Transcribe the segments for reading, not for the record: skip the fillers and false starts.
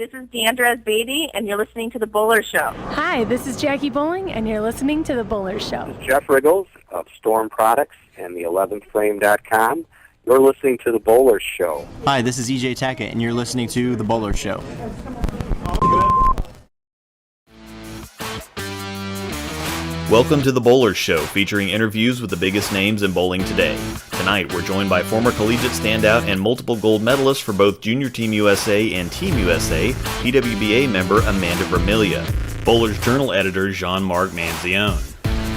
This is Deandra Beatty, and you're listening to The Bowler Show. Hi, this is Jackie Bowling, and you're listening to The Bowler Show. This is Jeff Riggles of Storm Products and the 11thframe.com. You're listening to The Bowler Show. Hi, this is EJ Tackett, and you're listening to The Bowler Show. Welcome to The Bowler Show, featuring interviews with the biggest names in bowling today. Tonight, we're joined by former collegiate standout and multiple gold medalists for both Junior Team USA and Team USA, PWBA member Amanda Vermilyea, Bowler's Journal editor Gianmarc Manzione,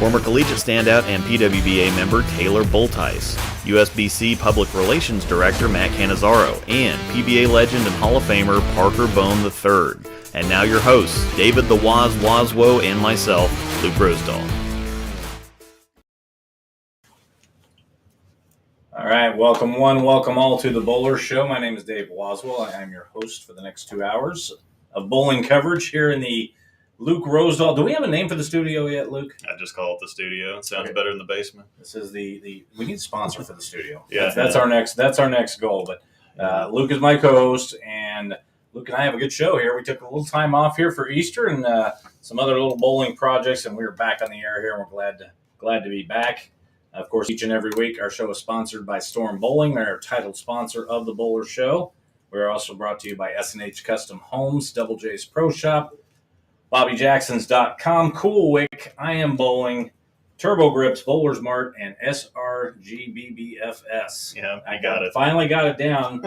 former collegiate standout and PWBA member Taylor Bulthuis, Usbc Public Relations Director Matt Cannizzaro, and PBA legend and Hall of Famer Parker Bohn III. And now your hosts, David the Waswo and myself, Luke Rosedal. All right, welcome one, welcome all to the Bowler Show. My name is Dave Waswo. I am your host for the next 2 hours of bowling coverage here in the Luke Rosedal. Do we have a name for the studio yet, Luke? I just call it the studio. It sounds better than the basement. This is we need a sponsor for the studio. Yeah, that's our next goal. But Luke is my co-host, and Luke and I have a good show here. We took a little time off here for Easter and some other little bowling projects, and we're back on the air here, and we're glad to be back. Of course, each and every week, our show is sponsored by Storm Bowling. They're our title sponsor of the Bowler Show. We're also brought to you by S&H Custom Homes, Double J's Pro Shop, BobbyJacksons.com, Cool Wick, I Am Bowling, Turbo Grips, Bowler's Mart, and SRGBBFS. Yeah, I got it. Finally got it down.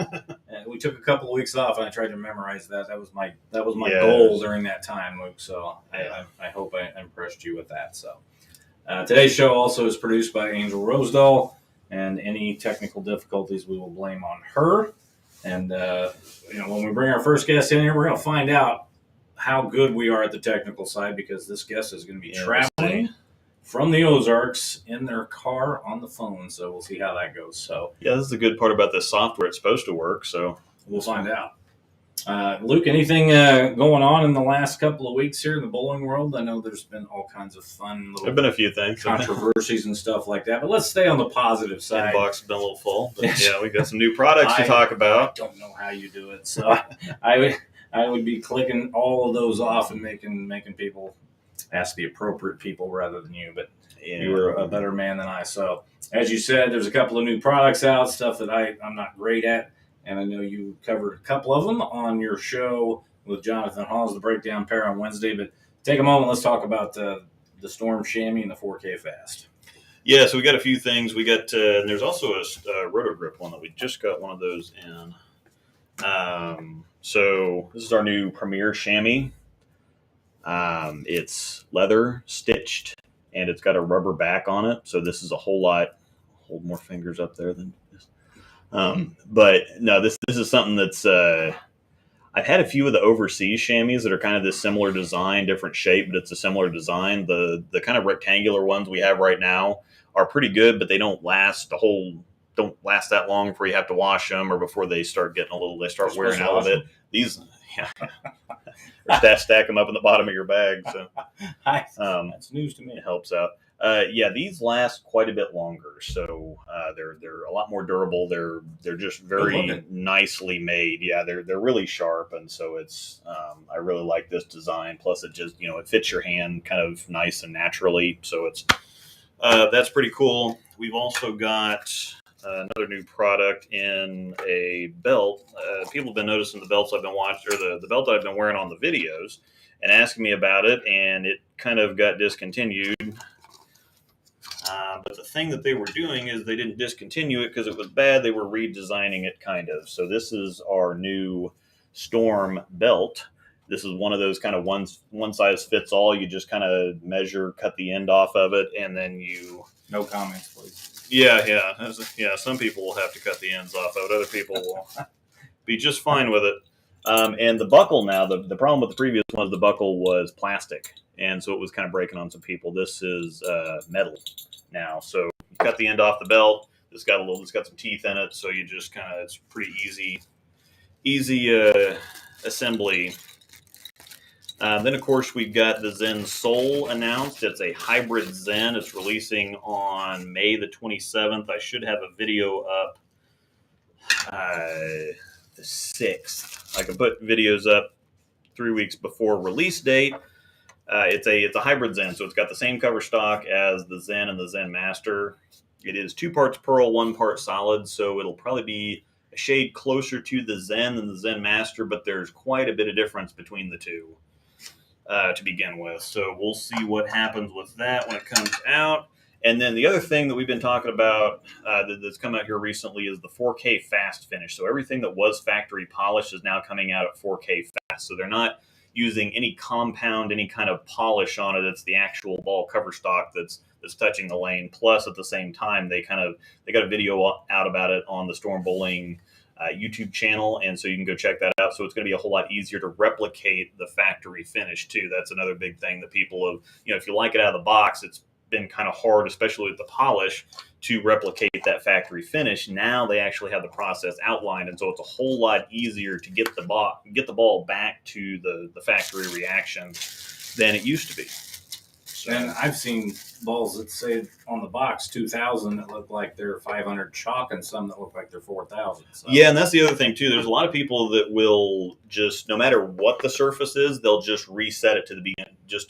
And we took a couple of weeks off, and I tried to memorize that. That was my goal during that time, Luke. So I hope I impressed you with that. So today's show also is produced by Angel Rosedal, and any technical difficulties we will blame on her. And when we bring our first guest in here, we're going to find out how good we are at the technical side, because this guest is going to be traveling from the Ozarks in their car on the phone. So we'll see how that goes. So yeah, this is the good part about this software. It's supposed to work, so we'll find out. Luke, anything going on in the last couple of weeks here in the bowling world? I know there's been all kinds of fun little there have been a few things, controversies and stuff like that. But let's stay on the positive side. Inbox has been a little full, but yeah, we got some new products to talk about. I don't know how you do it, so I would be clicking all of those off and making people ask the appropriate people rather than you. But you were a better man than I. So as you said, there's a couple of new products out, stuff that I'm not great at. And I know you covered a couple of them on your show with Jonathan Haws, the Breakdown Pair on Wednesday. But take a moment, let's talk about the Storm Chamois and the 4K Fast. Yeah, so we got a few things. We got and there's also a Roto Grip one that we just got one of those in. So this is our new Premier Chamois. It's leather stitched, and it's got a rubber back on it. So this is a whole lot. Hold more fingers up there than this. But no, this is something that's. I've had a few of the overseas chamois that are kind of this similar design, different shape, but it's a similar design. The kind of rectangular ones we have right now are pretty good, but they don't last that long before you have to wash them, or before they start wearing out a bit. These, or stack them up in the bottom of your bag. So that's news to me. It helps out. These last quite a bit longer, so they're a lot more durable. They're just very nicely made. Yeah, they're really sharp, and so it's I really like this design. Plus, it just it fits your hand kind of nice and naturally. So it's that's pretty cool. We've also got another new product in a belt. People have been noticing the belts I've been watching, or the belt I've been wearing on the videos, and asking me about it, and it kind of got discontinued. But the thing that they were doing is they didn't discontinue it because it was bad. They were redesigning it, kind of. So this is our new Storm belt. This is one of those kind of one size fits all. You just kind of measure, cut the end off of it, and then you... No comments, please. Yeah. Some people will have to cut the ends off of it. Other people will be just fine with it. And the buckle now, the problem with the previous one is the buckle was plastic, and so it was kind of breaking on some people. This is metal now, so you cut the end off the belt. It's got some teeth in it, so you just it's pretty easy assembly. Then, of course, we've got the Zen Soul announced. It's a hybrid Zen. It's releasing on May the 27th. I should have a video up the 6th. I can put videos up 3 weeks before release date. It's a hybrid Zen, so it's got the same cover stock as the Zen and the Zen Master. It is 2 parts pearl, 1 part solid, so it'll probably be a shade closer to the Zen than the Zen Master, but there's quite a bit of difference between the two to begin with. So we'll see what happens with that when it comes out. And then the other thing that we've been talking about that's come out here recently is the 4K fast finish. So everything that was factory polished is now coming out at 4K fast. So they're not using any compound, any kind of polish on it. It's the actual ball cover stock that's touching the lane. Plus, at the same time, they got a video out about it on the Storm Bowling YouTube channel, and so you can go check that out. So it's going to be a whole lot easier to replicate the factory finish too. That's another big thing that people have. If you like it out of the box, it's been kind of hard, especially with the polish, to replicate that factory finish. Now they actually have the process outlined, and so it's a whole lot easier to get the ball back to the factory reaction than it used to be. So, and I've seen balls that say on the box 2,000 that look like they're 500 chalk, and some that look like they're 4,000. So. Yeah, and that's the other thing too. There's a lot of people that will just, no matter what the surface is, they'll just reset it to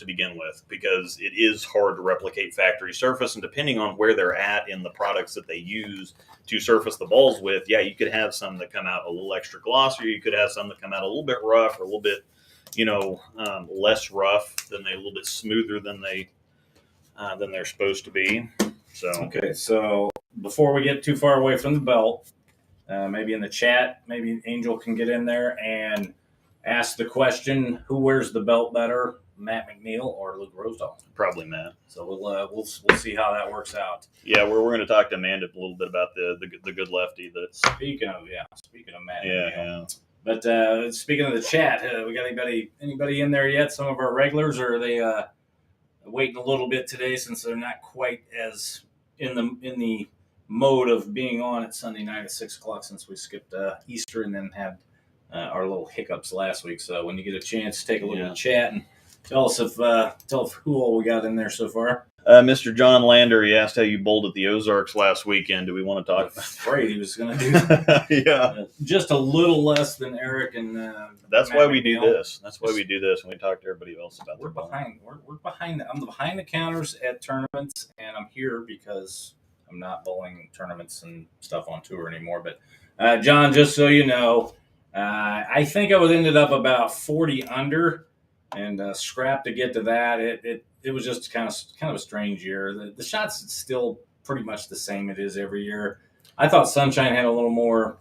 begin with, because it is hard to replicate factory surface, and depending on where they're at in the products that they use to surface the balls with, yeah, you could have some that come out a little extra glossy, or you could have some that come out a little bit rough, or a little bit less rough, than a little bit smoother than they're supposed to be. So okay, so before we get too far away from the belt, maybe in the chat, maybe Angel can get in there and ask the question: who wears the belt better, Matt McNeil or Luke Rosedal? probably Matt. So we'll see how that works out. Yeah, we're going to talk to Amanda a little bit about the good lefty. Speaking of Matt McNeil. Yeah. But speaking of the chat, we got anybody in there yet? Some of our regulars, or are they waiting a little bit today since they're not quite as in the mode of being on at Sunday night at 6 o'clock, since we skipped Easter and then had our little hiccups last week. So when you get a chance, take a look at the chat and tell us who all we got in there so far. Mr. John Lander, he asked how you bowled at the Ozarks last weekend. Do we want to talk about that? Afraid he was going to do that. Yeah. Just a little less than Eric and that's Matt why we McNeil. do this. That's why we do this, and we talk to everybody else about We're their bowling. behind. We're behind. I'm behind the counters at tournaments, and I'm here because I'm not bowling tournaments and stuff on tour anymore. But John, just so you know, I think I was ended up about 40 under, and scrapped to get to that. It was just kind of a strange year. The shots still pretty much the same it is every year. I thought Sunshine had a little more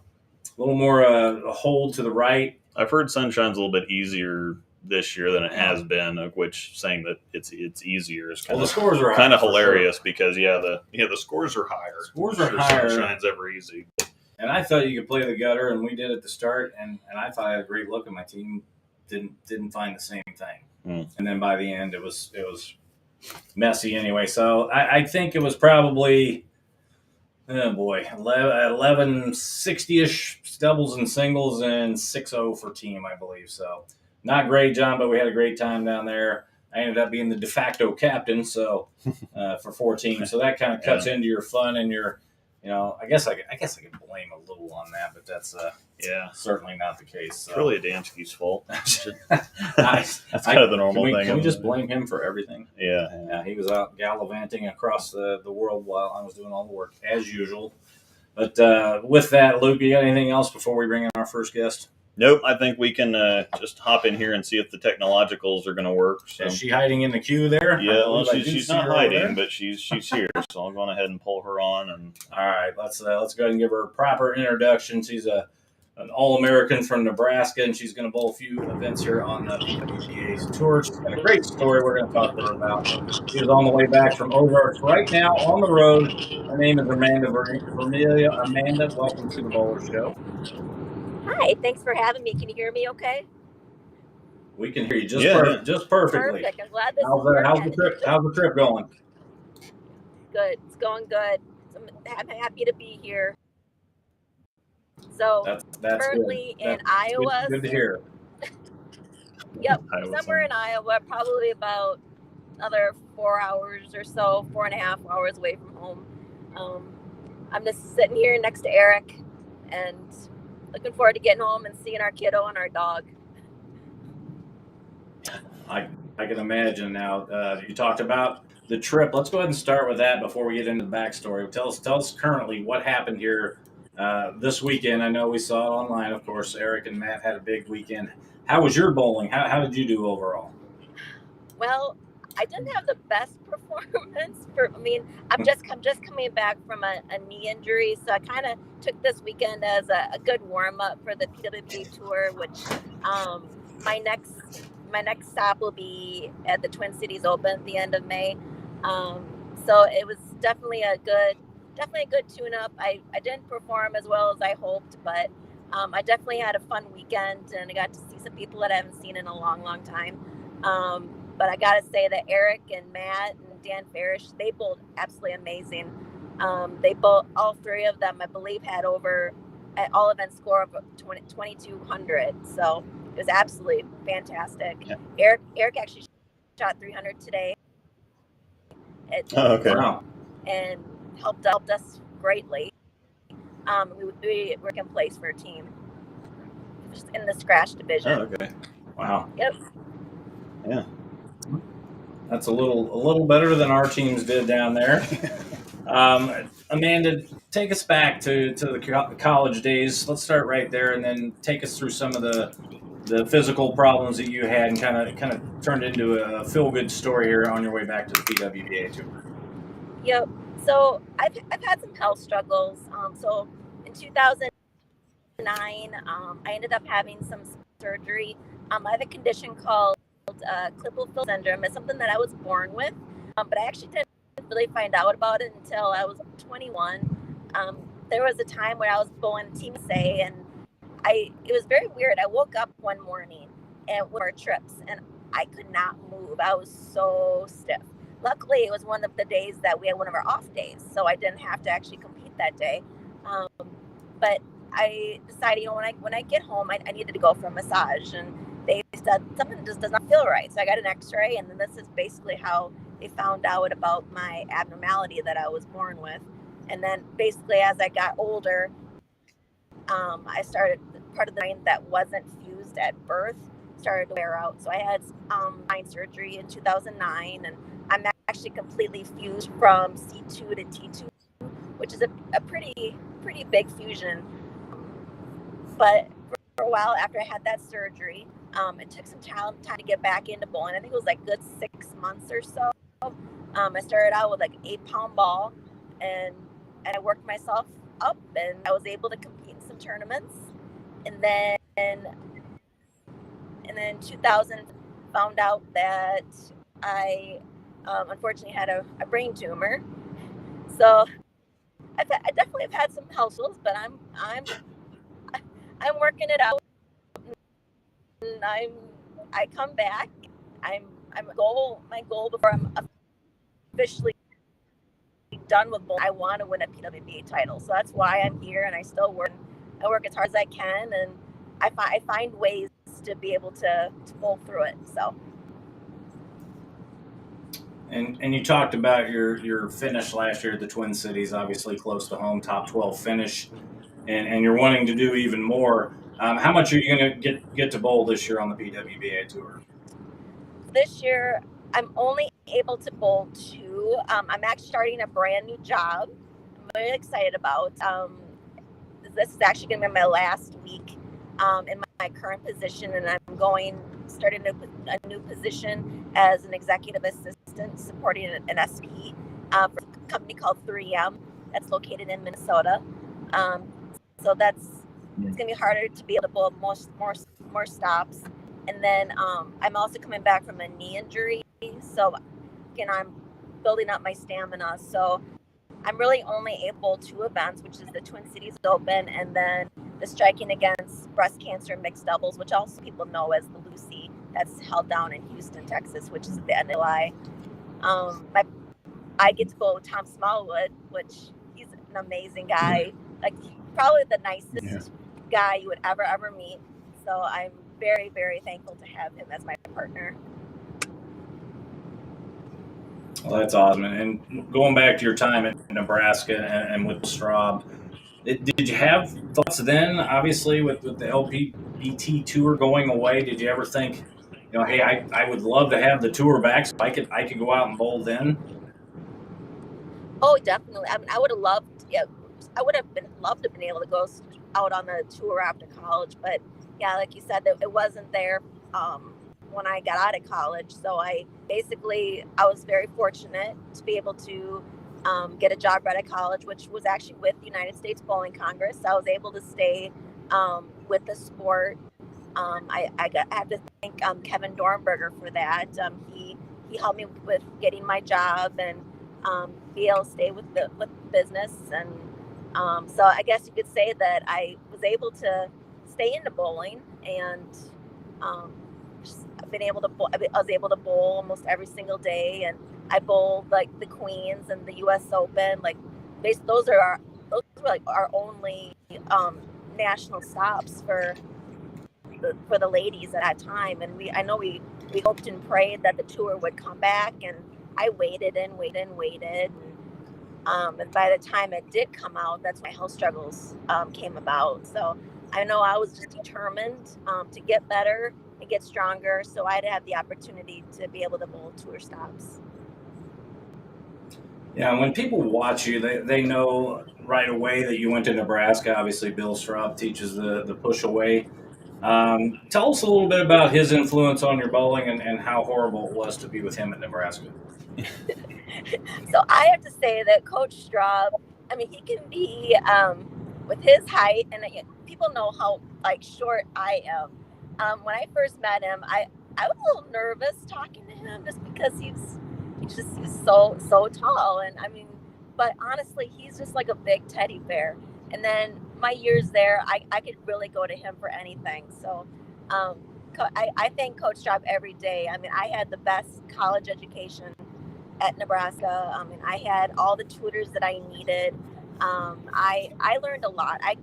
hold to the right. I've heard Sunshine's a little bit easier this year than it has been, which saying that it's easier is The scores are kind of higher, hilarious because the scores are higher. Scores are higher. Sunshine's ever easy. And I thought you could play the gutter, and we did at the start, and I thought I had a great look, and my team didn't find the same thing. And then by the end, it was messy anyway. So I think it was probably 1160-ish doubles and singles and 6-0 for team, I believe. So not great, John, but we had a great time down there. I ended up being the de facto captain, so for 4 teams. So that kind of cuts into your fun and your. I guess I could blame a little on that, but that's certainly not the case. So. It's really Adamski's fault. That's kind of the normal thing. Can we just blame him for everything? Yeah. He was out gallivanting across the world while I was doing all the work, as usual. But with that, Luke, you got anything else before we bring in our first guest? Nope. I think we can just hop in here and see if the technologicals are going to work. So. Is she hiding in the queue there? Yeah, well, she's not hiding, but she's here. So I'll go ahead and pull her on. And all right, let's go ahead and give her a proper introduction. She's an All-American from Nebraska, and she's going to bowl a few events here on the PWBA's tour. She's got a great story we're going to talk to her about. She was on the way back from Ozarks right now on the road. Her name is Amanda Vermilyea. Amanda, welcome to the Bowler Show. Hi, thanks for having me. Can you hear me okay? We can hear you just perfectly. Perfect. I'm glad this is How's the trip going? good. It's going good. I'm happy to be here. So that's currently good. in Iowa. Good to hear. Yep, somewhere in Iowa, probably about another 4 hours or so, 4.5 hours away from home. I'm just sitting here next to Eric and looking forward to getting home and seeing our kiddo and our dog. That's good. So, That's good. yeah. That's good to hear. Truly a Damski's fault. That's kind of the normal thing. That's I can imagine now. You talked about the trip. Let's go ahead and start with that before we get into the backstory. Tell us currently what happened here this weekend. I know we saw it online, of course. Eric and Matt had a big weekend. How was your bowling? How did you do overall? Well, I didn't have the best performance. I'm just coming back from a knee injury, so I kind of took this weekend as a good warm up for the PWBA tour, which my next stop will be at the Twin Cities Open at the end of May. So it was definitely a good tune up. I didn't perform as well as I hoped, but I definitely had a fun weekend, and I got to see some people that I haven't seen in a long time. But I got to say that Eric and Matt and Dan Farish, they bowled absolutely amazing. They bowled, all three of them, I believe, had over at all event score of 2,200. So it was absolutely fantastic. Yeah. Eric actually shot 300 today. Okay. Wow. And helped us greatly. We were in place for a team just in the scratch division. Oh, okay. Wow. Yep. Yeah. That's a little better than our teams did down there. Amanda, take us back to the college days. Let's start right there, and then take us through some of the physical problems that you had, and kind of turned into a feel-good story here on your way back to the PWBA tour. Yep. So I've had some health struggles. So in 2009, I ended up having some surgery. I have a condition called Clippable Syndrome. It's something that I was born with, but I actually didn't really find out about it until I was 21. There was a time where I was bowling Team USA, and it was very weird. I woke up one morning and one of our trips, and I could not move. I was so stiff. Luckily, it was one of the days that we had one of our off days, so I didn't have to actually compete that day. But I decided, when I get home, I needed to go for a massage, and they said something just does not feel right. So I got an X-ray, and then this is basically how they found out about my abnormality that I was born with. And then basically, as I got older, I started part of the brain that wasn't fused at birth started to wear out. So I had spine surgery in 2009, and I'm actually completely fused from C2 to T2, which is a pretty big fusion. But for a while after I had that surgery, it took some time to get back into bowling. I think it was like good 6 months or so. I started out with like an 8-pound ball, and I worked myself up, and I was able to compete in some tournaments. And then 2000, found out that I unfortunately had a brain tumor. So I definitely have had some health struggles, but I'm working it out. And I come back. My goal before I'm officially done with bowling, I want to win a PWBA title. So that's why I'm here, and I still work. I work as hard as I can, and I find ways to be able to pull through it. So. And you talked about your finish last year at the Twin Cities, obviously close to home, top 12 finish, and you're wanting to do even more. How much are you going to get to bowl this year on the PWBA tour? This year, I'm only able to bowl 2. I'm actually starting a brand new job. I'm really excited about. This is actually going to be my last week in my current position, and I'm starting a new position as an executive assistant supporting an SP for a company called 3M that's located in Minnesota. So it's going to be harder to be able to bowl more stops. And then I'm also coming back from a knee injury, so I'm building up my stamina. So I'm really only able 2 events, which is the Twin Cities Open and then the Striking Against Breast Cancer Mixed Doubles, which also people know as the Lucy, that's held down in Houston, Texas, which is at the end of July. I get to bowl with Tom Smallwood, which he's an amazing guy, like probably the nicest guy you would ever meet. So I'm very, very thankful to have him as my partner. Well, that's awesome. And going back to your time in Nebraska and with Straub, did you have thoughts then, obviously, with the LPBT tour going away? Did you ever think, hey, I would love to have the tour back so I could go out and bowl then? Oh, definitely. I mean, I would have loved. Yeah, I would have loved to have been able to go out on the tour after college, but yeah, like you said, it wasn't there when I got out of college. So I was very fortunate to be able to get a job right at college, which was actually with the United States Bowling Congress. I was able to stay with the sport. I have to thank Kevin Dornberger for that. He helped me with getting my job and be able to stay with the business, and so I guess you could say that I was able to stay into bowling, and I've been able to I was able to bowl almost every single day, and I bowled like the Queens and the U.S. Open. Like those were like our only national stops for the ladies at that time, and I know we hoped and prayed that the tour would come back, and I waited and by the time it did come out, that's when my health struggles came about. So I know I was just determined to get better and get stronger, so I'd have the opportunity to be able to bowl tour stops. Yeah, when people watch you, they know right away that you went to Nebraska. Obviously, Bill Straub teaches the push away. Tell us a little bit about his influence on your bowling and how horrible it was to be with him at Nebraska. So I have to say that Coach Straub, I mean, he can be with his height, and people know how like short I am. When I first met him, I was a little nervous talking to him just because he's so tall, and I mean, but honestly, he's just like a big teddy bear. And then my years there, I could really go to him for anything. So I thank Coach Straub every day. I mean, I had the best college education at Nebraska. I mean, I had all the tutors that I needed. I learned a lot. I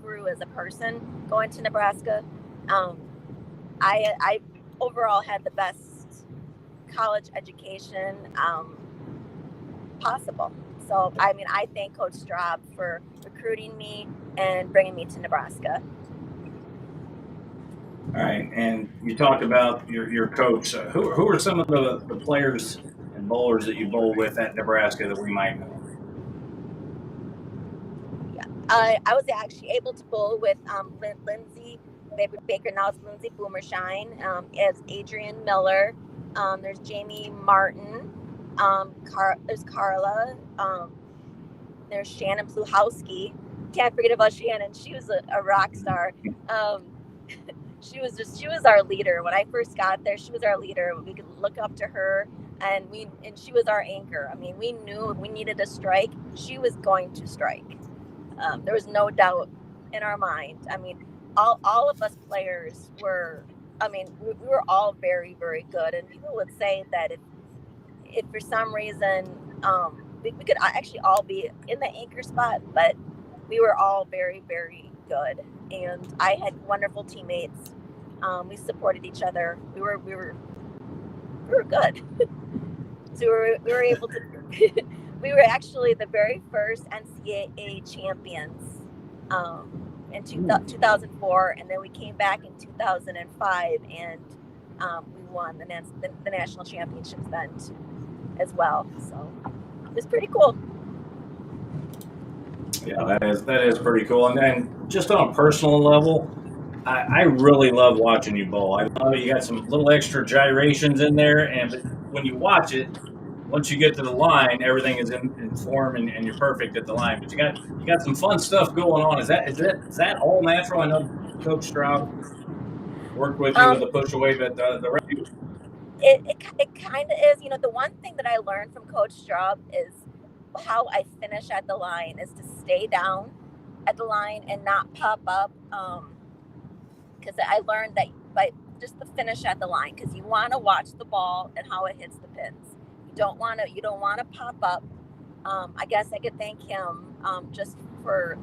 grew as a person going to Nebraska. I overall had the best college education possible. So, I mean, I thank Coach Straub for recruiting me and bringing me to Nebraska. All right, and you talked about your coach. Who are some of the players and bowlers that you bowl with at Nebraska that we might know? Yeah, I was actually able to bowl with Lindsay Baker, now it's Lindsay Boomershine, as Adrian Miller. There's Jamie Martin. There's Carla. There's Shannon Pluhowski. Can't forget about Shannon. She was a rock star. She was our leader. When I first got there, she was our leader. We could look up to her, and she was our anchor. I mean, we knew if we needed a strike, she was going to strike. There was no doubt in our mind. I mean, all of us players were, I mean, we were all very, very good. And people would say that if for some reason we could actually all be in the anchor spot, but we were all very, very good. And I had wonderful teammates. We supported each other. We were good. So we were able to. We were actually the very first NCAA champions in 2004, and then we came back in 2005, and we won the national championships then as well. So it was pretty cool. Yeah, that is pretty cool. And then just on a personal level, I really love watching you bowl. I love you got some little extra gyrations in there, and when you watch it, once you get to the line, everything is in form and you're perfect at the line. But you got some fun stuff going on. Is that all natural? I know Coach Straub worked with you with the push away, but the rest of you. It kind of is. You know, the one thing that I learned from Coach Straub is how I finish at the line is to stay down at the line and not pop up. Because I learned that by just the finish at the line, because you want to watch the ball and how it hits the pins. You don't want to pop up. I guess I could thank him just for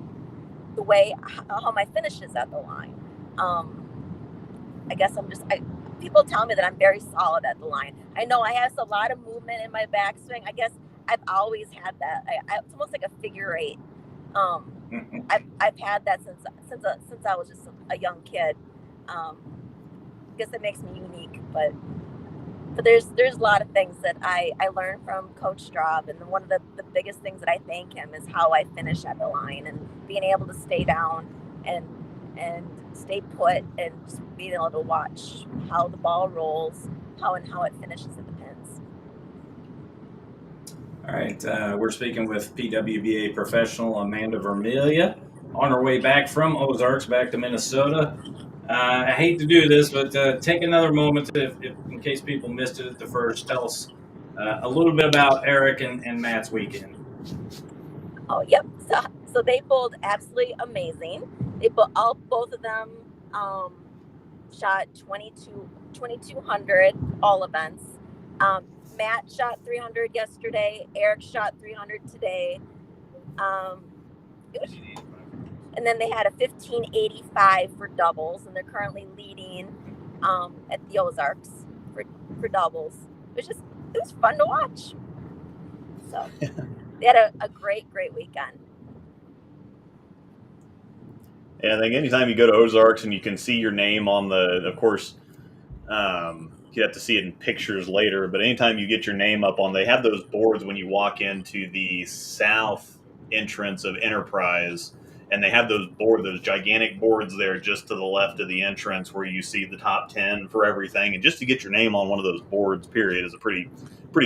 the way how my finish is at the line. I guess people tell me that I'm very solid at the line. I know I have a lot of movement in my backswing. I guess I've always had that. It's almost like a figure eight. I've had that since I was just a young kid. guess that makes me unique, but there's a lot of things that I learned from Coach Straub, and one of the biggest things that I thank him is how I finish at the line and being able to stay down and stay put and just being able to watch how the ball rolls, how it finishes at the pins. All right, we're speaking with PWBA professional Amanda Vermilyea on her way back from Ozarks back to Minnesota. I hate to do this, but take another moment if in case people missed it at the first. Tell us a little bit about Eric and Matt's weekend. Oh, yep. So they bowled absolutely amazing. Both of them shot 2,200 all events. Matt shot 300 yesterday. Eric shot 300 today. And then they had a 1585 for doubles, and they're currently leading at the Ozarks for doubles. It was fun to watch. So they had a great weekend. Yeah, I think anytime you go to Ozarks and you can see your name on of course, you have to see it in pictures later, but anytime you get your name up they have those boards when you walk into the south entrance of Enterprise, and they have those gigantic boards there just to the left of the entrance where you see the top 10 for everything. And just to get your name on one of those boards, period, is a pretty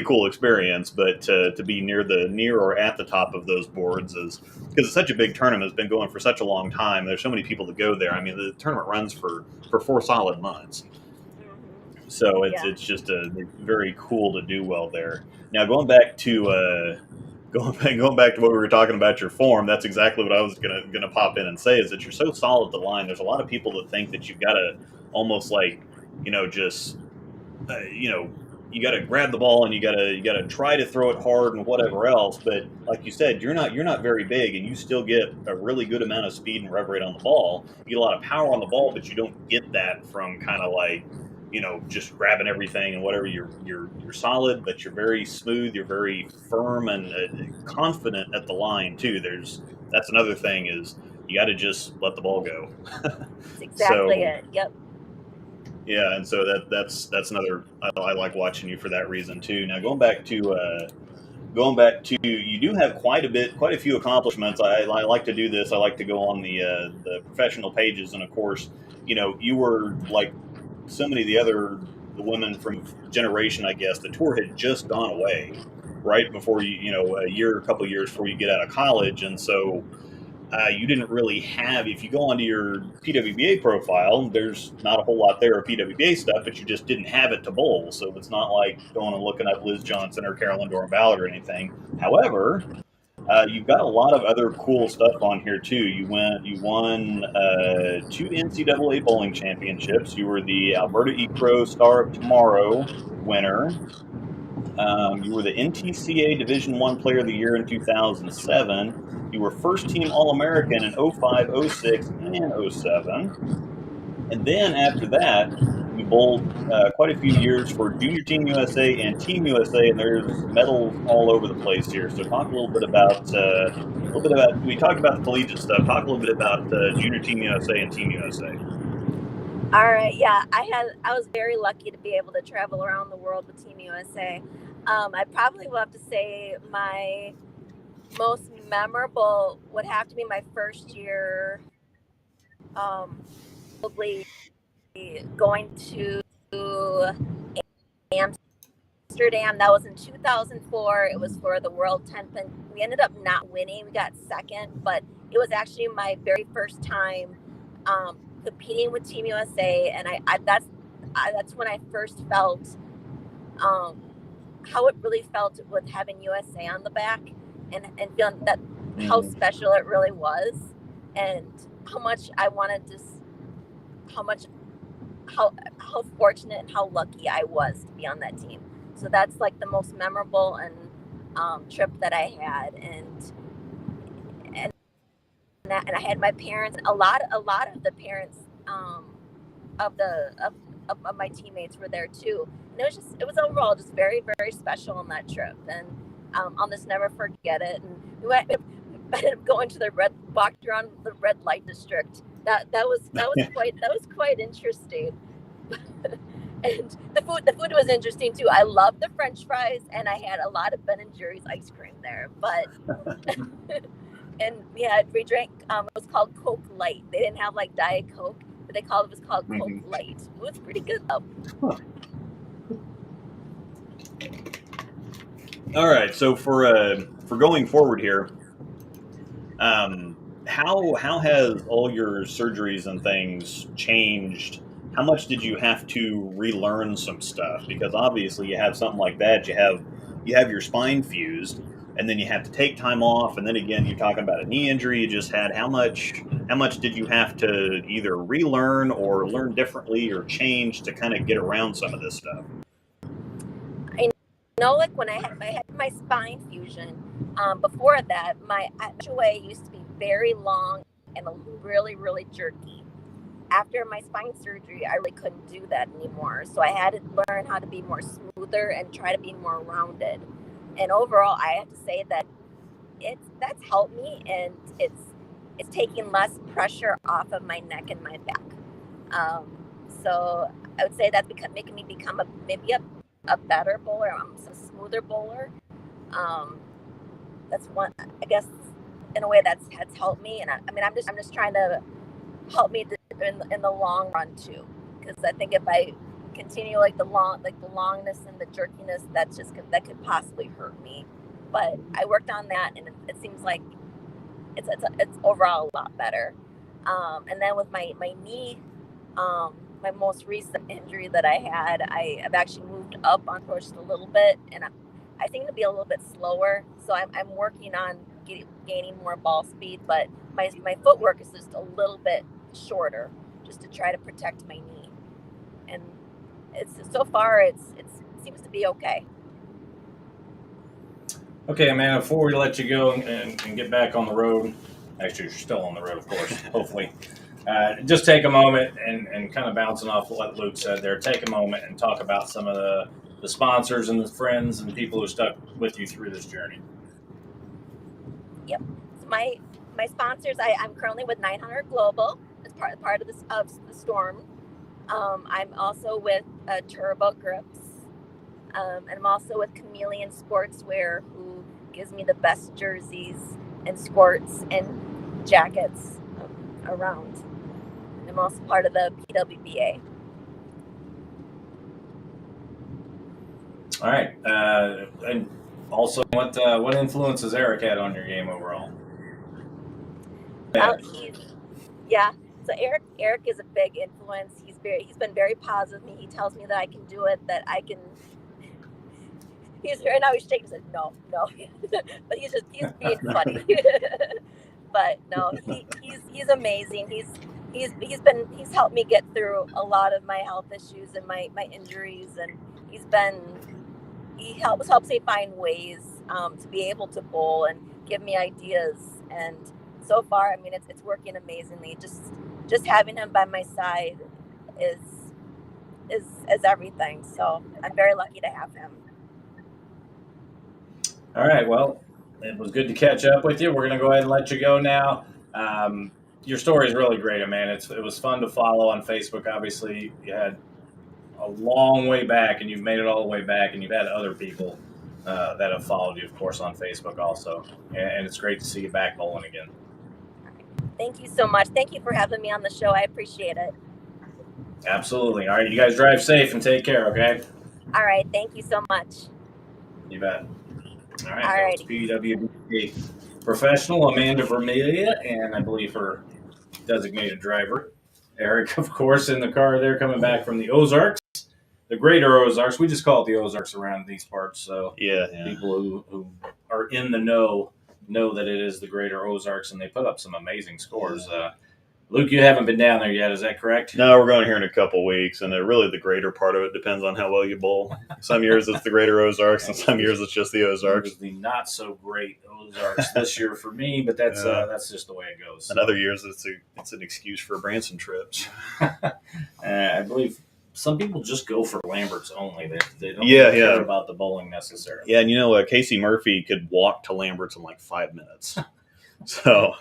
cool experience. But to be near or at the top of those boards is because it's such a big tournament. It's been going for such a long time. There's so many people that go there. I mean, the tournament runs for 4 solid months. So it's just very cool to do well there. Now going back to what we were talking about your form, that's exactly what I was gonna pop in and say, is that you're so solid at the line. There's a lot of people that think that you've got to almost you got to grab the ball and you got to try to throw it hard and whatever else. But like you said, you're not very big, and you still get a really good amount of speed and rev rate on the ball. You get a lot of power on the ball, but you don't get that from kind of like, just grabbing everything and whatever. You're solid, but you're very smooth. You're very firm and confident at the line too. That's another thing, is you got to just let the ball go. That's exactly it. Yep. Yeah, and so that's another. I like watching you for that reason too. Now going back to you do have quite a few accomplishments. I like to do this. I like to go on the professional pages, and of course, you were like so many of the women from generation, I guess. The tour had just gone away right before a couple of years before you get out of college, and so you didn't really have. If you go onto your PWBA profile, there's not a whole lot there of PWBA stuff, but you just didn't have it to bowl. So it's not like going and looking up Liz Johnson or Carolyn Doran Ballard or anything. However, you've got a lot of other cool stuff on here too. You won 2 NCAA bowling championships. You were the Alberta Ecro Star of Tomorrow winner. You were the NTCA Division I Player of the Year in 2007. You were first team All-American in 05, 06, and 07. And then after that, you bowled quite a few years for Junior Team USA and Team USA, and there's medals all over the place here. So talk a little bit about we talked about the collegiate stuff. Talk a little bit about Junior Team USA and Team USA. All right, yeah, I was very lucky to be able to travel around the world with Team USA. I probably will have to say my most memorable would have to be my first year, probably going to Amsterdam. That was in 2004. It was for the World 10th, and we ended up not winning. We got second, but it was actually my very first time competing with Team USA, and that's when I first felt how it really felt with having USA on the back, and feeling that how special it really was, and how much I wanted to, how fortunate and how lucky I was to be on that team. So that's like the most memorable and trip that I had, and I had my parents. A lot of the parents of my teammates were there too. And it was overall just very, very special on that trip, and I'll just never forget it. And we ended up going to walked around the red light district. That was quite interesting. And the food was interesting too. I loved the French fries, and I had a lot of Ben and Jerry's ice cream there. But and we drank. It was called Coke Light. They didn't have like Diet Coke, but it was called Coke Light. It was pretty good though. Huh. All right, so for going forward here, how has all your surgeries and things changed? How much did you have to relearn some stuff? Because obviously you have something like that, you have your spine fused, and then you have to take time off, and then again you're talking about a knee injury you just had. How much did you have to either relearn or learn differently or change to kind of get around some of this stuff? Like when I had my spine fusion, before that, my way used to be very long and really, really jerky. After my spine surgery, I really couldn't do that anymore. So I had to learn how to be more smoother and try to be more rounded. And overall, I have to say that that's helped me, and it's taking less pressure off of my neck and my back. So I would say that's making me become a better bowler, a smoother bowler. That's one, I guess, in a way has helped me. And I'm just trying to help me in the long run too, because I think if I continue the longness and the jerkiness, that could possibly hurt me. But I worked on that, and it seems like it's overall a lot better. And then with my knee, my most recent injury that I had, I've actually moved up on push a little bit, and I seem to be a little bit slower. So I'm working on gaining more ball speed, but my footwork is just a little bit shorter, just to try to protect my knee. And so far it seems to be okay. Okay, Amanda, before we let you go and get back on the road, actually you're still on the road, of course, hopefully. Just take a moment and kind of bouncing off what Luke said there, take a moment and talk about some of the sponsors and the friends and people who stuck with you through this journey. Yep. So my sponsors, I'm currently with 900 Global as part of the Storm. I'm also with Turbo Grips. And I'm also with Chameleon Sportswear, who gives me the best jerseys and squirts and jackets around. I'm also part of the PWBA. All right. And also, what influence has Eric had on your game overall? So Eric is a big influence. He's been very positive with me. He tells me that I can do it, that I can. He's right now. He's shaking his head. No, but he's being funny. But no, he's amazing. He's helped me get through a lot of my health issues and my injuries, and he helps me find ways to be able to bowl and give me ideas. And so far, I mean, it's working amazingly. Just having him by my side is everything. So I'm very lucky to have him. All right. Well, it was good to catch up with you. We're going to go ahead and let you go now. Your story is really great, Amanda. It was fun to follow on Facebook. Obviously, you had a long way back, and you've made it all the way back, and you've had other people that have followed you, of course, on Facebook also. And it's great to see you back bowling again. Thank you so much. Thank you for having me on the show. I appreciate it. Absolutely. All right. You guys drive safe and take care, okay? All right. Thank you so much. You bet. All right. All right. PWBA professional Amanda Vermilyea, and I believe her designated driver, Eric, of course, in the car there coming back from the Ozarks, the greater Ozarks. We just call it the Ozarks around these parts. So yeah. People who are in the know that it is the greater Ozarks, and they put up some amazing scores. Luke, you haven't been down there yet, is that correct? No, we're going here in a couple weeks, and really the greater part of it depends on how well you bowl. Some years it's the greater Ozarks, and some years it's just the Ozarks. It was the not so great Ozarks this year for me, but that's just the way it goes. And other years it's an excuse for Branson trips. I believe some people just go for Lambert's only. They don't care about the bowling necessarily. Yeah, and Casey Murphy could walk to Lambert's in like 5 minutes. So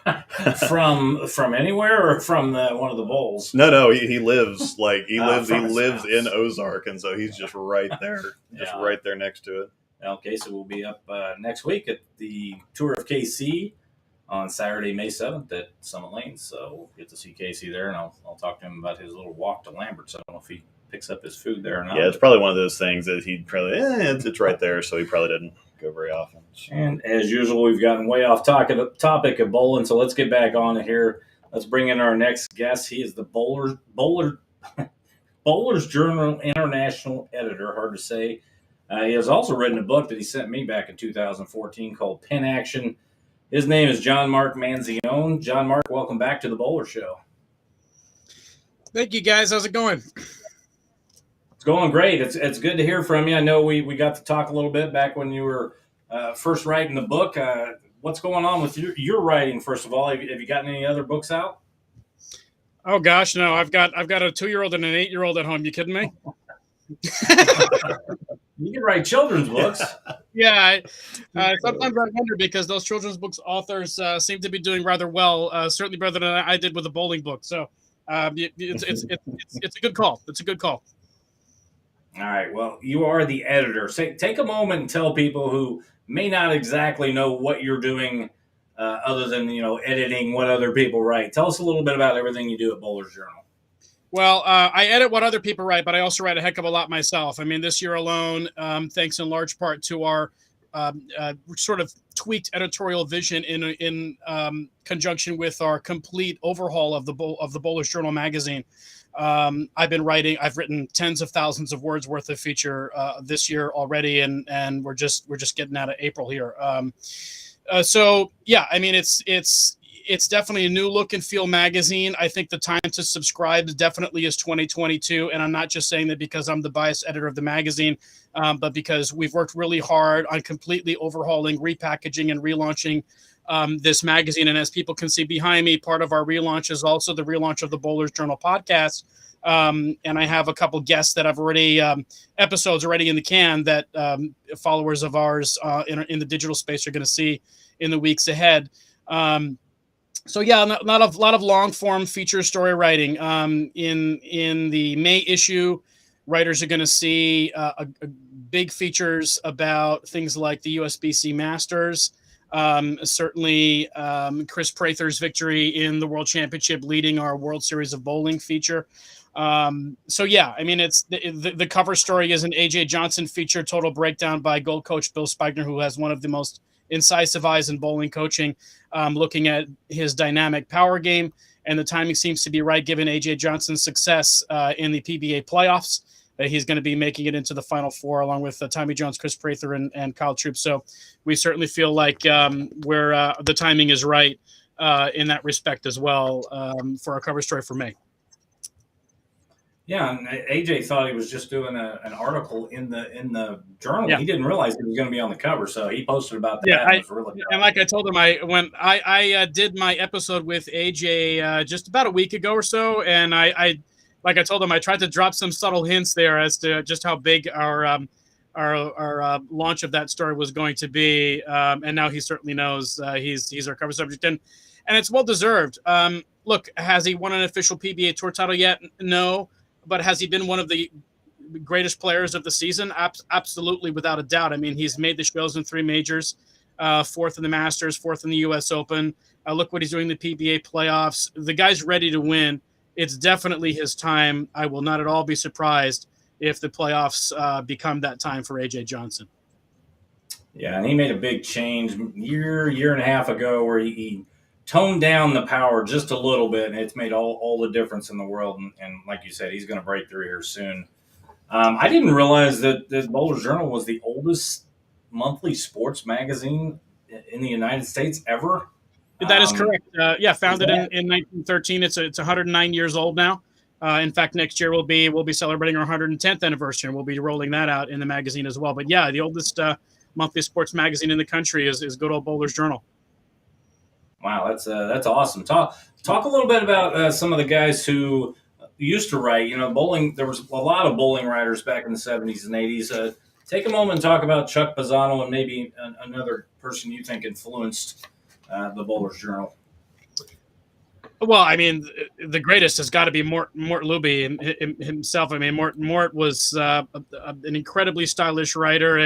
from anywhere or from one of the bowls? No, he lives From his lives house. in Ozark, and so he's just right there, right there next to it. Okay, so we'll be up next week at the Tour of KC on Saturday, May 7th at Summit Lanes. So we'll get to see Casey there, and I'll talk to him about his little walk to Lambert's. I don't know if he picks up his food there or not. Yeah, it's probably one of those things that he'd probably, it's right there, so he probably didn't go very often. And as usual, we've gotten way off topic of bowling, so let's get back on it here. Let's bring in our next guest. He is the Bowler's Journal International Editor, hard to say. He has also written a book that he sent me back in 2014 called Pen Action. His name is Gianmarc Manzione. Gianmarc, welcome back to the Bowler Show. Thank you, guys. How's it going? It's going great. It's good to hear from you. I know we got to talk a little bit back when you were first writing the book. What's going on with your writing, first of all? Have you gotten any other books out? Oh, gosh, no. I've got a 2-year-old and an 8-year-old at home. You kidding me? You can write children's books. Yeah. Sometimes I wonder because those children's books authors seem to be doing rather well, certainly better than I did with the bowling book. So it's a good call. It's a good call. All right. Well, you are the editor. Take a moment and tell people who may not exactly know what you're doing other than, editing what other people write. Tell us a little bit about everything you do at Bowler's Journal. Well, I edit what other people write, but I also write a heck of a lot myself. I mean, this year alone, thanks in large part to our sort of tweaked editorial vision in conjunction with our complete overhaul of the Bowler's Journal magazine. I've written tens of thousands of words worth of feature this year already, and we're just getting out of April here. So yeah, I mean, it's definitely a new look and feel magazine. I think the time to subscribe definitely is 2022. And I'm not just saying that because I'm the biased editor of the magazine, but because we've worked really hard on completely overhauling, repackaging, and relaunching this magazine. And as people can see behind me, part of our relaunch is also the relaunch of the Bowler's Journal podcast. And I have a couple guests that I've already, episodes already in the can that followers of ours in the digital space are going to see in the weeks ahead. So yeah, a lot of long form feature story writing. In the May issue, writers are going to see big features about things like the Usbc Masters. Certainly, Chris Prather's victory in the World Championship, leading our World Series of Bowling feature. So yeah, I mean, it's the cover story is an AJ Johnson feature, total breakdown by Gold Coach Bill Spigner, who has one of the most incisive eyes in bowling coaching, looking at his dynamic power game, and the timing seems to be right given AJ Johnson's success in the PBA playoffs. He's going to be making it into the Final Four along with Tommy Jones, Chris Prather, and Kyle Troop. So we certainly feel like where the timing is right in that respect as well for our cover story for May. Yeah, and AJ thought he was just doing an article in the journal. Yeah. He didn't realize he was going to be on the cover, so he posted about that. Yeah, really and like I told him, when I did my episode with AJ just about a week ago or so, and I like I told him, I tried to drop some subtle hints there as to just how big our launch of that story was going to be, and now he certainly knows he's our cover subject, and it's well deserved. Look, has he won an official PBA Tour title yet? No. But has he been one of the greatest players of the season? Absolutely, without a doubt. I mean, he's made the shows in 3 majors, 4th in the Masters, 4th in the U.S. Open. Look what he's doing in the PBA playoffs. The guy's ready to win. It's definitely his time. I will not at all be surprised if the playoffs become that time for AJ Johnson. Yeah, and he made a big change year and a half ago where he toned down the power just a little bit, and it's made all the difference in the world. And like you said, he's going to break through here soon. I didn't realize that the Bowler's Journal was the oldest monthly sports magazine in the United States ever. That is correct. Founded in 1913. It's 109 years old now. In fact, next year we'll be celebrating our 110th anniversary, and we'll be rolling that out in the magazine as well. But yeah, the oldest monthly sports magazine in the country is good old Bowler's Journal. Wow, that's awesome. Talk a little bit about some of the guys who used to write. Bowling. There was a lot of bowling writers back in the 70s and 80s. Take a moment and talk about Chuck Pisano and maybe another person you think influenced the Bowler's Journal? Well, I mean, the greatest has got to be Mort Luby himself. I mean, Mort was an incredibly stylish writer,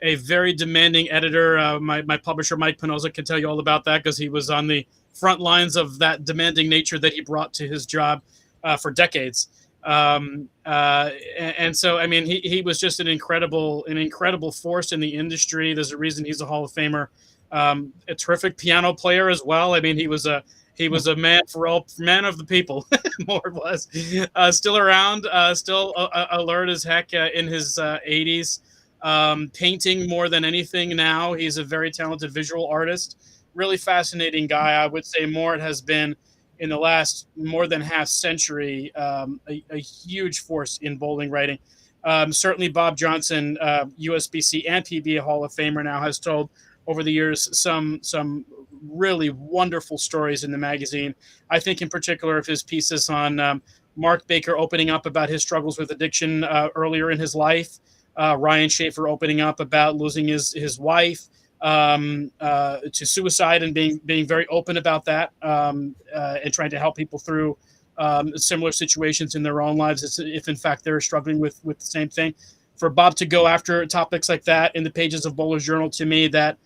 a very demanding editor. My publisher, Mike Pinoza, can tell you all about that because he was on the front lines of that demanding nature that he brought to his job for decades. And so, I mean, he was just an incredible force in the industry. There's a reason he's a Hall of Famer. A terrific piano player as well. I mean, he was a man man of the people. Mort was still around, still alert as heck in his 80s. Painting more than anything now. He's a very talented visual artist. Really fascinating guy. I would say Mort has been, in the last more than half century, a huge force in bowling writing. Certainly Bob Johnson, USBC and PBA Hall of Famer now, has told over the years some really wonderful stories in the magazine. I think in particular of his pieces on Mark Baker opening up about his struggles with addiction earlier in his life, Ryan Schaefer opening up about losing his wife to suicide and being very open about that, and trying to help people through similar situations in their own lives if in fact they're struggling with the same thing. For Bob to go after topics like that in the pages of Bowler's Journal, to me, that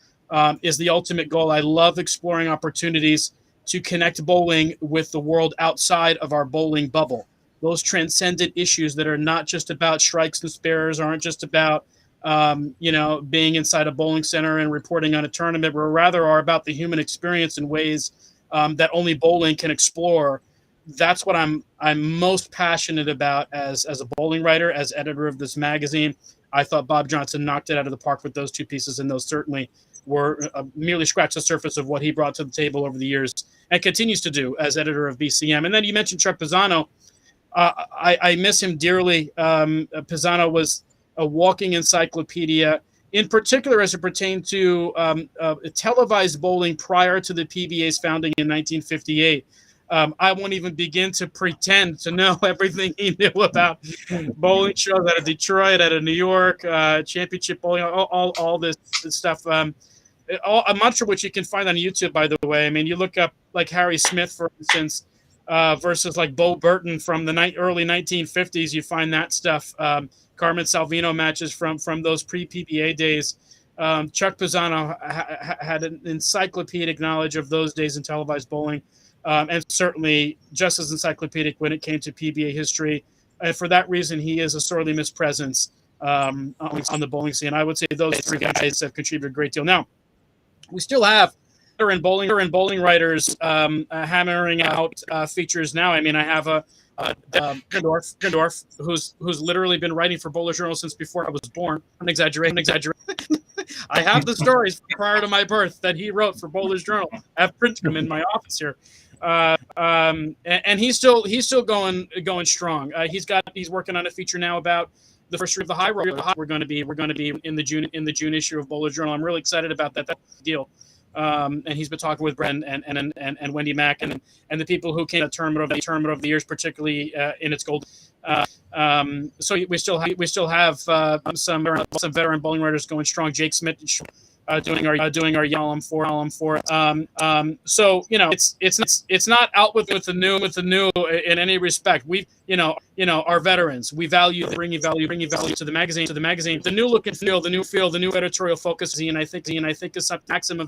is the ultimate goal. I love exploring opportunities to connect bowling with the world outside of our bowling bubble. Those transcendent issues that are not just about strikes and spares, aren't just about being inside a bowling center and reporting on a tournament, but rather are about the human experience in ways that only bowling can explore. That's what I'm most passionate about as a bowling writer, as editor of this magazine. I thought Bob Johnson knocked it out of the park with those two pieces, and those certainly were merely scratched the surface of what he brought to the table over the years and continues to do as editor of BCM. And then you mentioned Chuck Pisano. I miss him dearly. Pisano was a walking encyclopedia, in particular as it pertained to televised bowling prior to the PBA's founding in 1958. I won't even begin to pretend to know everything he knew about bowling shows out of Detroit, out of New York, championship bowling, all this stuff. I'm not sure what you can find on YouTube, by the way. I mean, you look up like Harry Smith, for instance, versus like Bo Burton from the early 1950s. You find that stuff. Carmen Salvino matches from those pre-PBA days. Chuck Pisano had an encyclopedic knowledge of those days in televised bowling. And certainly just as encyclopedic when it came to PBA history. And for that reason, he is a sorely missed presence on the bowling scene. I would say those three guys have contributed a great deal. Now, we still have bowling writers hammering out features now. I mean, I have Gendorf, who's literally been writing for Bowler's Journal since before I was born. I'm exaggerating. I have the stories prior to my birth that he wrote for Bowler's Journal. I have printed them in my office here. And he's still going strong. He's working on a feature now about the first year of the high roller. We're going to be in the June issue of Bowler's Journal. I'm really excited about that deal. And he's been talking with Brent and Wendy Mack and the people who came to the tournament of the years, particularly in its gold. So we still have some veteran bowling writers going strong. Jake Smith doing our Yalom for. So it's not out with the new in any respect. We our veterans, we bringing value to the magazine. The new look and feel, the new editorial focus, and I think is some maximum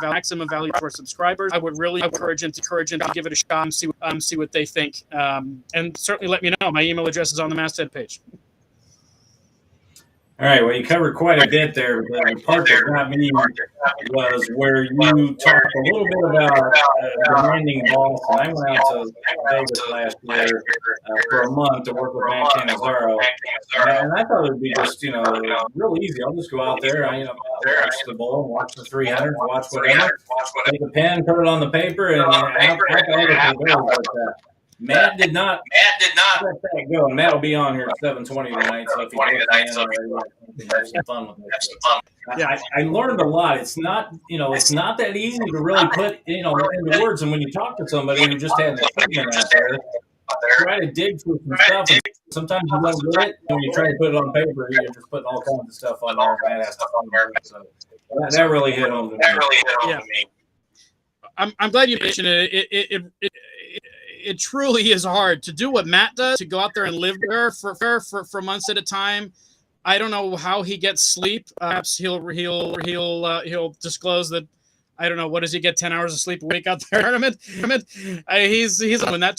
value to our subscribers. I would really encourage them to give it a shot and see what they think. And certainly let me know. My email address is on the masthead page. All right, well, you covered quite a bit there. The part that got me was where you talked a little bit about demanding balls. And I went out to Vegas last year for a month to work with Matt Cannizzaro. And I thought it would be just, real easy. I'll just go out there, watch the bowl, watch the 300, watch whatever, take a pen, put it on the paper, and out go. But Matt did not let that go. And Matt will be on here at 7:20 tonight. So if you have some fun with it. Yeah, I learned a lot. It's not that easy to really put into words. And when you talk to somebody who just had an opinion out there, try to dig through some stuff. And sometimes you don't get it. When you try to put it on paper, you're just putting all kinds of stuff on there. So that really hit home to me. I'm glad you mentioned it. It truly is hard to do what Matt does, to go out there and live there for months at a time. I don't know how he gets sleep. Perhaps he'll disclose that. I don't know. What does he get? 10 hours of sleep a week out there? Tournament. He's when that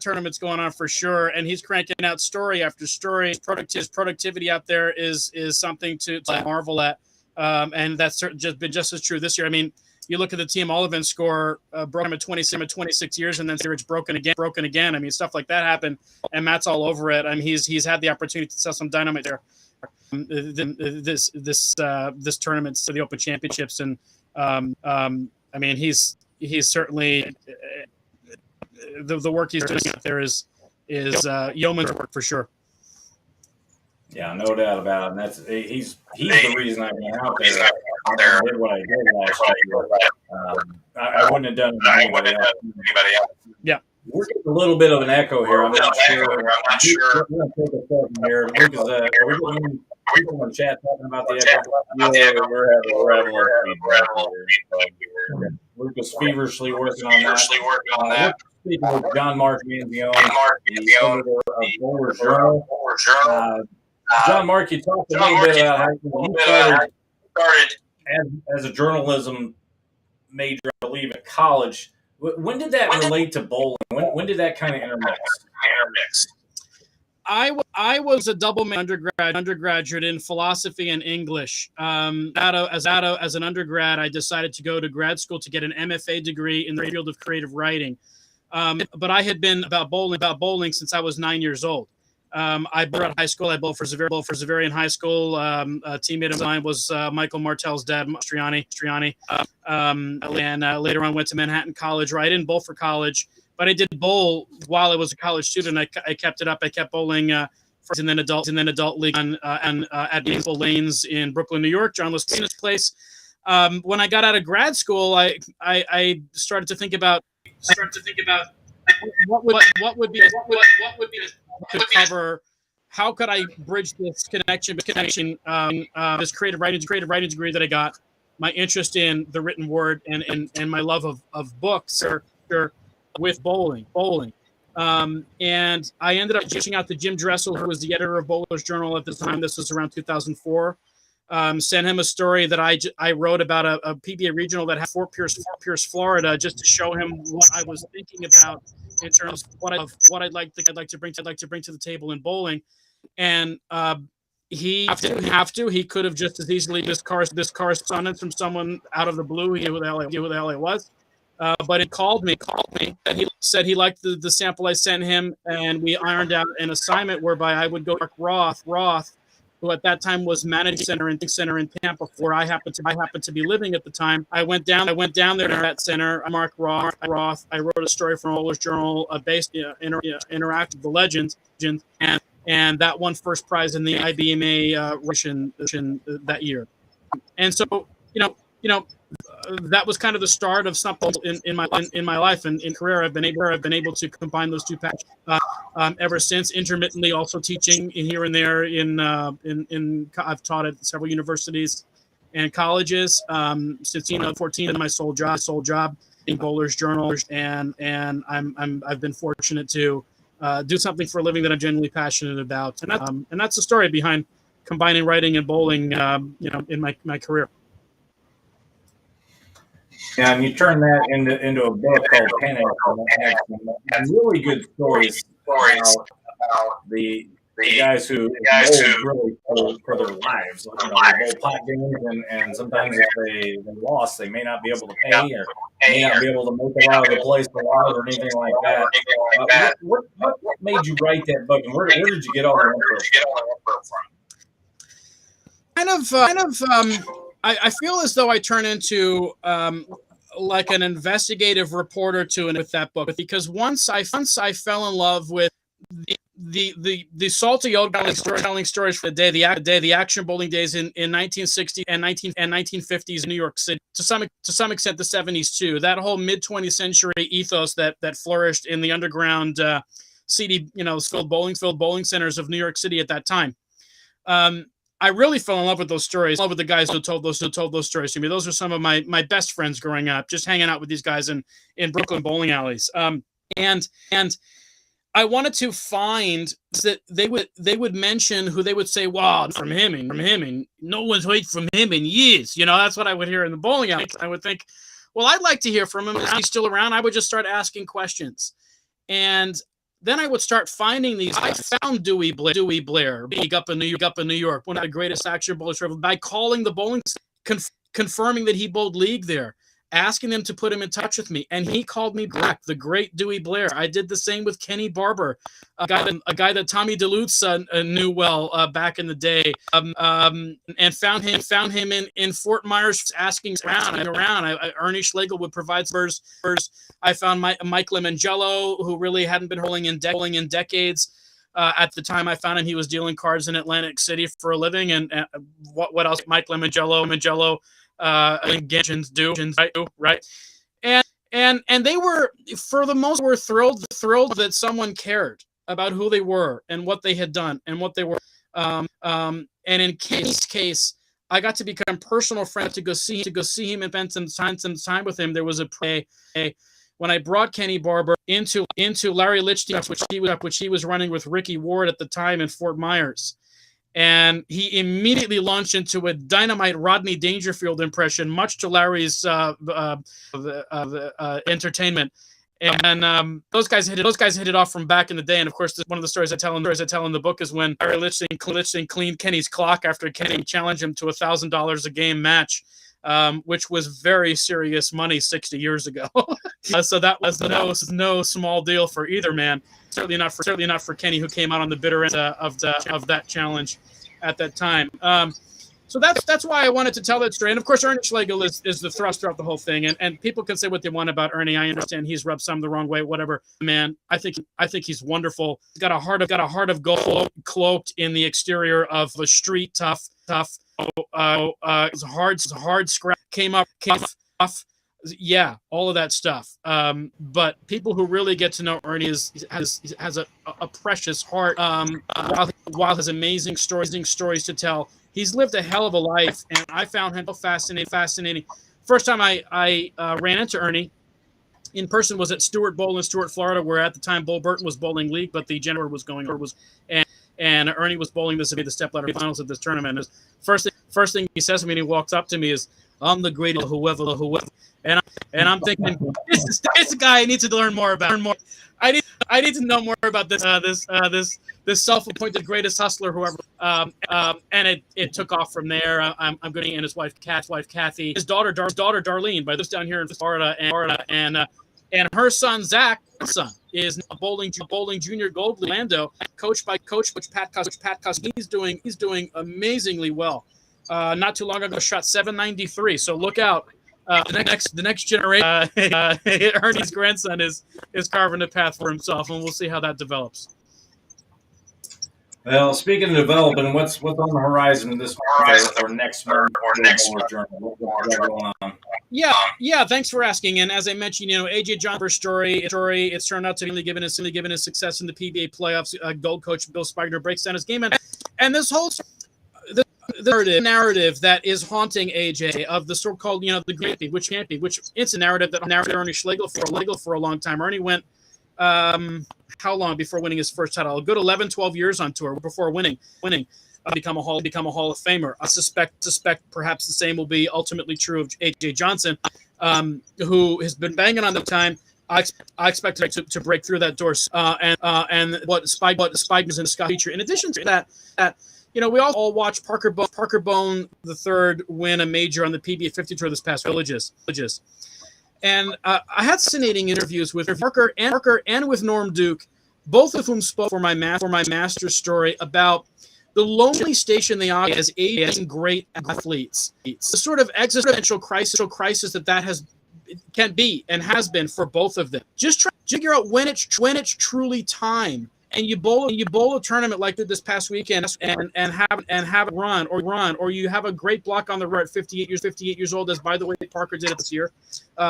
tournament's going on for sure, and he's cranking out story after story. His productivity out there is something to marvel at, and that's just been just as true this year. I mean, you look at the team all event score, broke him at 26 years, and then it's broken again. I mean, stuff like that happened, and Matt's all over it. I mean, he's had the opportunity to sell some dynamite there. This tournament to the Open Championships, and I mean, he's certainly the work he's doing out there is yeoman's work for sure. Yeah, no doubt about it. And that's he's the reason I went out there. I did what I did last year. I wouldn't have done it with anybody else. Yeah. We're getting a little bit of an echo here. I'm not sure. We're going to take a second here. Luke, are we getting people in the chat talking about the echo? We're having a little feedback. Luke is feverishly working on that. Speaking with Gianmarc Manzione, the editor of Bowler's Journal. Gianmarc, you talked a little bit about how you started as a journalism major, I believe, at college. When did that relate to bowling? When did that kind of intermix? I was a double undergraduate in philosophy and English. As an undergrad, I decided to go to grad school to get an MFA degree in the field of creative writing. But I had been about bowling since I was 9 years old. I bowled at high school. I bowled for Xaverian in high school. A teammate of mine was Michael Martell's dad, Striani. And later on went to Manhattan College, where I didn't bowl for college, but I did bowl while I was a college student. I kept it up. I kept bowling first and then adult league at Maple Lanes in Brooklyn, New York, John Lascina's place. When I got out of grad school, I started to think about what would be to cover. How could I bridge this connection? This creative writing degree that I got, my interest in the written word and my love of books with bowling. And I ended up reaching out to Jim Dressel, who was the editor of Bowler's Journal at the time. This was around 2004. Sent him a story that I wrote about a PBA regional that had Fort Pierce, Florida, just to show him what I was thinking about in terms of what I'd like to bring to the table in bowling. And he didn't have to. He could have just as easily this correspondence from someone out of the blue. He knew who the hell it was. But it called me, and he said he liked the sample I sent him, and we ironed out an assignment whereby I would go to Roth, who at that time was managing center in Tampa, where I happened to be living at the time. I went down there to that center. I marked Roth. I wrote a story from Bowler's Journal based interactive the legends, and that won first prize in the IBMA that year. And so that was kind of the start of something in my life and in career. I've been able to combine those two passions ever since. Intermittently, also teaching here and there I've taught at several universities and colleges since 2014. My sole job in Bowler's Journal, and I've been fortunate to do something for a living that I'm genuinely passionate about, and that's the story behind combining writing and bowling. In my career. Yeah, and you turn that into a book called Panic, and really good stories about the guys who really for their lives. They bowl pot games, and sometimes if they lost, they may not be able to pay or may not be able to make it out of the place alive or anything like that. What made you write that book, and where did you get all the info from? I feel as though I turn into like an investigative reporter with that book, because once I fell in love with the salty old telling stories for the action bowling days in 1960 and 1950s in New York City, to some extent the 70s too. That whole mid 20th century ethos that flourished in the underground seedy, skilled bowling centers of New York City at that time. I really fell in love with those stories. Love with the guys who told those stories to me. Those are some of my best friends growing up, just hanging out with these guys in Brooklyn bowling alleys. And I wanted to find that they would mention who they would say, wow, from him, and no one's heard from him in years. That's what I would hear in the bowling alley. I would think, well, I'd like to hear from him. Is he still around? I would just start asking questions. And then I would start finding these. I found Dewey Blair, up in New York, one of the greatest action bowlers ever, by calling the bowling, confirming that he bowled league there, asking them to put him in touch with me, and he called me back, the great Dewey Blair. I did the same with Kenny Barber, a guy that Tommy DeLuce knew well back in the day, and found him in Fort Myers, asking around. Ernie Schlegel would provide spurs. I found Mike Lemongello, who really hadn't been bowling in decades. At the time I found him, he was dealing cards in Atlantic City for a living, and what else? Mike Lemongello. Engagements do, right? And they were, for the most part, thrilled that someone cared about who they were and what they had done and what they were. And in Kenny's case, I got to become personal friends to go see him and spend some time with him. There was when I brought Kenny Barber into Larry Lichtenstein's, which he was running with Ricky Ward at the time in Fort Myers. And he immediately launched into a dynamite Rodney Dangerfield impression, much to Larry's entertainment. And those guys hit it off from back in the day. And of course, one of the stories I tell in the book is when Larry Lichtenstein cleaned Kenny's clock after Kenny challenged him to $1,000 a game match, which was very serious money 60 years ago. So that was no small deal for either man. Certainly not for Kenny, who came out on the bitter end of that challenge at that time. So that's why I wanted to tell that story. And of course, Ernie Schlegel is the thrust throughout the whole thing. And people can say what they want about Ernie. I understand he's rubbed some the wrong way, whatever. Man, I think he's wonderful. He's got a heart of gold, cloaked in the exterior of a street tough. Hard scrap. Came up. Yeah, all of that stuff. But people who really get to know Ernie has a precious heart. While has amazing stories to tell. He's lived a hell of a life, and I found him so fascinating. First time I ran into Ernie in person was at Stewart Bowl in Stewart, Florida, where at the time Bull Burton was bowling league, but the January was going over and Ernie was bowling this to be the stepladder finals of this tournament. And first thing he says to me, and he walks up to me, is, "I'm the greatest whoever." And I'm thinking, this guy I need to learn more about. I need to know more about this self-appointed greatest hustler, whoever. And it took off from there. I'm going to, and his wife Kathy, his daughter Darlene, by this down here in Florida, and her son Zach is bowling junior gold Orlando, coached by Coach Pat Costa. He's doing amazingly well. Not too long ago, shot 793. So look out. The next generation, Ernie's grandson is carving a path for himself, and we'll see how that develops. Well, speaking of development, what's on the horizon this month or next month What's going on? Yeah. Thanks for asking. And as I mentioned, AJ John's story, it's turned out to be given his success in the PBA playoffs. Gold coach Bill Spigner breaks down his game, and this whole the narrative that is haunting AJ of the so-called, the great beat, which can't be, which it's a narrative that narrated Ernie Schlegel for a long time. Ernie went how long before winning his first title? A good 11, 12 years on tour before winning. Become a Hall of Famer. I suspect perhaps the same will be ultimately true of AJ Johnson, who has been banging on the time. I expect him to break through that door. And what Spike is in the Scott feature. In addition to that. We all watched Parker Bohn III win a major on the PBA 50 Tour this past Villages. And I had fascinating interviews with Parker and with Norm Duke, both of whom spoke for my master's story about the lonely station they occupy as aging great athletes. It's a sort of existential crisis that can be and has been for both of them. Just try to figure out when it's truly time. And you bowl a tournament like this past weekend and have a run, or you have a great block on the road at 58 years old, as by the way Parker did it this year.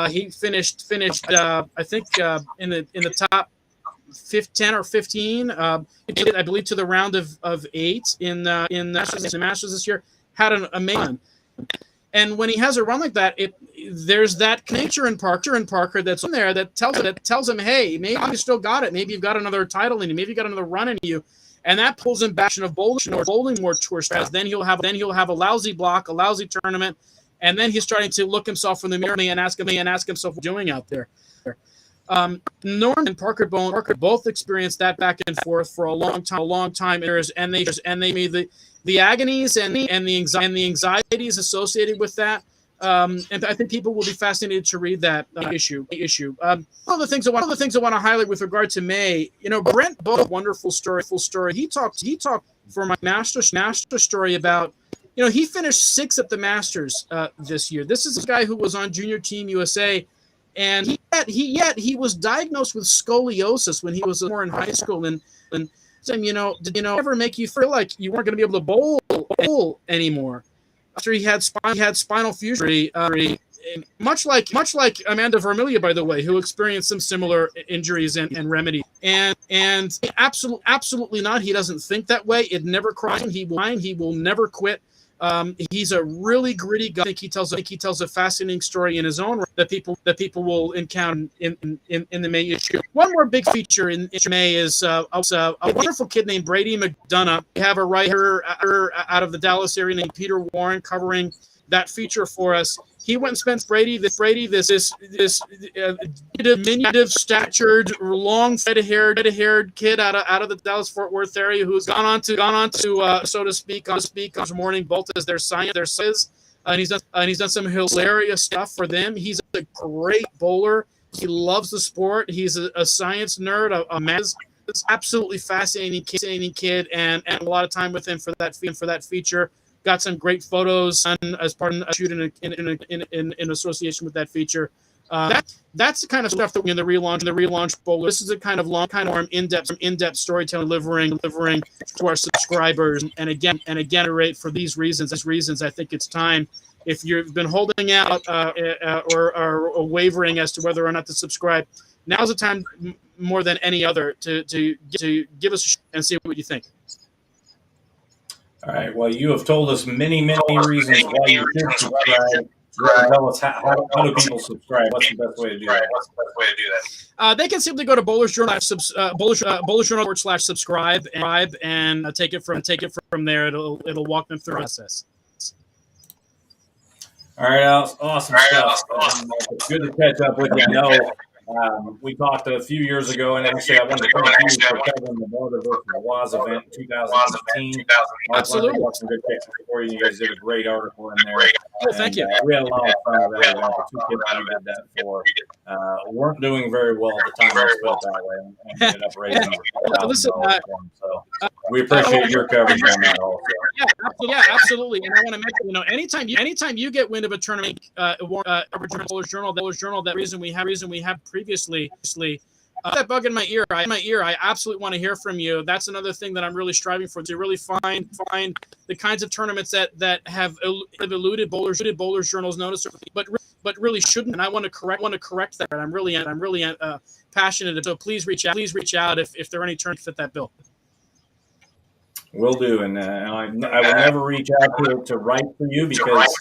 He finished I think in the top 10 or 15. I believe to the round of 8 in the Masters this year. Had an amazing run. And when he has a run like that, there's that nature in Parker that's in there that tells him, hey, maybe you still got it. Maybe you've got another title in you. Maybe you got another run in you. And that pulls him back of bowling more tour stress. Then he'll have a lousy block, a lousy tournament, and then he's starting to look himself in the mirror and ask himself what he's doing out there. Norm and Parker both experienced that back and forth for a long time, and they made the agonies and the anxieties associated with that. And I think people will be fascinated to read that issue. One of the things I want to highlight with regard to May, Brent Bowe, wonderful story. He talked for my master story about, he finished 6th at the Masters this year. This is a guy who was on Junior Team USA, and he was diagnosed with scoliosis when he was more in high school. And did ever make you feel like you weren't going to be able to bowl anymore? After he had spinal fusion, much like Amanda Vermilyea, by the way, who experienced some similar injuries and remedy. And absolutely not. He doesn't think that way. It never crosses him. He will never quit. He's a really gritty guy. I think he tells a fascinating story in his own right that people will encounter in the May issue. One more big feature in May is a wonderful kid named Brady McDonough. We have a writer out of the Dallas area named Peter Warren covering that feature for us. He went and spent this diminutive statured, long red-haired kid out of the Dallas-Fort Worth area who's gone on to so to speak on morning Bolteis their science, and he's done some hilarious stuff for them. He's a great bowler. He loves the sport. He's a science nerd, a man. It's absolutely fascinating kid, and a lot of time with him for that feature. Got some great photos as part of a shoot in association with that feature. That's the kind of stuff that we in the relaunch bowler. This is a kind of long, in-depth storytelling, delivering to our subscribers. And again, for these reasons, I think it's time. If you've been holding out or wavering as to whether or not to subscribe, now's the time more than any other to give us a shot and see what you think. All right. Well, you have told us many reasons why you should subscribe. Tell us how do people subscribe? What's the best way to do that? They can simply go to Bowler's Journal, /subscribe and take it from there. It'll walk them through the process. All right, Alex. Awesome stuff. It's good to catch up with you. I know we talked a few years ago, and actually I wanted to thank you for covering the Bolteis versus the Waswo event in 2018. Absolutely. Some good pictures for you. You guys did a great article in there. Oh, thank you. We had a lot of fun with that event. The 2 kids we did that for weren't doing very well at the time. Let's put it that way, and ended up raising $1,000 for them. So we appreciate your coverage on that also. Yeah, absolutely. And I want to mention, anytime you get wind of a tournament, Bowler's Journal, that reason we have previously. That bug in my ear. I absolutely want to hear from you. That's another thing that I'm really striving for, to really find the kinds of tournaments that have eluded Bowler's Journal's notice, but really shouldn't. And I want to correct that. I'm really passionate. So please reach out if there are any tournaments that fit that bill. Will do, and I will never reach out to write for you because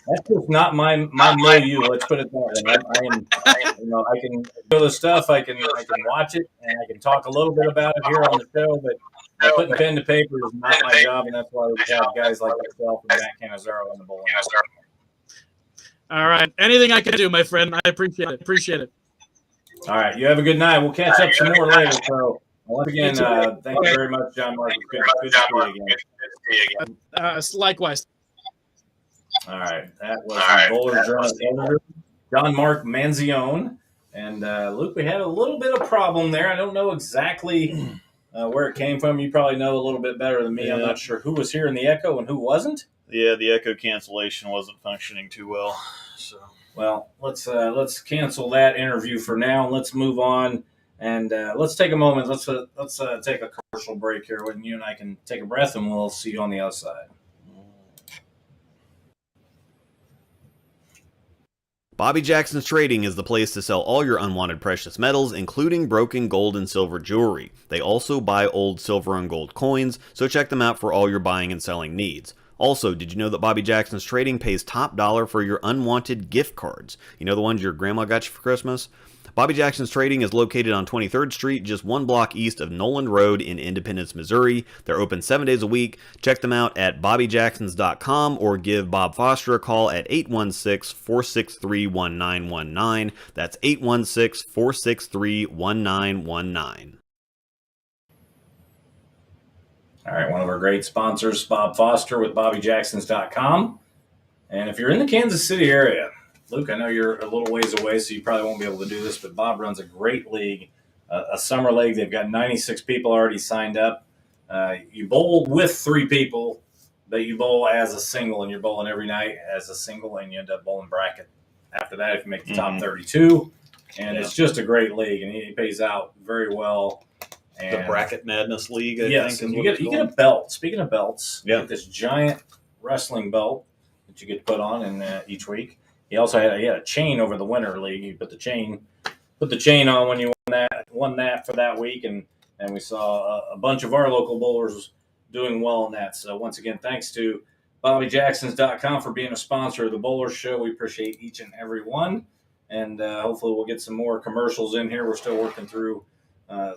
that's just not my milieu. Let's put it that way. I can do the stuff. I can watch it, and I can talk a little bit about it here on the show. But putting pen to paper is not my job, and that's why we have guys like yourself and Matt Cannizzaro on the bowling. All right, anything I can do, my friend. I appreciate it. All right, you have a good night. We'll catch up some more later. So once again, thank you very much, Gianmarc. Good to see you again. Likewise. All right, that was the Bowler's Journal editor, Gianmarc Manzione. And Luke, we had a little bit of problem there. I don't know exactly where it came from. You probably know a little bit better than me. Yeah. I'm not sure who was hearing the echo and who wasn't. Yeah, the echo cancellation wasn't functioning too well. So, well, let's cancel that interview for now. Let's move on, and let's take a moment. Let's take a commercial break here, when you and I can take a breath, and we'll see you on the other side. Bobby Jackson's Trading is the place to sell all your unwanted precious metals, including broken gold and silver jewelry. They also buy old silver and gold coins, so check them out for all your buying and selling needs. Also, did you know that Bobby Jackson's Trading pays top dollar for your unwanted gift cards? You know, the ones your grandma got you for Christmas? Bobby Jackson's Trading is located on 23rd Street, just one block east of Noland Road in Independence, Missouri. They're open 7 days a week. Check them out at bobbyjacksons.com or give Bob Foster a call at 816-463-1919. That's 816-463-1919. All right, one of our great sponsors, Bob Foster with bobbyjacksons.com. And if you're in the Kansas City area, Luke, I know you're a little ways away, so you probably won't be able to do this, but Bob runs a great league, a summer league. They've got 96 people already signed up. You bowl with 3 people, but you bowl as a single, and you're bowling every night as a single, and you end up bowling bracket after that if you make the top 32. And it's just a great league, and he pays out very well. And The Bracket Madness League, I yes, think. And you get a belt. Speaking of belts, you Yeah. get this giant wrestling belt that you get to put on in each week. He also had a chain over the winter league. You put the chain on when you won that for that week, and we saw a bunch of our local bowlers doing well in that. So once again, thanks to BobbyJacksons.com for being a sponsor of the Bowler Show. We appreciate each and every one, and hopefully we'll get some more commercials in here. We're still working through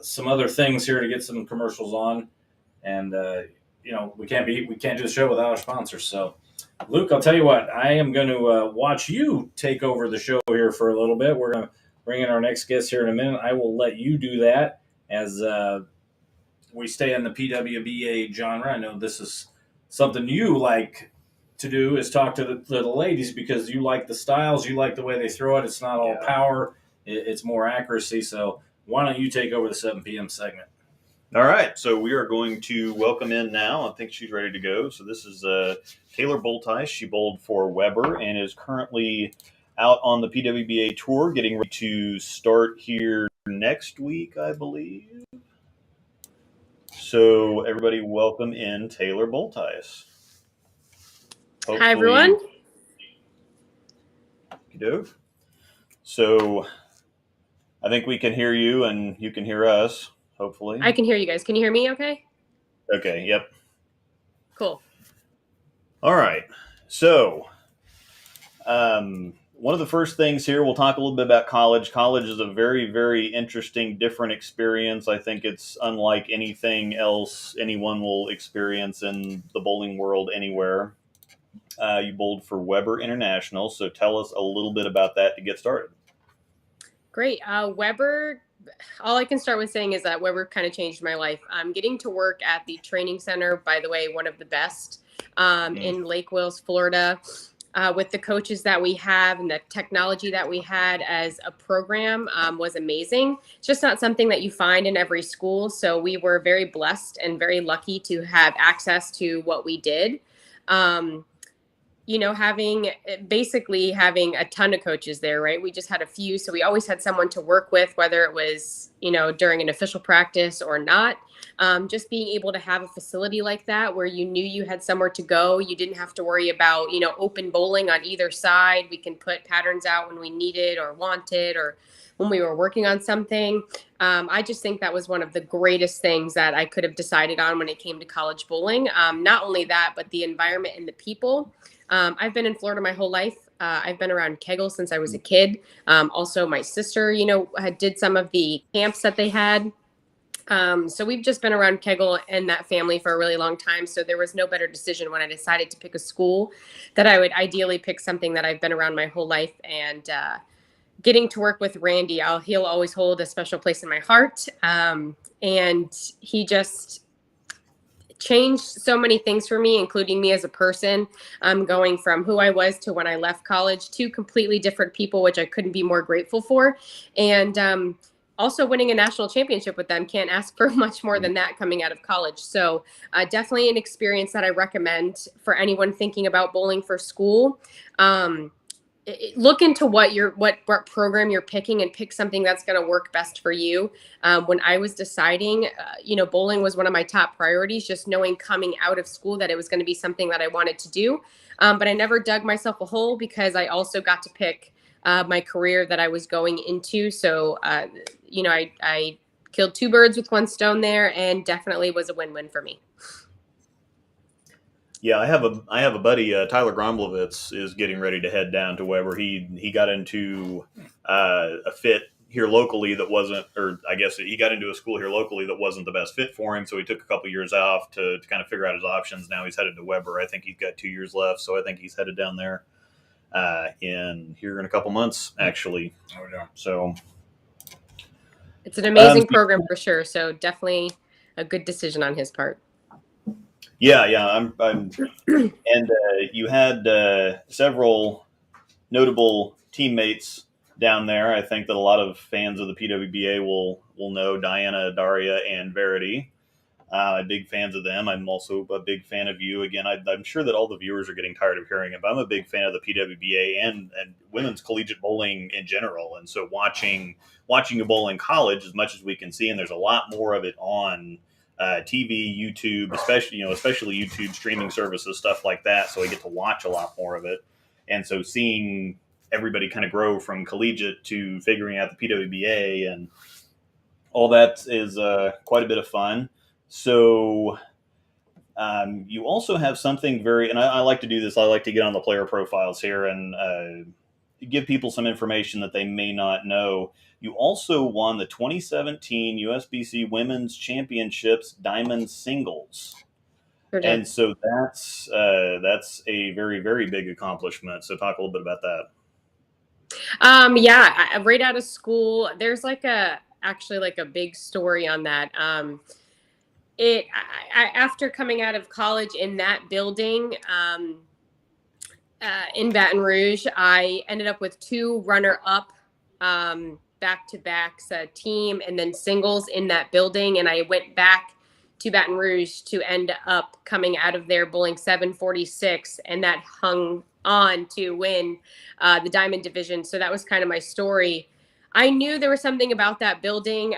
some other things here to get some commercials on, and we can't do the show without our sponsors. So, Luke, I'll tell you what, I am going to watch you take over the show here for a little bit. We're going to bring in our next guest here in a minute. I will let you do that as we stay in the PWBA genre. I know this is something you like to do, is talk to the ladies, because you like the styles, you like the way they throw it. It's not all power, it's more accuracy. So why don't you take over the 7 p.m. segment? All right, so we are going to welcome in now. I think she's ready to go. So this is Taylor Bulthuis. She bowled for Weber and is currently out on the PWBA tour, getting ready to start here next week, I believe. So everybody, welcome in Taylor Bulthuis. Hi, everyone. So I think we can hear you and you can hear us. Hopefully. I can hear you guys. Can you hear me okay? Okay, yep. Cool. All right. So one of the first things here, we'll talk a little bit about college. College is a very, very interesting, different experience. I think it's unlike anything else anyone will experience in the bowling world anywhere. You bowled for Weber International, so tell us a little bit about that to get started. Great. Weber, all I can start with saying is that Weber kind of changed my life. Getting to work at the training center, by the way, one of the best in Lake Wales, Florida, with the coaches that we have and the technology that we had as a program was amazing. It's just not something that you find in every school. So we were very blessed and very lucky to have access to what we did. Having a ton of coaches there, right? We just had a few. So we always had someone to work with, whether it was, during an official practice or not. Just being able to have a facility like that where you knew you had somewhere to go. You didn't have to worry about, open bowling on either side. We can put patterns out when we needed or wanted, or when we were working on something. I just think that was one of the greatest things that I could have decided on when it came to college bowling. Not only that, but the environment and the people. I've been in Florida my whole life. I've been around Kegel since I was a kid. Also, my sister, did some of the camps that they had. So we've just been around Kegel and that family for a really long time. So there was no better decision when I decided to pick a school that I would ideally pick something that I've been around my whole life. And getting to work with Randy, he'll always hold a special place in my heart. And he just changed so many things for me, including me as a person, going from who I was to when I left college, 2 completely different people, which I couldn't be more grateful for. And also winning a national championship with them, can't ask for much more than that coming out of college. So definitely an experience that I recommend for anyone thinking about bowling for school. Look into what program you're picking and pick something that's going to work best for you. When I was deciding, bowling was one of my top priorities, just knowing coming out of school that it was going to be something that I wanted to do. But I never dug myself a hole because I also got to pick my career that I was going into. So, I killed two birds with one stone there, and definitely was a win-win for me. Yeah, I have a buddy, Tyler Gromblowitz, is getting ready to head down to Weber. He got into a fit here locally that wasn't, or I guess he got into a school here locally that wasn't the best fit for him. So he took a couple years off to kind of figure out his options. Now he's headed to Weber. I think he's got 2 years left, so I think he's headed down there in a couple months, actually. Oh, yeah. So it's an amazing program for sure. So definitely a good decision on his part. Yeah, I'm and you had several notable teammates down there. I think that a lot of fans of the PWBA will know Diana, Daria, and Verity. Big fans of them. I'm also a big fan of you. Again, I'm sure that all the viewers are getting tired of hearing it, but I'm a big fan of the PWBA and women's collegiate bowling in general. And so watching a bowl in college as much as we can see, and there's a lot more of it on TV, YouTube, especially YouTube streaming services, stuff like that. So I get to watch a lot more of it. And so seeing everybody kind of grow from collegiate to figuring out the PWBA and all that is quite a bit of fun. So you also have something and I like to do this. I like to get on the player profiles here and give people some information that they may not know. You also won the 2017 USBC Women's Championships Diamond Singles. Sure. And so that's a very, very big accomplishment. So talk a little bit about that. Right out of school, there's actually a big story on that. After coming out of college in that building, in Baton Rouge, I ended up with 2 runner-up back-to-backs, team and then singles in that building. And I went back to Baton Rouge to end up coming out of there bowling 746, and that hung on to win the Diamond Division. So that was kind of my story. I knew there was something about that building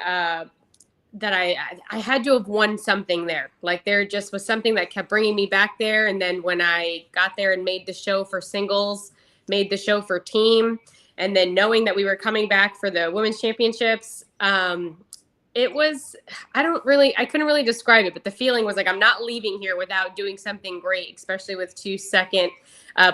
that I had to have won something there. There just was something that kept bringing me back there. And then when I got there and made the show for singles, made the show for team, and then knowing that we were coming back for the women's championships, it was, I couldn't really describe it, but the feeling was I'm not leaving here without doing something great, especially with 2 second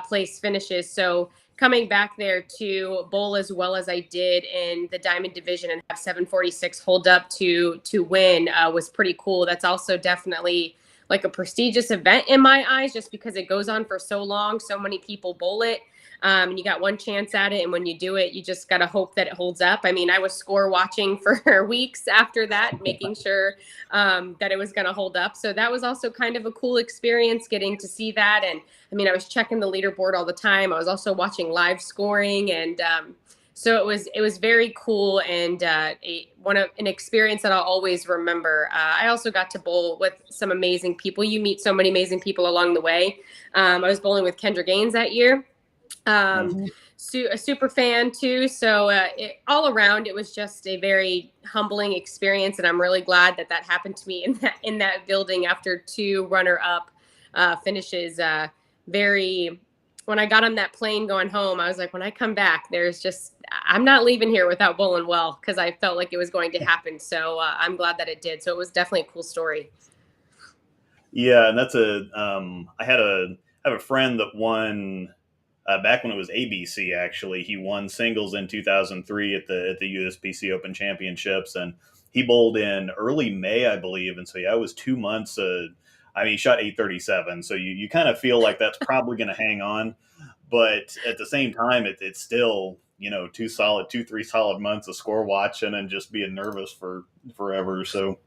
place finishes. So coming back there to bowl as well as I did in the Diamond Division and have 746 hold up to win was pretty cool. That's also definitely a prestigious event in my eyes, just because it goes on for so long. So many people bowl it. And you got one chance at it. And when you do it, you just got to hope that it holds up. I mean, I was score watching for weeks after that, making sure that it was going to hold up. So that was also kind of a cool experience getting to see that. And I mean, I was checking the leaderboard all the time. I was also watching live scoring. And so it was very cool and an experience that I'll always remember. I also got to bowl with some amazing people. You meet so many amazing people along the way. I was bowling with Kendra Gaines that year. A super fan too. So all around, it was just a very humbling experience, and I'm really glad that happened to me in that building after 2 runner-up finishes. When I got on that plane going home, I was like, when I come back, I'm not leaving here without bowling well, because I felt like it was going to happen. So I'm glad that it did. So it was definitely a cool story. Yeah, and that's I have a friend that won. Back when it was ABC, actually, he won singles in 2003 at the USBC Open Championships, and he bowled in early May, I believe. And so, yeah, it was 2 months. He shot 837, so you kind of feel like that's probably going to hang on. But at the same time, it's still 3 solid months of score watching and just being nervous for forever. So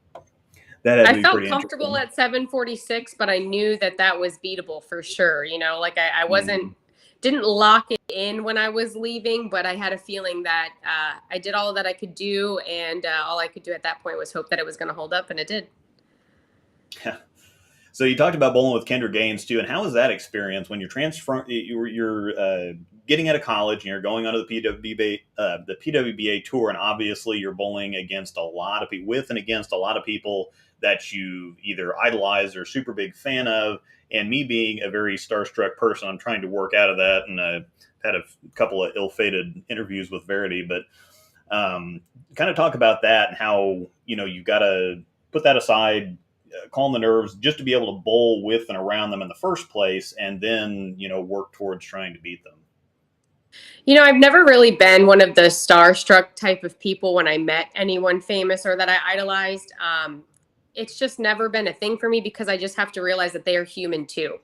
that had to be pretty comfortable at 746, but I knew that was beatable for sure. I wasn't. Didn't lock it in when I was leaving, but I had a feeling that I did all that I could do, and all I could do at that point was hope that it was going to hold up, and it did. Yeah. So you talked about bowling with Kendra Gaines too, and how was that experience when you're you're getting out of college and you're going onto the PWBA tour, and obviously you're bowling against a lot of people, with and against a lot of people that you either idolize or super big fan of. And me being a very starstruck person, I'm trying to work out of that and had a couple of ill-fated interviews with Verity, but kind of talk about that and how, you got to put that aside, calm the nerves just to be able to bowl with and around them in the first place, and then, work towards trying to beat them. I've never really been one of the starstruck type of people when I met anyone famous or that I idolized. It's just never been a thing for me because I just have to realize that they are human too.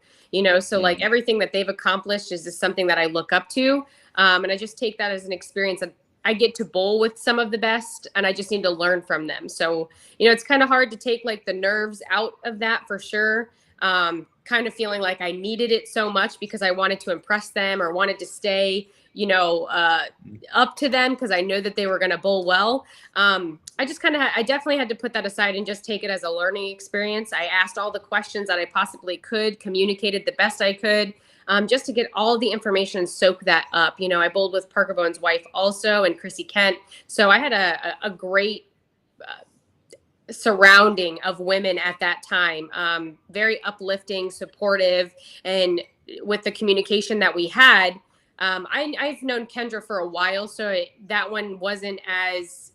So like everything that they've accomplished is just something that I look up to. And I just take that as an experience that I get to bowl with some of the best, and I just need to learn from them. So, it's kind of hard to take like the nerves out of that for sure. Kind of feeling like I needed it so much because I wanted to impress them or wanted to stay, up to them because I know that they were going to bowl well. I definitely had to put that aside and just take it as a learning experience. I asked all the questions that I possibly could, communicated the best I could, just to get all the information and soak that up. I bowled with Parker Bowen's wife also and Christie Kent. So I had a great surrounding of women at that time, very uplifting, supportive, and with the communication that we had, I've known Kendra for a while, so that one wasn't as,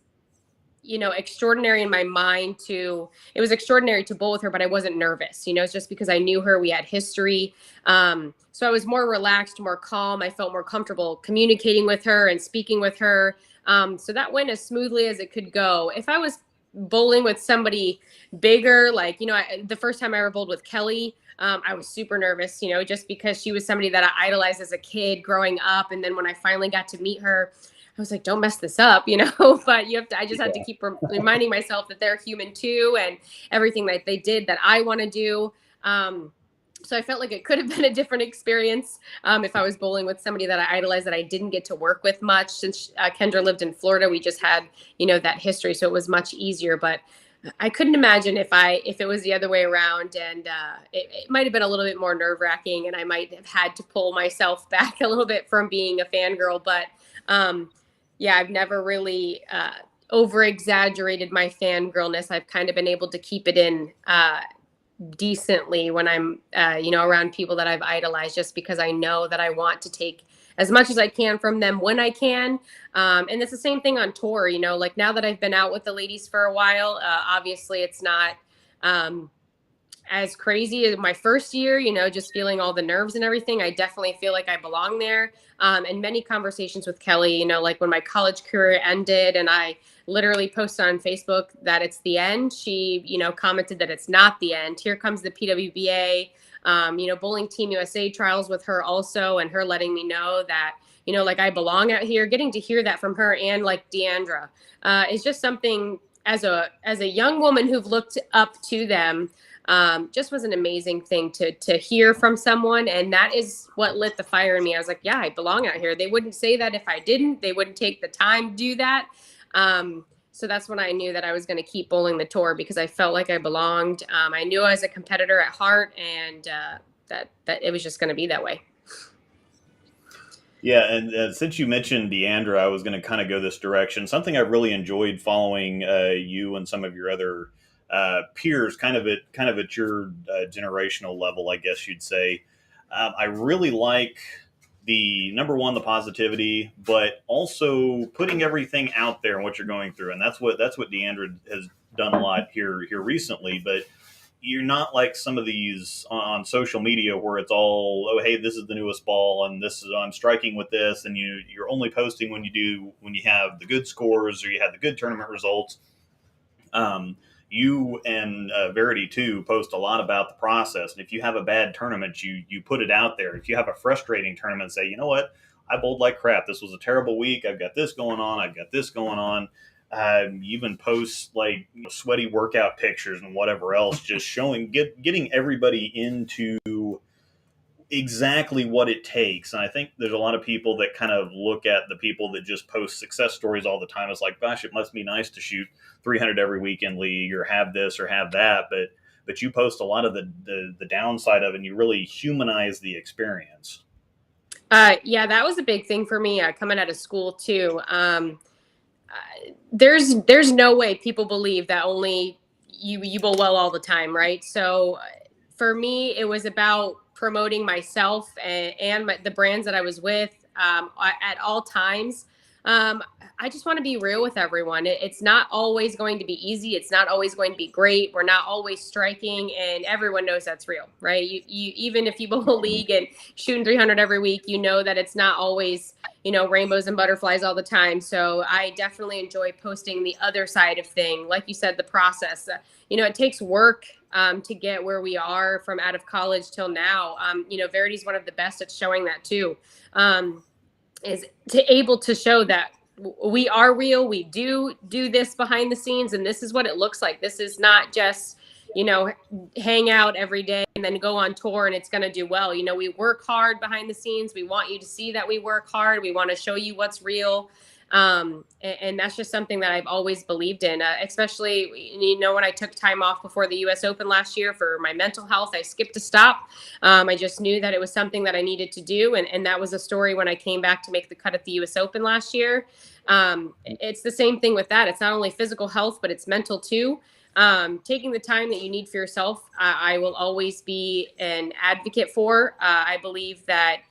extraordinary in my mind it was extraordinary to bowl with her, but I wasn't nervous, it's just because I knew her, we had history. So I was more relaxed, more calm. I felt more comfortable communicating with her and speaking with her. So that went as smoothly as it could go. If I was bowling with somebody bigger, like, the first time I ever bowled with Kelly, I was super nervous, just because she was somebody that I idolized as a kid growing up. And then when I finally got to meet her, I was like, don't mess this up, but I just had to keep reminding myself that they're human too. And everything that they did that I want to do. So I felt like it could have been a different experience if I was bowling with somebody that I idolized that I didn't get to work with much. Since Kendra lived in Florida, we just had, that history. So it was much easier. But I couldn't imagine if it was the other way around, and it might have been a little bit more nerve-wracking, and I might have had to pull myself back a little bit from being a fangirl. But I've never really over-exaggerated my fangirlness. I've kind of been able to keep it in decently when I'm, around people that I've idolized, just because I know that I want to take as much as I can from them when I can. And it's the same thing on tour, like now that I've been out with the ladies for a while, obviously it's not as crazy as my first year, just feeling all the nerves and everything. I definitely feel like I belong there. And many conversations with Kelly, like when my college career ended and I literally posted on Facebook that it's the end, she, commented that it's not the end. Here comes the PWBA, Bowling Team USA trials with her also, and her letting me know that, like I belong out here. Getting to hear that from her and like Deandra is just something as a young woman who've looked up to them. Just was an amazing thing to hear from someone. And that is what lit the fire in me. I was like, yeah, I belong out here. They wouldn't say that if I didn't. They wouldn't take the time to do that. So that's when I knew that I was going to keep bowling the tour, because I felt like I belonged. I knew I was a competitor at heart, and that it was just going to be that way. Yeah, and since you mentioned Deandra, I was going to kind of go this direction. Something I really enjoyed following you and some of your other peers, kind of at your generational level, I guess you'd say. I really like the number one, the positivity, but also putting everything out there and what you're going through, and that's what Deandra has done a lot here recently. But you're not like some of these on social media where it's all, oh, hey, this is the newest ball, and this is, I'm striking with this, and you're only posting when you have the good scores or you have the good tournament results. You and Verity too post a lot about the process, and if you have a bad tournament, you put it out there. If you have a frustrating tournament, say, you know what, I bowled like crap. This was a terrible week. I've got this going on. I've got this going on. You even post like sweaty workout pictures and whatever else, just showing, getting everybody into exactly what it takes. And I think there's a lot of people that kind of look at the people that just post success stories all the time as like, gosh, it must be nice to shoot 300 every weekend league or have this or have that. But you post a lot of the downside of it, and you really humanize the experience. Yeah, that was a big thing for me coming out of school too. There's no way people believe that only you bowl well all the time, right? So for me, it was about promoting myself and the brands that I was with. at all times. I just want to be real with everyone. It's not always going to be easy. It's not always going to be great. We're not always striking, and everyone knows that's real, right? You even if you bowl a league and shooting 300 every week, you know that it's not always, rainbows and butterflies all the time. So I definitely enjoy posting the other side of thing. Like you said, the process. It takes work to get where we are from out of college till now. Verity's one of the best at showing that too. Is to able to show that we are real. We do this behind the scenes, and this is what it looks like. This is not just, hang out every day and then go on tour and it's going to do well. We work hard behind the scenes. We want you to see that we work hard. We want to show you what's real. And that's just something that I've always believed in, especially, when I took time off before the US Open last year for my mental health, I skipped a stop. I just knew that it was something that I needed to do. And that was a story when I came back to make the cut at the US Open last year. It's the same thing with that. It's not only physical health, but it's mental too. Taking the time that you need for yourself, I will always be an advocate for. I believe that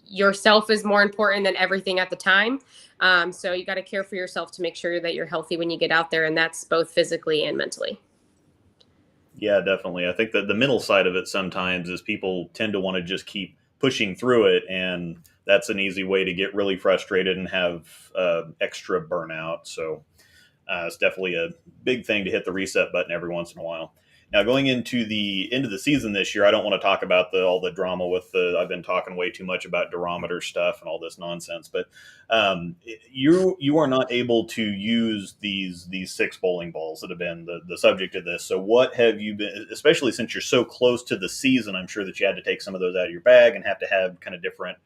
yourself is more important than everything at the time. So you got to care for yourself to make sure that you're healthy when you get out there. And that's both physically and mentally. Yeah, definitely. I think that the mental side of it sometimes is people tend to want to just keep pushing through it. And that's an easy way to get really frustrated and have extra burnout. So it's definitely a big thing to hit the reset button every once in a while. Now, going into the end of the season this year, I don't want to talk about all the drama with I've been talking way too much about durometer stuff and all this nonsense, but you are not able to use these 6 bowling balls that have been the subject of this. So what have you been, especially since you're so close to the season, I'm sure that you had to take some of those out of your bag and have to have kind of different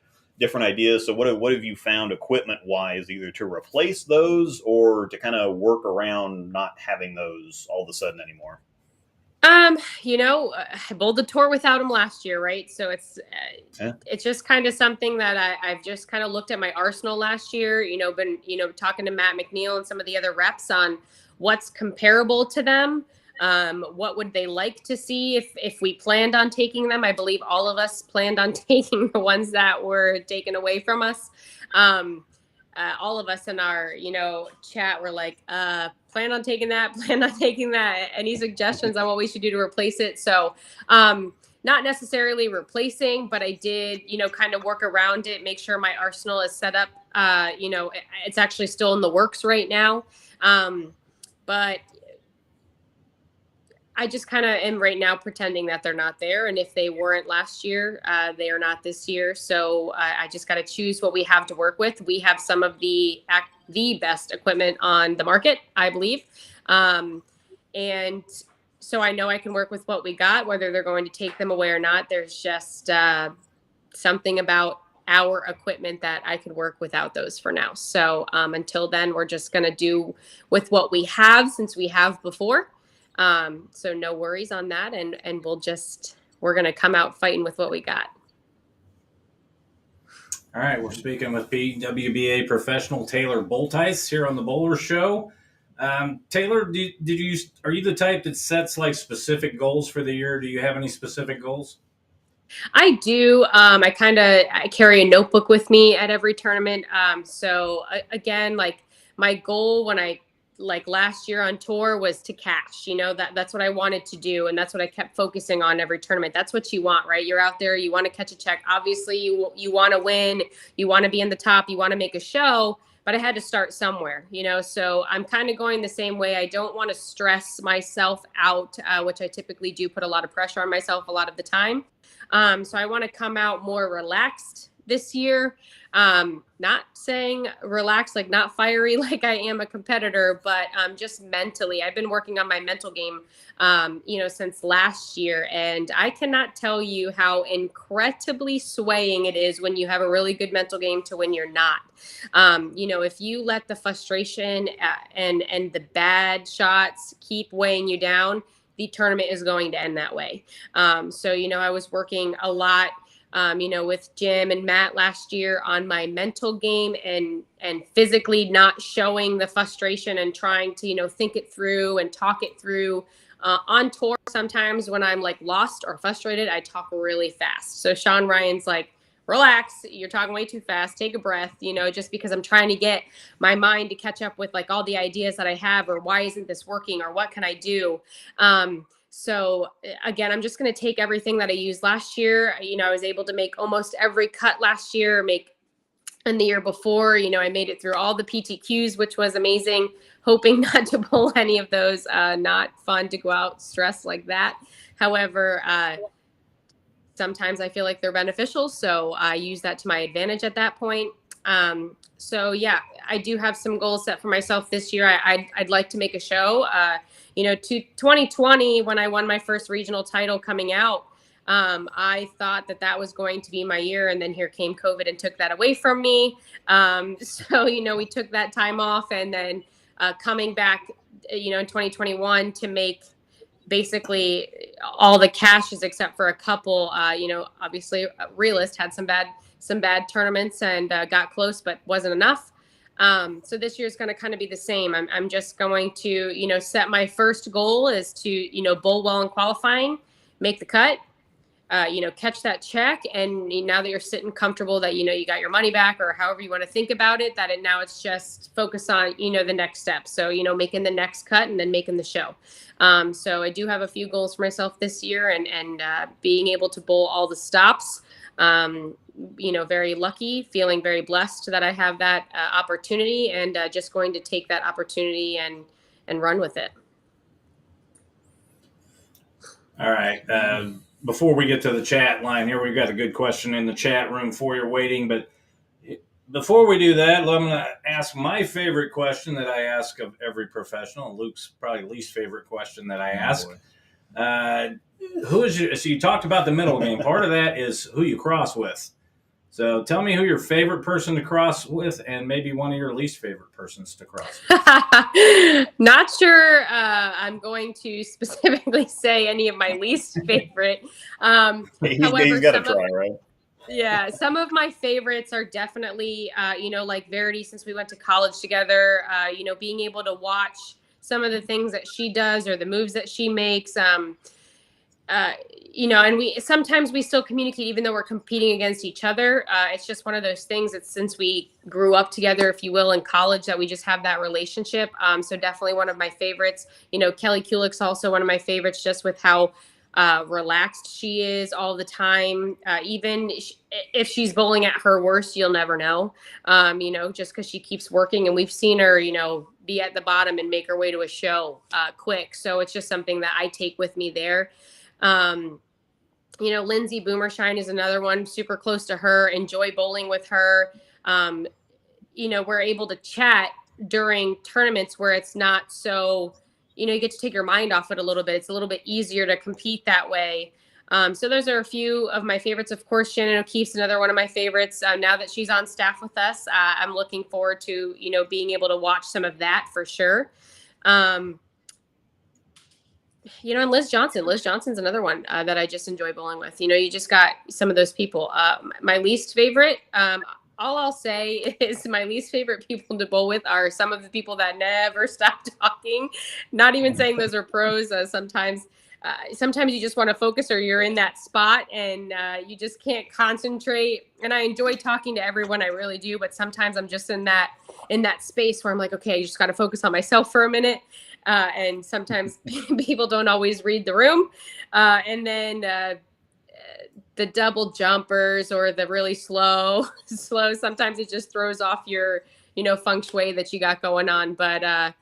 ideas. So what have you found equipment wise, either to replace those or to kind of work around not having those all of a sudden anymore? I bowled the tour without him last year, right? So it's just kind of something that I've just kind of looked at my arsenal last year, been, talking to Matt McNeil and some of the other reps on what's comparable to them. What would they like to see if we planned on taking them? I believe all of us planned on taking the ones that were taken away from us. All of us in our, chat were like, plan on taking that, any suggestions on what we should do to replace it. So, not necessarily replacing, but I did, kind of work around it, make sure my arsenal is set up. It's actually still in the works right now. But I just kind of am right now pretending that they're not there. And if they weren't last year, they are not this year. So I just got to choose what we have to work with. We have some of the best equipment on the market, I believe. And so I know I can work with what we got, whether they're going to take them away or not. There's just something about our equipment that I could work without those for now. So until then, we're just going to do with what we have since we have before. So no worries on that. And we're going to come out fighting with what we got. All right. We're speaking with PWBA professional Taylor Bulthuis here on the Bowler Show. Taylor, are you the type that sets like specific goals for the year? Do you have any specific goals? I do. I carry a notebook with me at every tournament. So again, like my goal when I last year on tour was to cash, that's what I wanted to do. And that's what I kept focusing on every tournament. That's what you want, right? You're out there, you want to catch a check. Obviously you want to win, you want to be in the top, you want to make a show, but I had to start somewhere, so I'm kind of going the same way. I don't want to stress myself out, which I typically do put a lot of pressure on myself a lot of the time. So I want to come out more relaxed this year. Not saying relaxed, like not fiery like I am a competitor, but just mentally. I've been working on my mental game, since last year. And I cannot tell you how incredibly swaying it is when you have a really good mental game to when you're not. If you let the frustration and the bad shots keep weighing you down, the tournament is going to end that way. So I was working a lot with Jim and Matt last year on my mental game and physically not showing the frustration and trying to, think it through and talk it through. On tour, sometimes when I'm lost or frustrated, I talk really fast. So Sean Ryan's like, relax, you're talking way too fast, take a breath, just because I'm trying to get my mind to catch up with like all the ideas that I have, or why isn't this working, or what can I do? So again, I'm just going to take everything that I used last year. I was able to make almost every cut last year, and the year before, I made it through all the PTQs, which was amazing, hoping not to pull any of those. Not fun to go out stressed like that. However, sometimes I feel like they're beneficial, so I use that to my advantage at that point. So yeah, I do have some goals set for myself this year. I'd like to make a show. To 2020, when I won my first regional title coming out, I thought that was going to be my year, and then here came COVID and took that away from me. So we took that time off, and then coming back, in 2021 to make basically all the cashes except for a couple. Obviously Realist had some bad tournaments and got close, but wasn't enough. So this year is going to kind of be the same. I'm just going to, set my first goal is to, bowl well in qualifying, make the cut, catch that check. And now that you're sitting comfortable that, you got your money back, or however you want to think about it, now it's just focus on, the next step. So, making the next cut and then making the show. So I do have a few goals for myself this year, and being able to bowl all the stops. Very lucky, feeling very blessed that I have that opportunity, and just going to take that opportunity and run with it. All right. Before we get to the chat line here, we've got a good question in the chat room for you waiting. But before we do that, I'm going to ask my favorite question that I ask of every professional. Luke's probably least favorite question that I ask. Who is your? So you talked about the middle game. Part of that is who you cross with. So tell me who your favorite person to cross with, and maybe one of your least favorite persons to cross with. Not sure I'm going to specifically say any of my least favorite. However, he's got to try, right? Yeah, some of my favorites are definitely, like Verity, since we went to college together, being able to watch some of the things that she does or the moves that she makes. And sometimes we still communicate even though we're competing against each other. It's just one of those things that since we grew up together, if you will, in college, that we just have that relationship. So definitely one of my favorites. Kelly Kulik's also one of my favorites, just with how relaxed she is all the time. Even if she's bowling at her worst, you'll never know, just because she keeps working, and we've seen her, be at the bottom and make her way to a show quick. So it's just something that I take with me there. Lindsay Boomershine is another one, super close to her, enjoy bowling with her. We're able to chat during tournaments where it's not so, you get to take your mind off it a little bit. It's a little bit easier to compete that way. So those are a few of my favorites. Of course, Shannon O'Keefe's another one of my favorites. Now that she's on staff with us, I'm looking forward to, being able to watch some of that for sure. And Liz Johnson. Liz Johnson's another one that I just enjoy bowling with. You just got some of those people. My least favorite, all I'll say is my least favorite people to bowl with are some of the people that never stop talking. Not even saying those are pros. Sometimes you just want to focus, or you're in that spot and you just can't concentrate. And I enjoy talking to everyone, I really do. But sometimes I'm just in that space where I'm like, okay, I just got to focus on myself for a minute. And sometimes people don't always read the room. And then the double jumpers or the really slow, sometimes it just throws off your, feng shui that you got going on. But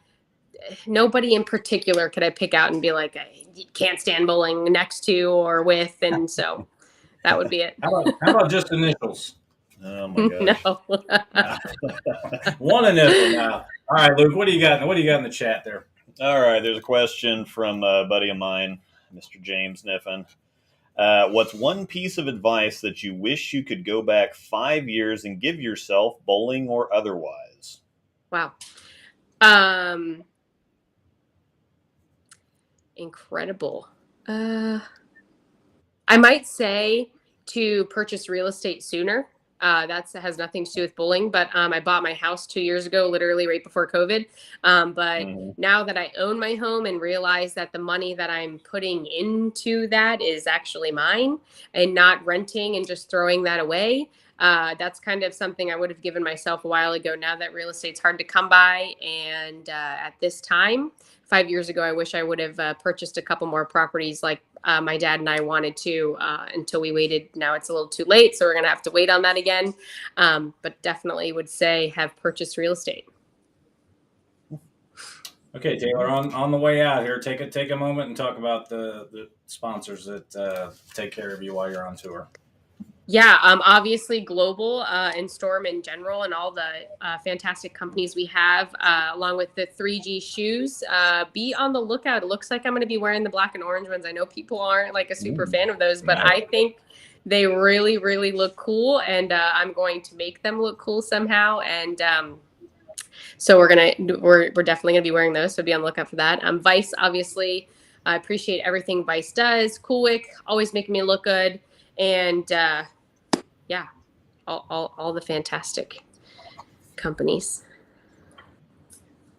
nobody in particular could I pick out and be like, I can't stand bowling next to or with. And so that would be it. How about just initials? Oh my gosh. No. One initial now. All right, Luke, what do you got? What do you got in the chat there? All right, there's a question from a buddy of mine, Mr. James Niffen. What's one piece of advice that you wish you could go back 5 years and give yourself, bowling or otherwise? Wow. Incredible. I might say to purchase real estate sooner. That has nothing to do with bowling, but I bought my house 2 years ago, literally right before COVID. But now that I own my home and realize that the money that I'm putting into that is actually mine and not renting and just throwing that away, that's kind of something I would have given myself a while ago. Now that real estate's hard to come by, and at this time, 5 years ago, I wish I would have purchased a couple more properties like my dad and I wanted to until we waited. Now it's a little too late, so we're going to have to wait on that again. But definitely would say have purchased real estate. Okay, Taylor, on the way out here, take a moment and talk about the sponsors that take care of you while you're on tour. Yeah, obviously Global and Storm in general, and all the fantastic companies we have, along with the 3G shoes. Be on the lookout. It looks like I'm going to be wearing the black and orange ones. I know people aren't like a super fan of those, but I think they really, really look cool, and I'm going to make them look cool somehow. And so we're definitely gonna be wearing those. So be on the lookout for that. Vice, obviously, I appreciate everything Vice does. Coolwick, always making me look good. And yeah, all the fantastic companies.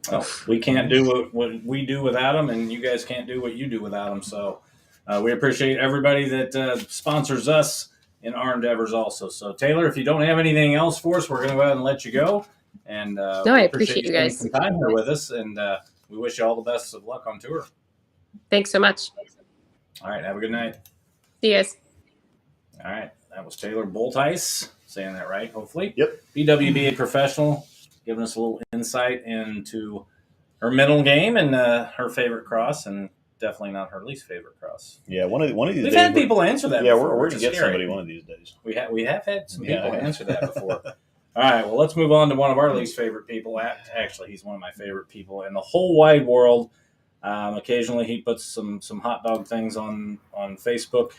Well, we can't do what we do without them, and you guys can't do what you do without them. So we appreciate everybody that sponsors us in our endeavors also. So Taylor, if you don't have anything else for us, we're going to go ahead and let you go. And no, I appreciate you guys spending some time here with us, and we wish you all the best of luck on tour. Thanks so much. All right, have a good night. See you guys. All right, that was Taylor Bulthuis, saying that right, hopefully. Yep. PWBA professional, giving us a little insight into her middle game and her favorite cross, and definitely not her least favorite cross. Yeah, one of these We've days. had people answer that. Yeah, before, we're going to get somebody one of these days. We have had some people answer that before. All right, well, let's move on to one of our least favorite people. Actually, he's one of my favorite people in the whole wide world. Occasionally, he puts some hot dog things on Facebook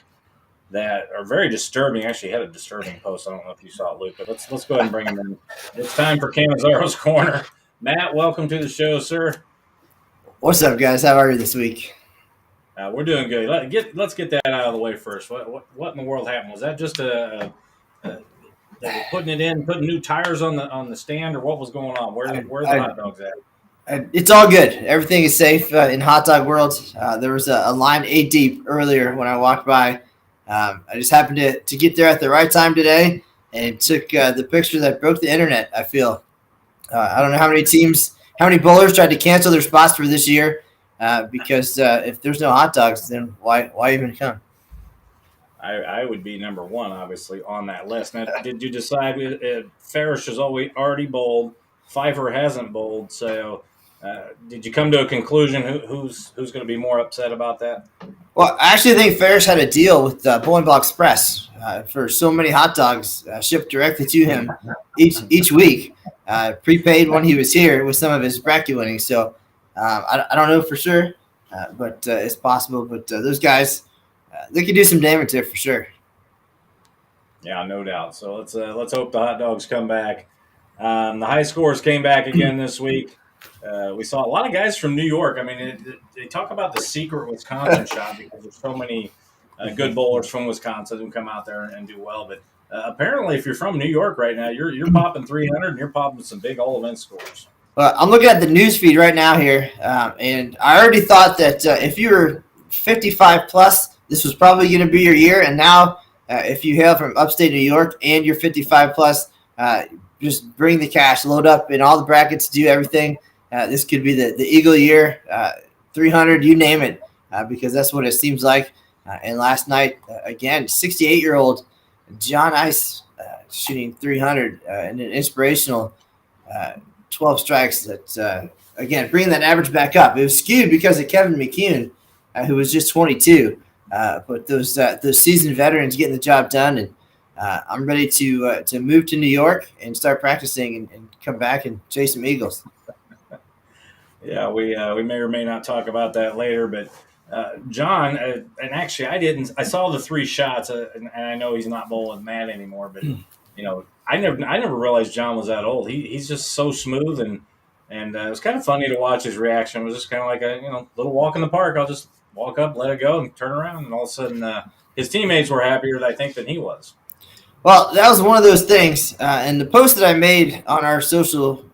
that are very disturbing. Actually, he had a disturbing post. I don't know if you saw it, Luke, but let's go ahead and bring him in. It's time for Cannizzaro's Corner. Matt, welcome to the show, sir. What's up, guys? How are you this week? We're doing good. Let's get that out of the way first. What in the world happened? Was that just they were putting new tires on the stand, or what was going on? Where's the hot dogs at? It's all good. Everything is safe in hot dog world. There was a line 8 deep earlier when I walked by. I just happened to get there at the right time today, and took the picture that broke the internet, I feel. I don't know how many bowlers tried to cancel their spots for this year because if there's no hot dogs, then why even come? I would be number one, obviously, on that list. Now, did you decide Farish has already bowled, Pfeiffer hasn't bowled, so did you come to a conclusion who's going to be more upset about that? Well, I actually think Farish had a deal with Bowling Ball Express for so many hot dogs shipped directly to him each week, prepaid when he was here with some of his bracket winnings. So I don't know for sure, but it's possible. But those guys, they could do some damage there for sure. Yeah, no doubt. So let's hope the hot dogs come back. The high scores came back again this week. We saw a lot of guys from New York. I mean, they talk about the secret Wisconsin shot because there's so many good bowlers from Wisconsin who come out there and do well. But apparently, if you're from New York right now, you're popping 300 and you're popping some big all-event scores. Well, I'm looking at the news feed right now here, and I already thought that if you were 55 plus, this was probably going to be your year. And now, if you hail from upstate New York and you're 55 plus, just bring the cash, load up in all the brackets, do everything. This could be the Eagle year, 300, you name it, because that's what it seems like. And last night, again, 68-year-old John Ice shooting 300 in an inspirational 12 strikes that, again, bringing that average back up. It was skewed because of Kevin McCune, who was just 22. But those seasoned veterans getting the job done, and I'm ready to move to New York and start practicing and come back and chase some Eagles. Yeah, we may or may not talk about that later, but John, and actually I saw the 3 shots, and I know he's not bowling Matt anymore, but I never realized John was that old. He's just so smooth, and it was kind of funny to watch his reaction. It was just kind of like a little walk in the park. I'll just walk up, let it go, and turn around, and all of a sudden his teammates were happier, I think, than he was. Well, that was one of those things. And the post that I made on our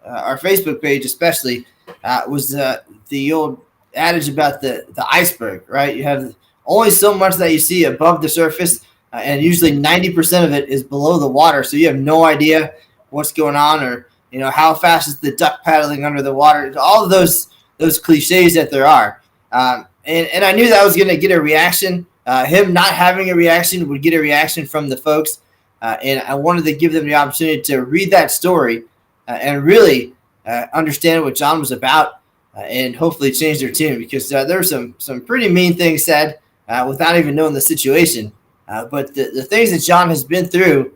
our Facebook page especially, was the old adage about the iceberg, right? You have only so much that you see above the surface, and usually 90% of it is below the water. So you have no idea what's going on, or how fast is the duck paddling under the water. All of those cliches that there are, and I knew that was going to get a reaction. Him not having a reaction would get a reaction from the folks, and I wanted to give them the opportunity to read that story and really understand what John was about, and hopefully change their tune, because there were some pretty mean things said without even knowing the situation. But the things that John has been through,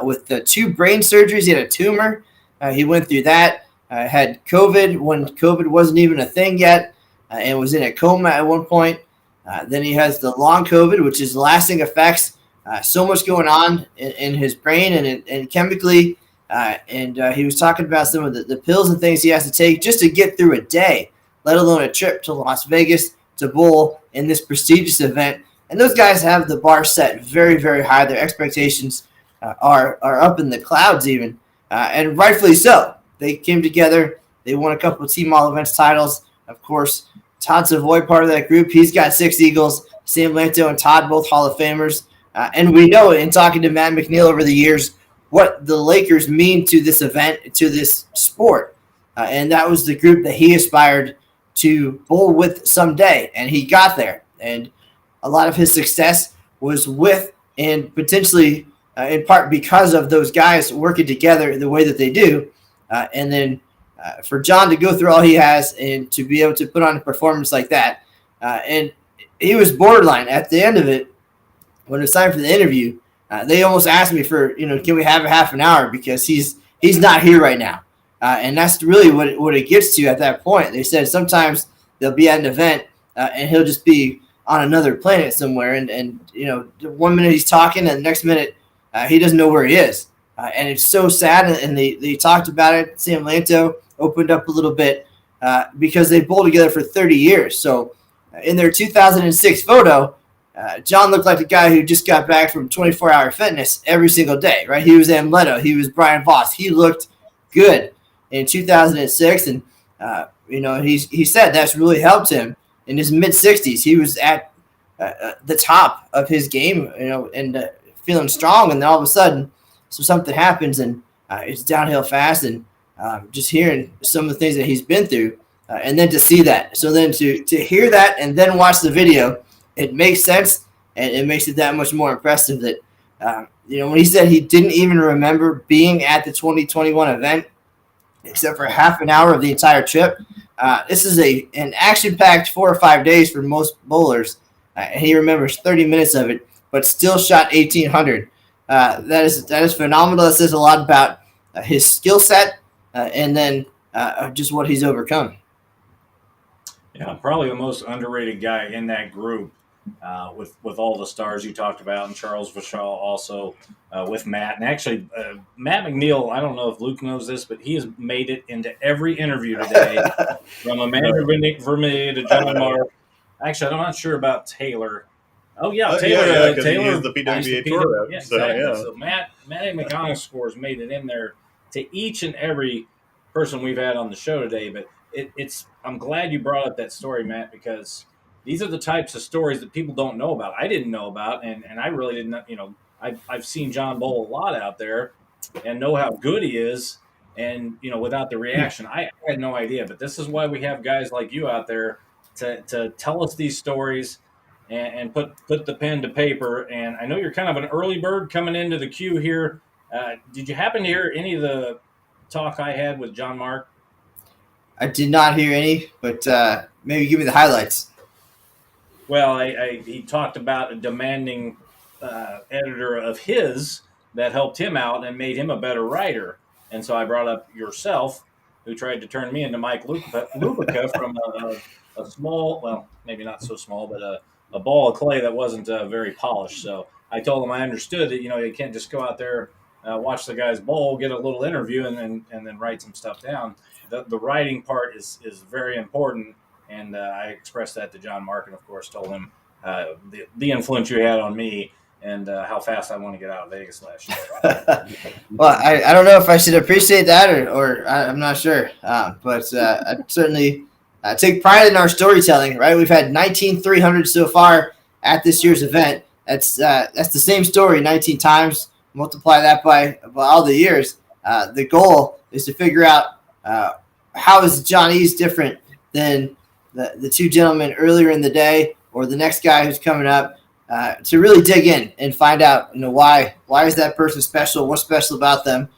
with the 2 brain surgeries, he had a tumor. He went through that, had COVID when COVID wasn't even a thing yet, and was in a coma at one point. Then he has the long COVID, which is lasting effects. So much going on in his brain and chemically. And he was talking about some of the pills and things he has to take just to get through a day, let alone a trip to Las Vegas to bowl in this prestigious event. And those guys have the bar set very, very high. Their expectations are up in the clouds even, and rightfully so. They came together. They won a couple of Team All Events titles. Of course, Todd Savoy, part of that group. He's got 6 Eagles. Sam Lanto and Todd, both Hall of Famers. And we know, in talking to Matt McNeil over the years, what the Lakers mean to this event, to this sport. And that was the group that he aspired to bowl with someday. And he got there. And a lot of his success was with, and potentially in part because of those guys working together the way that they do. And then for John to go through all he has and to be able to put on a performance like that. And he was borderline at the end of it. When it was time for the interview, they almost asked me for, can we have a half an hour, because he's not here right now. And that's really what it gets to at that point. They said sometimes they'll be at an event and he'll just be on another planet somewhere. And 1 minute he's talking and the next minute he doesn't know where he is. And it's so sad. And they talked about it. Sam Lanto opened up a little bit because they bowled together for 30 years. So in their 2006 photo, John looked like the guy who just got back from 24-hour fitness every single day, right? He was Amleto. He was Brian Voss. He looked good in 2006. And, he said that's really helped him in his mid-60s. He was at the top of his game, and feeling strong. And then all of a sudden, something happens and it's downhill fast. And just hearing some of the things that he's been through, and then to see that. So then to hear that and then watch the video, it makes sense, and it makes it that much more impressive that, when he said he didn't even remember being at the 2021 event, except for half an hour of the entire trip. This is an action-packed 4 or 5 days for most bowlers, and he remembers 30 minutes of it, but still shot 1,800. That is phenomenal. That says a lot about his skill set, and then just what he's overcome. Yeah, probably the most underrated guy in that group, with all the stars you talked about, and Charles Vachal also with Matt. And actually, Matt McNeil, I don't know if Luke knows this, but he has made it into every interview today, from Amanda Vermilyea to Gianmarc. Actually, I'm not sure about Taylor. Oh, yeah, Taylor. Taylor he's the PWBA tour rep. Yeah, So, exactly. yeah. So Matt McConnell's scores made it in there to each and every person we've had on the show today. But I'm glad you brought up that story, Matt, because these are the types of stories that people don't know about. I didn't know about, and I really didn't. I've seen John bowl a lot out there, and know how good he is. And without the reaction, I had no idea. But this is why we have guys like you out there to tell us these stories and put the pen to paper. And I know you're kind of an early bird coming into the queue here. Did you happen to hear any of the talk I had with Gianmarc? I did not hear any, but maybe give me the highlights. Well, he talked about a demanding editor of his that helped him out and made him a better writer. And so I brought up yourself, who tried to turn me into Mike Lupica from a small, well, maybe not so small, but a ball of clay that wasn't very polished. So I told him I understood that, you can't just go out there, watch the guys bowl, get a little interview, and then write some stuff down. The writing part is very important, and I expressed that to Gianmarc, and of course told him the influence you had on me, and how fast I want to get out of Vegas last year. Well, I don't know if I should appreciate that or I'm not sure. But I certainly take pride in our storytelling, right? We've had 19 300 so far at this year's event. That's the same story 19 times. Multiply that by all the years. The goal is to figure out how is Johnny's different than the two gentlemen earlier in the day or the next guy who's coming up, to really dig in and find out, why is that person special? What's special about them?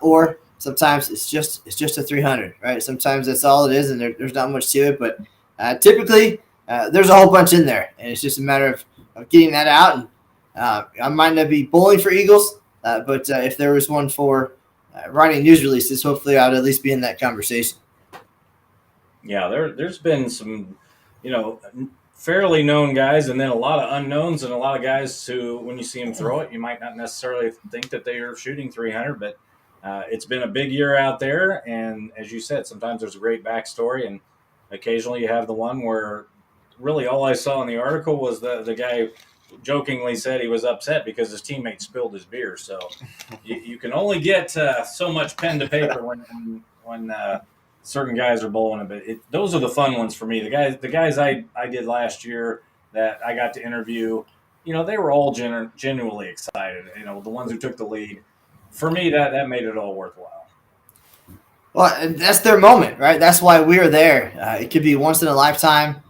Or sometimes it's just a 300, right? Sometimes that's all it is, and there's not much to it. But typically, there's a whole bunch in there, and it's just a matter of getting that out. And I might not be bowling for Eagles, but if there was one for writing news releases, hopefully I'd at least be in that conversation. Yeah, there's been some, fairly known guys, and then a lot of unknowns, and a lot of guys who, when you see them throw it, you might not necessarily think that they are shooting 300, but it's been a big year out there. And as you said, sometimes there's a great backstory, and occasionally you have the one where really all I saw in the article was the guy jokingly said he was upset because his teammate spilled his beer. So you can only get so much pen to paper when certain guys are bowling a bit. Those are the fun ones for me. The guys I did last year that I got to interview, they were all genuinely excited. The ones who took the lead. For me, that made it all worthwhile. Well, and that's their moment, right? That's why we're there. It could be once in a lifetime,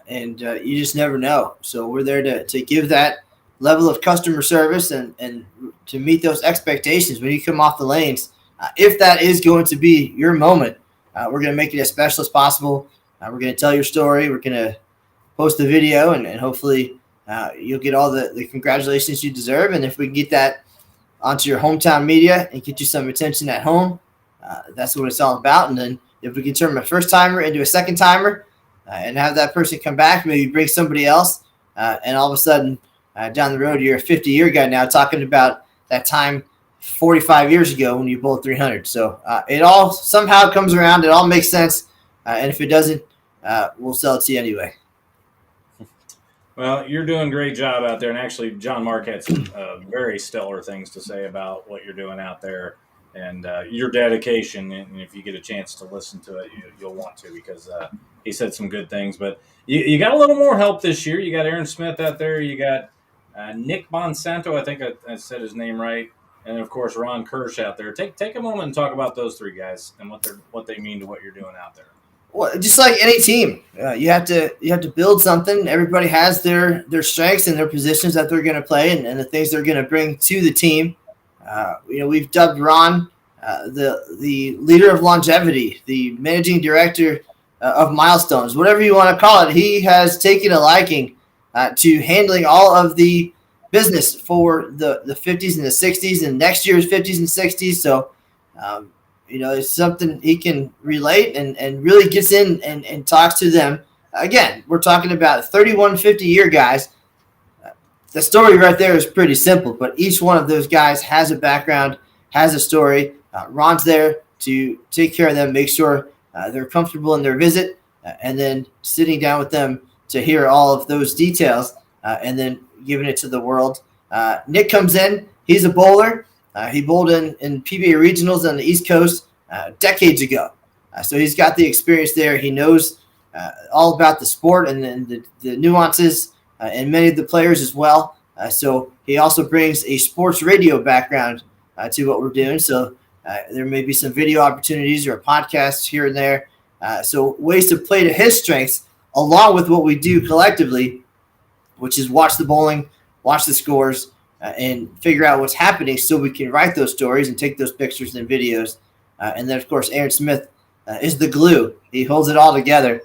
and you just never know. So we're there to give that level of customer service and to meet those expectations when you come off the lanes. If that is going to be your moment, we're going to make it as special as possible. We're going to tell your story. We're going to post the video, and hopefully you'll get all the congratulations you deserve. And if we can get that onto your hometown media and get you some attention at home, that's what it's all about. And then if we can turn a first-timer into a second-timer and have that person come back, maybe bring somebody else, and all of a sudden down the road you're a 50-year guy now talking about that time 45 years ago when you bowled 300. So it all somehow comes around. It all makes sense. And if it doesn't, we'll sell it to you anyway. Well, you're doing a great job out there. And actually, Gianmarc had some very stellar things to say about what you're doing out there and your dedication. And if you get a chance to listen to it, you'll want to, because he said some good things. But you got a little more help this year. You got Aaron Smith out there. You got Nick Bonsanto. I think I said his name right. And, of course, Ron Kirsch out there. Take a moment and talk about those three guys and what they mean to what you're doing out there. Well, just like any team, you have to build something. Everybody has their strengths and their positions that they're going to play and the things they're going to bring to the team. We've dubbed Ron the leader of longevity, the managing director of milestones, whatever you want to call it. He has taken a liking to handling all of the business for the 50s and the 60s and next year's 50s and 60s. So, it's something he can relate and really gets in and talks to them. Again, we're talking about 31 50-year guys. The story right there is pretty simple, but each one of those guys has a background, has a story. Ron's there to take care of them, make sure they're comfortable in their visit, and then sitting down with them to hear all of those details, and then giving it to the world. Nick comes in. He's a bowler. He bowled in PBA regionals on the East Coast decades ago. So he's got the experience there. He knows all about the sport and the nuances and many of the players as well. So he also brings a sports radio background to what we're doing. So there may be some video opportunities or a podcast here and there. So ways to play to his strengths along with what we do collectively, which is watch the bowling, watch the scores, and figure out what's happening so we can write those stories and take those pictures and videos. And then, of course, Aaron Smith is the glue. He holds it all together.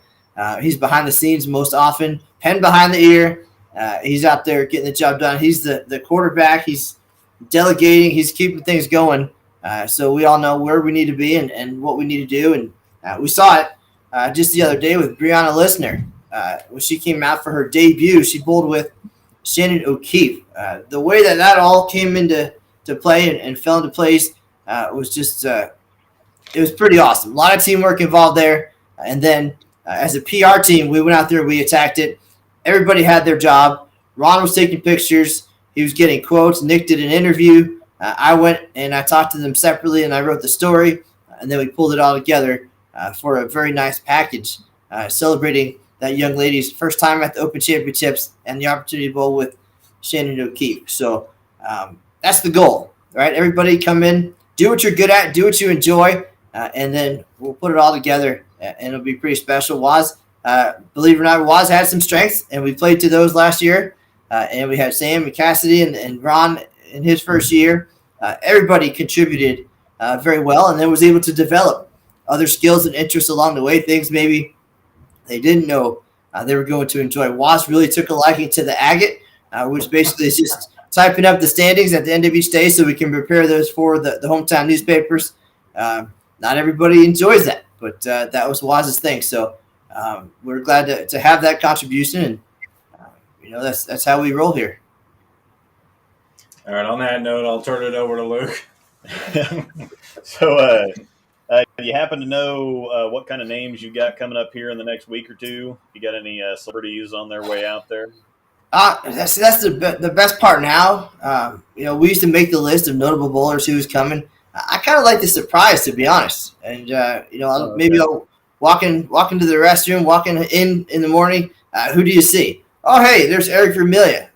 He's behind the scenes most often, pen behind the ear. He's out there getting the job done. He's the quarterback. He's delegating. He's keeping things going. So we all know where we need to be and what we need to do. And we saw it just the other day with Brianna Listener. When she came out for her debut, she bowled with Shannon O'Keefe. The way that all came into play and fell into place was just it was pretty awesome. A lot of teamwork involved there. And then as a PR team, we went out there, we attacked it. Everybody had their job. Ron was taking pictures. he was getting quotes. Nick did an interview. I went and I talked to them separately, and I wrote the story, and then we pulled it all together for a very nice package, celebrating that young lady's first time at the Open Championships and the opportunity to bowl with Shannon O'Keefe. So that's the goal, right? Everybody come in, do what you're good at, do what you enjoy, and then we'll put it all together, and it'll be pretty special. Waz, believe it or not, Waz had some strengths, and we played to those last year. And we had Sam and Cassidy and Ron in his first year. Everybody contributed very well, and then was able to develop other skills and interests along the way, things maybe they didn't know they were going to enjoy. Waz really took a liking to the agate, which basically is just typing up the standings at the end of each day so we can prepare those for the hometown newspapers. Not everybody enjoys that, but that was Waz's thing. So we're glad to have that contribution, and that's how we roll here. All right. On that note, I'll turn it over to Luke. So, do you happen to know what kind of names you got coming up here in the next week or two? You got any celebrities on their way out there? That's the best part now. We used to make the list of notable bowlers who was coming. I kind of like the surprise, to be honest. And maybe I'll walk into the restroom, walking in the morning. Who do you see? Oh, hey, there's Eric Vermilyea.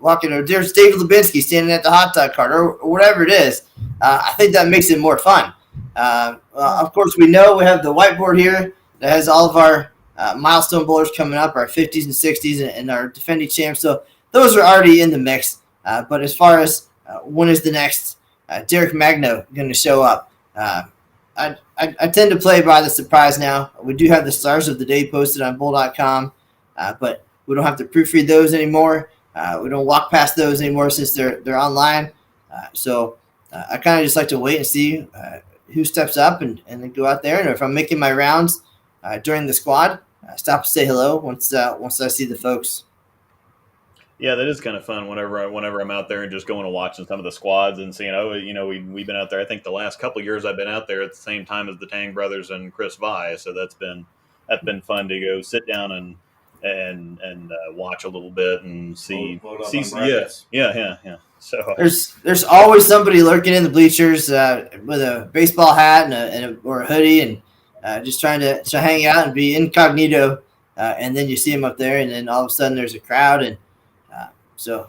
Walking, or there's David Lubinsky standing at the hot dog cart, or whatever it is. I think that makes it more fun. Of course, we know we have the whiteboard here that has all of our milestone bowlers coming up, our 50s and 60s, and our defending champs. So those are already in the mix. But as far as when is the next Derek Magno going to show up, I tend to play by the surprise now. We do have the stars of the day posted on bowl.com, but we don't have to proofread those anymore. We don't walk past those anymore since they're online. So I kind of just like to wait and see who steps up and then go out there. And if I'm making my rounds during the squad, stop and say hello once I see the folks. Yeah, that is kind of fun whenever I'm out there and just going and watching some of the squads and seeing, we've been out there. I think the last couple of years I've been out there at the same time as the Tang brothers and Chris Vi. So that's been fun to go sit down and watch a little bit and see. Yeah. So there's always somebody lurking in the bleachers with a baseball hat or a hoodie and just trying to hang out and be incognito. And then you see them up there, and then all of a sudden there's a crowd, and so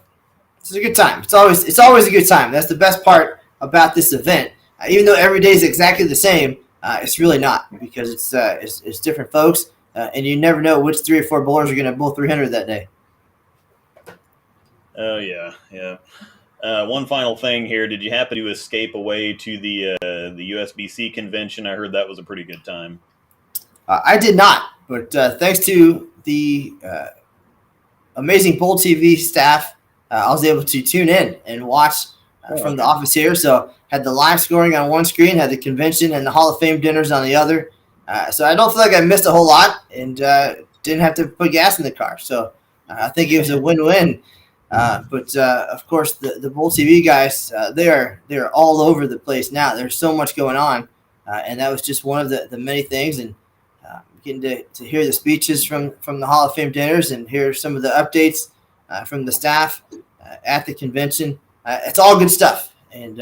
it's a good time. It's always a good time. That's the best part about this event. Even though every day is exactly the same, it's really not, because it's different folks. And you never know which 3 or 4 bowlers are going to bowl 300 that day. Oh, yeah. One final thing here. Did you happen to escape away to the USBC convention? I heard that was a pretty good time. I did not, but thanks to the amazing Bowl TV staff, I was able to tune in and watch from the office here. So had the live scoring on one screen, had the convention and the Hall of Fame dinners on the other. So I don't feel like I missed a whole lot, and didn't have to put gas in the car. So I think it was a win-win. But of course, the Bowl TV guys, they are all over the place now. There's so much going on, and that was just one of the many things. And getting to hear the speeches from the Hall of Fame dinners and hear some of the updates from the staff at the convention. It's all good stuff, and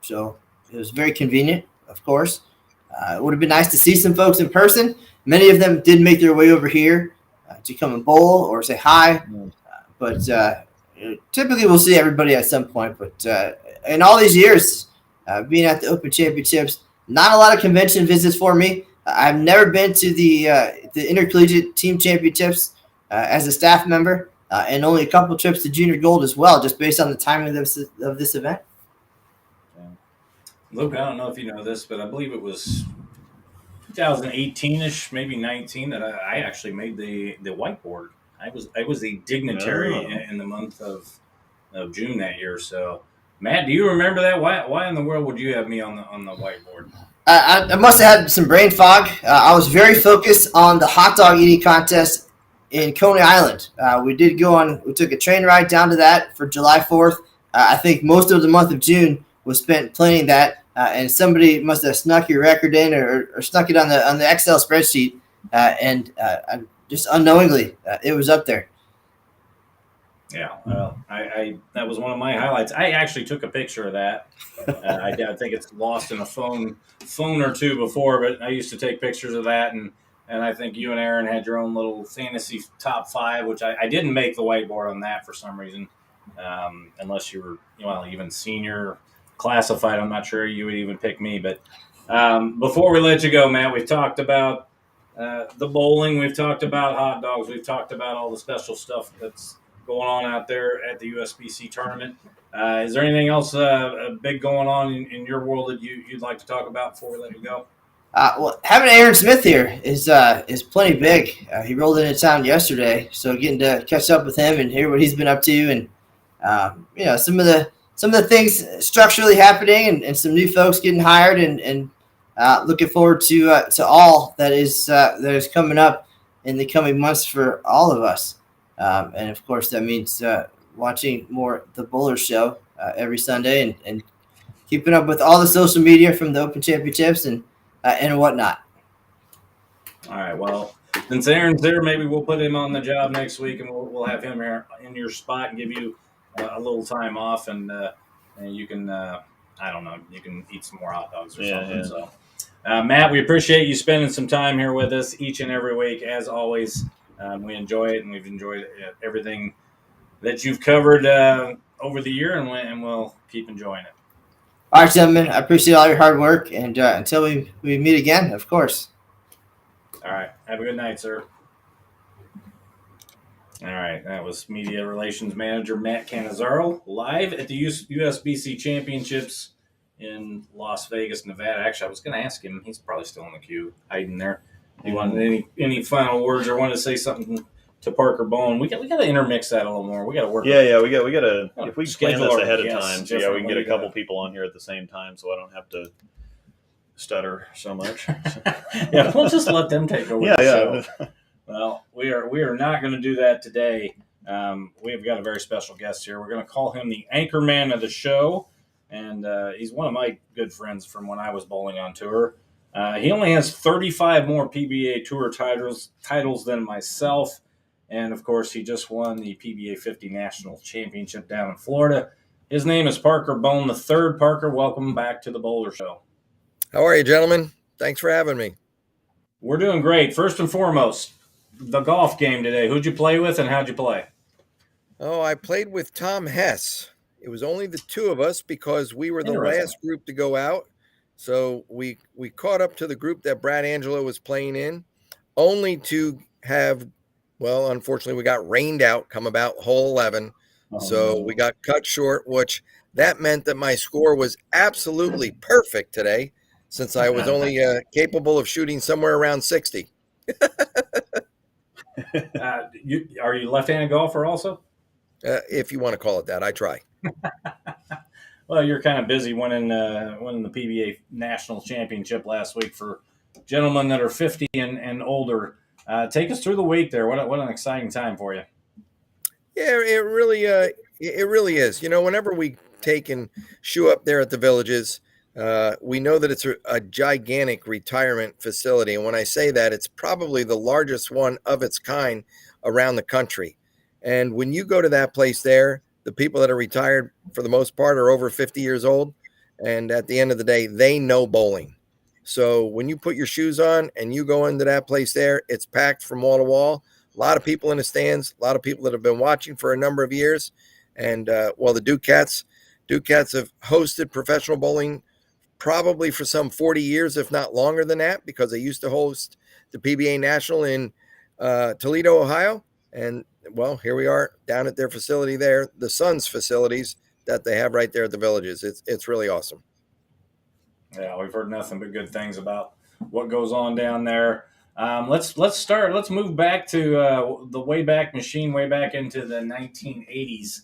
so it was very convenient, of course. It would have been nice to see some folks in person. Many of them did make their way over here to come and bowl or say hi. But typically we'll see everybody at some point. But in all these years, being at the Open Championships, not a lot of convention visits for me. I've never been to the Intercollegiate Team Championships as a staff member, and only a couple trips to Junior Gold as well, just based on the timing of this event. Luke, I don't know if you know this, but I believe it was 2018-ish, maybe 19, that I actually made the whiteboard. I was the dignitary in the month of June that year. So, Matt, do you remember that? Why in the world would you have me on the whiteboard? I must have had some brain fog. I was very focused on the hot dog eating contest in Coney Island. We took a train ride down to that for July 4th. I think most of the month of June was spent planning that. And somebody must have snuck your record in or snuck it on the Excel spreadsheet, and just unknowingly it was up there. Yeah, well, I that was one of my highlights. I actually took a picture of that. I think it's lost in a phone or two before, but I used to take pictures of that, and I think you and Aaron had your own little fantasy top 5, which I didn't make the whiteboard on that for some reason, unless you were even senior classified. I'm not sure you would even pick me. But before we let you go, Matt, we've talked about the bowling, we've talked about hot dogs, we've talked about all the special stuff that's going on out there at the USBC tournament. Is there anything else big going on in your world that you'd like to talk about before we let you go? Well, having Aaron Smith here is plenty big. He rolled into town yesterday, so getting to catch up with him and hear what he's been up to, and some of the things structurally happening, and some new folks getting hired, and looking forward to all that is coming up in the coming months for all of us. And of course, that means watching more The Bowler Show every Sunday, and keeping up with all the social media from the Open Championships and whatnot. All right. Well, since Aaron's there, maybe we'll put him on the job next week, and we'll have him here in your spot and give you a little time off, and you can I don't know, you can eat some more hot dogs or something. Yeah. So, Matt, we appreciate you spending some time here with us each and every week, as always. We enjoy it, and we've enjoyed everything that you've covered over the year, and we'll keep enjoying it. All right, gentlemen, I appreciate all your hard work, and until we meet again, of course. All right. Have a good night, sir. All right. That was Media Relations Manager Matt Cannizzaro live at the USBC Championships in Las Vegas, Nevada. Actually, I was going to ask him. He's probably still in the queue, hiding there. You want any final words, or want to say something to Parker Bohn? We got to intermix that a little more. We got to work. Yeah, we got to. If we plan this ahead of time, so we can get a couple people on here at the same time, so I don't have to stutter so much. Yeah, we'll just let them take over the show. Well, we are not going to do that today. We've got a very special guest here. We're going to call him the anchorman of the show, and he's one of my good friends from when I was bowling on tour. He only has 35 more PBA Tour titles than myself. And, of course, he just won the PBA 50 National Championship down in Florida. His name is Parker Bohn III. Parker, welcome back to the Bowler Show. How are you, gentlemen? Thanks for having me. We're doing great. First and foremost, the golf game today. Who'd you play with, and how'd you play? Oh, I played with Tom Hess. It was only the two of us because we were the last group to go out. So we caught up to the group that Brad Angelo was playing in, only to have, well, unfortunately, we got rained out come about hole 11. So we got cut short, which that meant that my score was absolutely perfect today, since I was only capable of shooting somewhere around 60. Are you left-handed golfer also? If you want to call it that, I try. Well, you're kind of busy winning the PBA National Championship last week for gentlemen that are 50 and older. Take us through the week there. What an exciting time for you. Yeah, it really is. You know, whenever we take and shoe up there at the Villages, we know that it's a gigantic retirement facility. And when I say that, it's probably the largest one of its kind around the country. And when you go to that place there, the people that are retired, for the most part, are over 50 years old. And at the end of the day, they know bowling. So when you put your shoes on and you go into that place there, it's packed from wall to wall. A lot of people in the stands, a lot of people that have been watching for a number of years. And, the Ducats have hosted professional bowling probably for some 40 years, if not longer than that, because they used to host the PBA National in Toledo, Ohio. And, well, here we are down at their facility there, the Suns facilities that they have right there at the Villages. It's really awesome. Yeah, we've heard nothing but good things about what goes on down there. Let's start. Let's move back to the Wayback Machine, way back into the 1980s,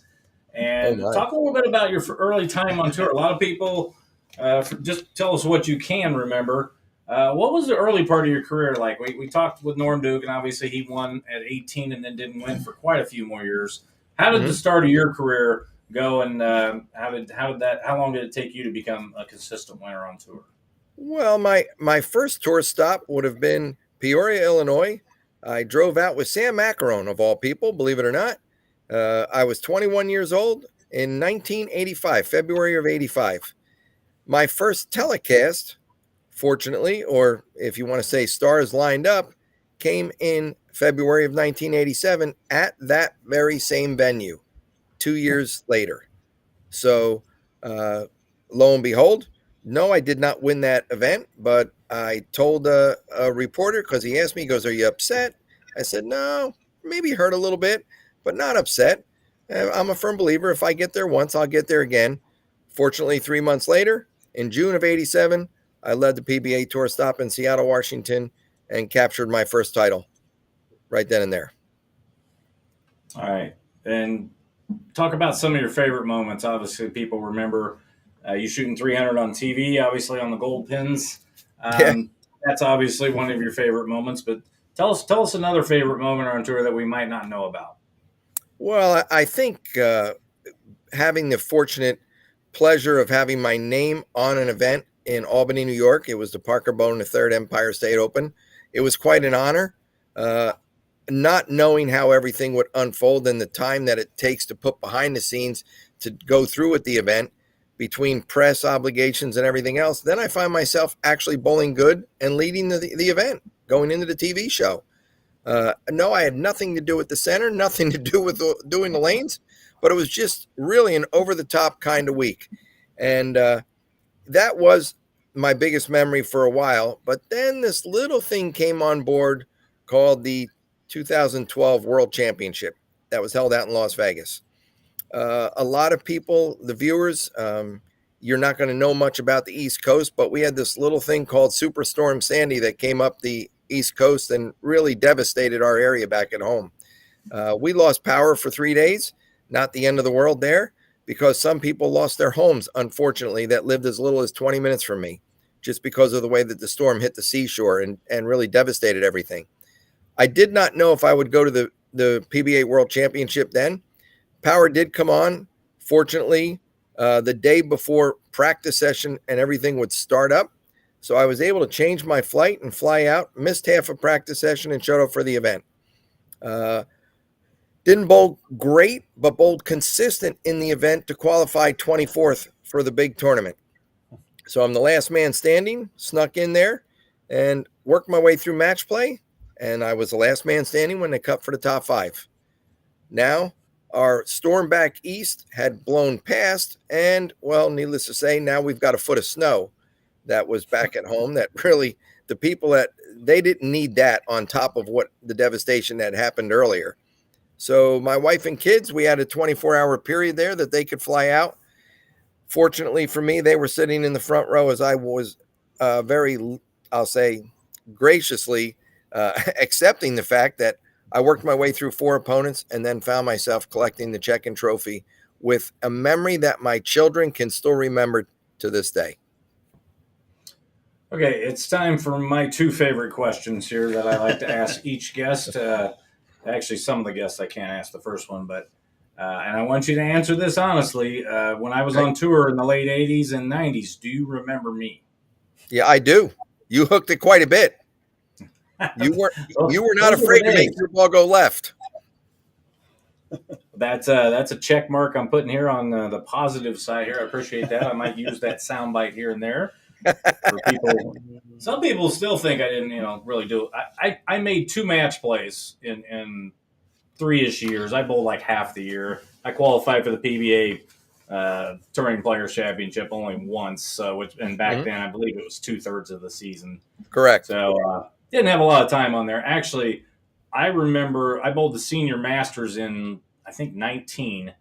and talk a little bit about your early time on tour. A lot of people, just tell us what you can remember. What was the early part of your career like? We talked with Norm Duke, and obviously he won at 18 and then didn't win for quite a few more years. How did the start of your career go, and how long did it take you to become a consistent winner on tour? Well, my first tour stop would have been Peoria, Illinois. I drove out with Sam Macaron, of all people, believe it or not. I was 21 years old in 1985, February of 85. My first telecast, fortunately, or if you want to say stars lined up, came in February of 1987 at that very same venue 2 years later. So, lo and behold, no, I did not win that event, but I told a reporter, because he asked me, he goes, "Are you upset?" I said, "No, maybe hurt a little bit, but not upset. I'm a firm believer. If I get there once, I'll get there again." Fortunately, 3 months later, in June of 87, I led the PBA Tour stop in Seattle, Washington, and captured my first title right then and there. All right. And talk about some of your favorite moments. Obviously, people remember you shooting 300 on TV, obviously on the gold pins. That's obviously one of your favorite moments, but tell us another favorite moment on tour that we might not know about. Well, I think having the fortunate pleasure of having my name on an event in Albany, New York. It was the Parker Bohn III Empire State Open. It was quite an honor. Not knowing how everything would unfold and the time that it takes to put behind the scenes to go through with the event between press obligations and everything else, then I find myself actually bowling good and leading the event, going into the TV show. No, I had nothing to do with the center, nothing to do with doing the lanes, but it was just really an over-the-top kind of week. And that was my biggest memory for a while. But then this little thing came on board called the 2012 World Championship that was held out in Las Vegas. A lot of people, the viewers, you're not going to know much about the East Coast, but we had this little thing called Superstorm Sandy that came up the East Coast and really devastated our area back at home. We lost power for 3 days, not the end of the world there, because some people lost their homes, unfortunately, that lived as little as 20 minutes from me, just because of the way that the storm hit the seashore and really devastated everything. I did not know if I would go to the PBA World Championship then. Power did come on, fortunately, the day before practice session and everything would start up. So I was able to change my flight and fly out, missed half a practice session and showed up for the event. Didn't bowl great, but bowled consistent in the event to qualify 24th for the big tournament. So I'm the last man standing, snuck in there and worked my way through match play. And I was the last man standing when they cut for the top five. Now, our storm back east had blown past, and, well, needless to say, now we've got a foot of snow that was back at home that really, the people that, they didn't need that on top of what the devastation that happened earlier. So my wife and kids, we had a 24-hour period there that they could fly out. Fortunately for me, they were sitting in the front row as I was very, I'll say, graciously accepting the fact that I worked my way through 4 opponents and then found myself collecting the check-in trophy with a memory that my children can still remember to this day. Okay, it's time for my 2 favorite questions here that I like to ask each guest. Actually, some of the guests I can't ask the first one, but and I want you to answer this honestly. When I was on tour in the late 80s and 90s, do you remember me? Yeah, I do. You hooked it quite a bit. You were not afraid to make your ball go left. That's a check mark I'm putting here on the positive side here. I appreciate that. I might use that soundbite here and there. For people, some people still think I didn't, really do it. I made 2 match plays in 3-ish years. I bowled like half the year. I qualified for the PBA Touring Players Championship only once. And back then I believe it was 2/3 of the season. Correct. So didn't have a lot of time on there. Actually, I remember I bowled the senior masters in I think 19,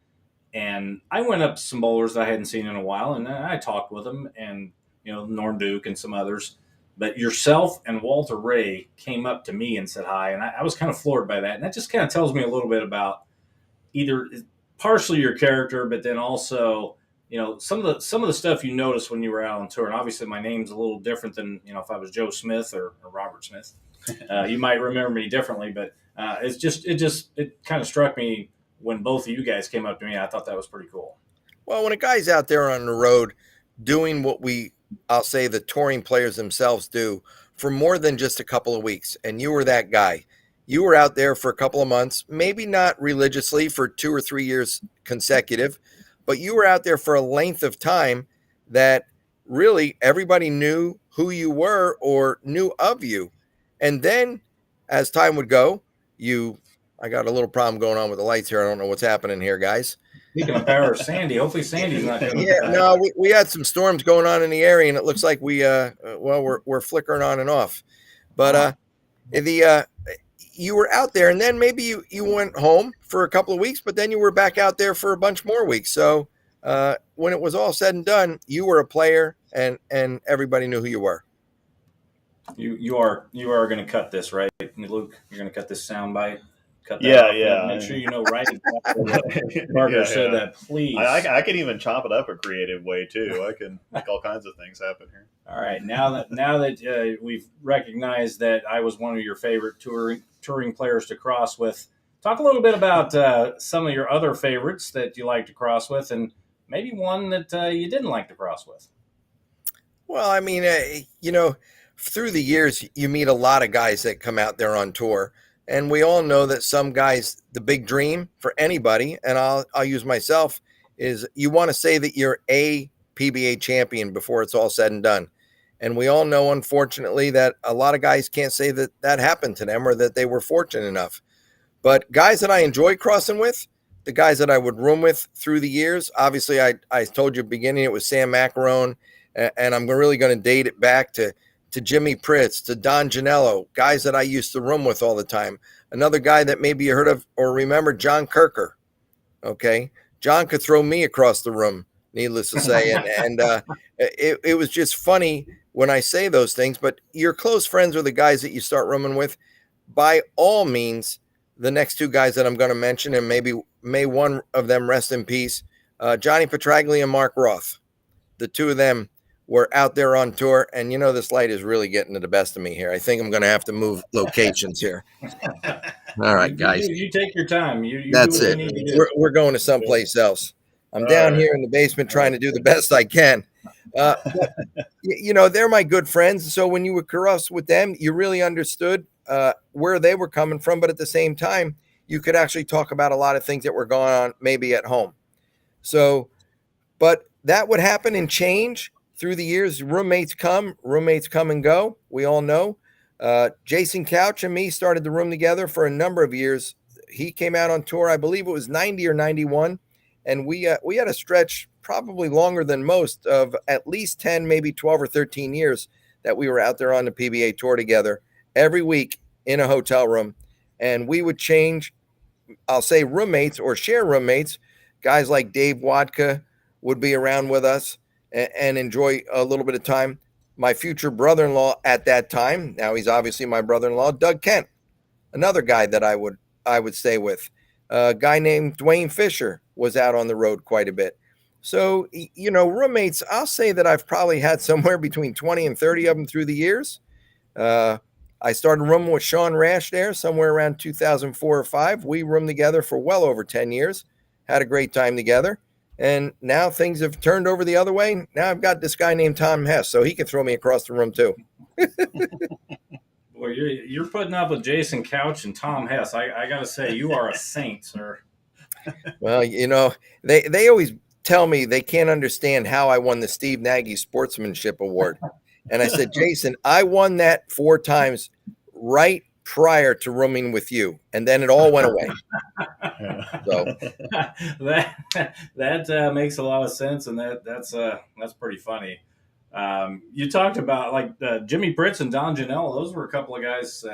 and I went up to some bowlers that I hadn't seen in a while, and I talked with them and. Norm Duke and some others, but yourself and Walter Ray came up to me and said hi. And I was kind of floored by that. And that just kind of tells me a little bit about either partially your character, but then also, some of the stuff you noticed when you were out on tour. And obviously my name's a little different than, if I was Joe Smith or Robert Smith, you might remember me differently, but it kind of struck me when both of you guys came up to me. I thought that was pretty cool. Well, when a guy's out there on the road doing what I'll say the touring players themselves do for more than just a couple of weeks, and you were that guy. you were out there for a couple of months, maybe not religiously for 2 or 3 years consecutive, but you were out there for a length of time that really everybody knew who you were or knew of you. And then as time would go, I got a little problem going on with the lights here. I don't know what's happening here, guys. Speaking of power, Sandy. Hopefully Sandy's not coming Yeah, back. no, we had some storms going on in the area, and it looks like we're flickering on and off. But you were out there, and then maybe you went home for a couple of weeks, but then you were back out there for a bunch more weeks. So when it was all said and done, you were a player, and everybody knew who you were. You are going to cut this, right, Luke? You're going to cut this soundbite. Cut that Yeah, off. yeah. Make sure you know right exactly what Parker said that, please. I can even chop it up a creative way too. I can make all kinds of things happen here. All right, now that we've recognized that I was one of your favorite touring players to cross with, talk a little bit about some of your other favorites that you like to cross with, and maybe one that you didn't like to cross with. Well, I mean, through the years, you meet a lot of guys that come out there on tour. And we all know that some guys, the big dream for anybody, and I'll use myself, is you want to say that you're a PBA champion before it's all said and done. And we all know, unfortunately, that a lot of guys can't say that that happened to them or that they were fortunate enough. But guys that I enjoy crossing with, the guys that I would room with through the years, obviously I told you at the beginning it was Sam Macarone, and I'm really going to date it back to Jimmy Pritz, to Don Janello, guys that I used to room with all the time. Another guy that maybe you heard of or remember, John Kirker. Okay. John could throw me across the room, needless to say. And it was just funny when I say those things, but your close friends are the guys that you start rooming with. By all means, the next two guys that I'm going to mention, and may one of them rest in peace, Johnny Petraglia and Mark Roth. The two of them were out there on tour, and this light is really getting to the best of me here. I think I'm going to have to move locations here. All right, guys. You take your time. You That's do what it. you need to do. We're going to someplace else. I'm down here in the basement trying to do the best I can. But, they're my good friends. So when you would cross with them, you really understood where they were coming from. But at the same time, you could actually talk about a lot of things that were going on maybe at home. So, but that would happen and change through the years. Roommates come and go. We all know. Jason Couch and me started the room together for a number of years. He came out on tour, I believe it was 90 or 91. And we had a stretch probably longer than most of at least 10, maybe 12 or 13 years that we were out there on the PBA tour together every week in a hotel room. And we would change, I'll say roommates or share roommates. Guys like Dave Wadka would be around with us and enjoy a little bit of time. My future brother-in-law at that time, now he's obviously my brother-in-law, Doug Kent, another guy that I would stay with. A guy named Dwayne Fisher was out on the road quite a bit. So, roommates, I'll say that I've probably had somewhere between 20 and 30 of them through the years. I started rooming with Sean Rash there somewhere around 2004 or 5. We roomed together for well over 10 years, had a great time together. And now things have turned over the other way. Now I've got this guy named Tom Hess, so he can throw me across the room too. Well, you're putting up with Jason Couch and Tom Hess. I got to say, you are a saint, sir. Well, they always tell me they can't understand how I won the Steve Nagy Sportsmanship Award. And I said, Jason, I won that 4 times right prior to rooming with you, and then it all went away. So that makes a lot of sense, and that's pretty funny. You talked about like Jimmy Pritz and Don Janelle. Those were a couple of guys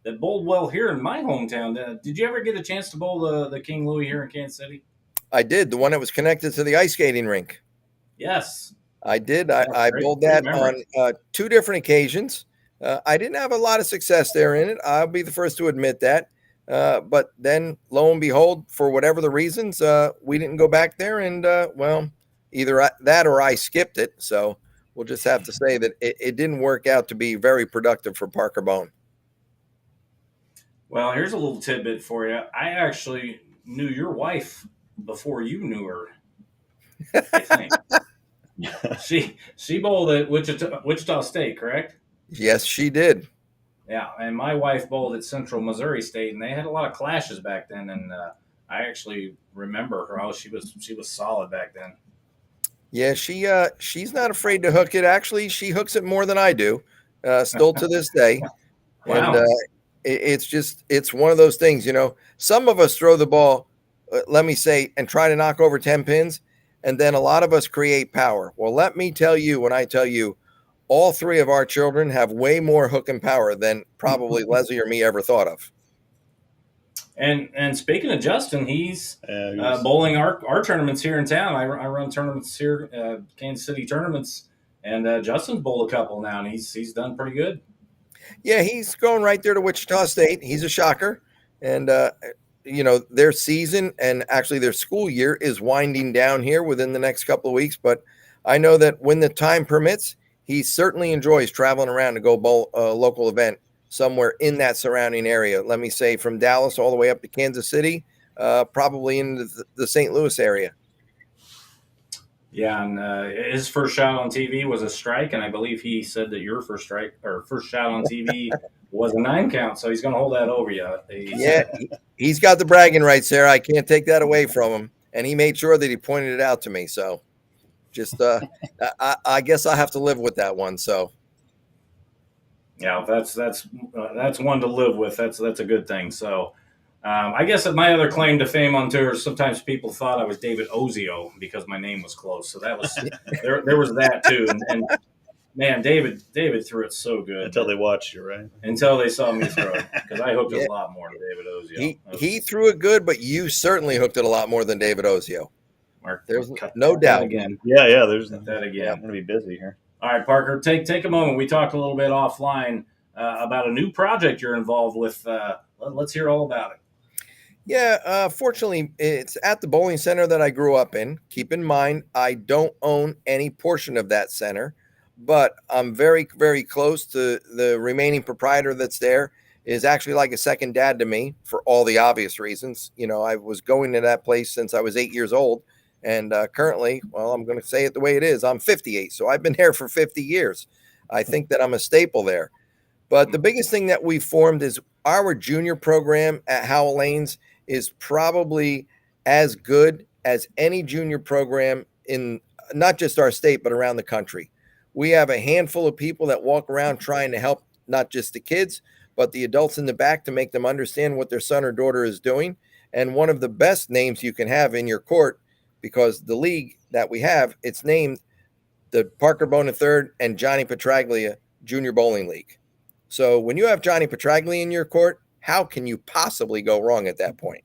that bowled well here in my hometown. Did you ever get a chance to bowl the King Louis here in Kansas City? I did. The one that was connected to the ice skating rink. Yes, I did. I bowled that on 2 different occasions. I didn't have a lot of success there in it. I'll be the first to admit that. But then, lo and behold, for whatever the reasons, we didn't go back there. And, either that or I skipped it. So we'll just have to say that it didn't work out to be very productive for Parker Bohn. Well, here's a little tidbit for you. I actually knew your wife before you knew her, I think. She bowled at Wichita State, correct? Yes, she did. Yeah, and my wife bowled at Central Missouri State, and they had a lot of clashes back then. And I actually remember her. Oh, she was solid back then. Yeah, she's not afraid to hook it. Actually, she hooks it more than I do, still to this day. Wow. And it's one of those things, some of us throw the ball, let me say, and try to knock over 10 pins. And then a lot of us create power. Well, let me tell you, when I tell you, all three of our children have way more hook and power than probably Leslie or me ever thought of. And speaking of Justin, he's bowling our tournaments here in town. I run tournaments here, Kansas City tournaments, and Justin's bowled a couple now, and he's done pretty good. Yeah, he's going right there to Wichita State. He's a shocker. And, their season and actually their school year is winding down here within the next couple of weeks. But I know that when the time permits, he certainly enjoys traveling around to go bowl a local event somewhere in that surrounding area. Let me say from Dallas all the way up to Kansas City, probably into the St. Louis area. Yeah, and his first shot on TV was a strike, and I believe he said that your first shot on TV was a 9 count. So he's going to hold that over you. He's got the bragging rights there. I can't take that away from him, and he made sure that he pointed it out to me. So, just I guess I have to live with that one. So, yeah, that's one to live with. That's a good thing. So. I guess my other claim to fame on tour, sometimes people thought I was David Ozio because my name was close. So that was there was that too. And man, David threw it so good until they watched you, right? Until they saw me throw it, because I hooked it a lot more than David Ozio. He threw it good, but you certainly hooked it a lot more than David Ozio. Mark, there's no doubt. Again. Yeah. There's that again. Yeah, I'm gonna be busy here. All right, Parker, take a moment. We talked a little bit offline about a new project you're involved with. Let's hear all about it. Yeah, fortunately, it's at the bowling center that I grew up in. Keep in mind, I don't own any portion of that center, but I'm very, very close to the remaining proprietor that's there. Is actually like a second dad to me for all the obvious reasons. I was going to that place since I was 8 years old. And currently, well, I'm going to say it the way it is. I'm 58, so I've been there for 50 years. I think that I'm a staple there. But the biggest thing that we formed is our junior program at Howell Lanes is probably as good as any junior program in not just our state, but around the country. We have a handful of people that walk around trying to help not just the kids, but the adults in the back to make them understand what their son or daughter is doing. And one of the best names you can have in your court, because the league that we have, it's named the Parker Bohn III and Johnny Petraglia Junior Bowling League. So when you have Johnny Petraglia in your court, how can you possibly go wrong at that point?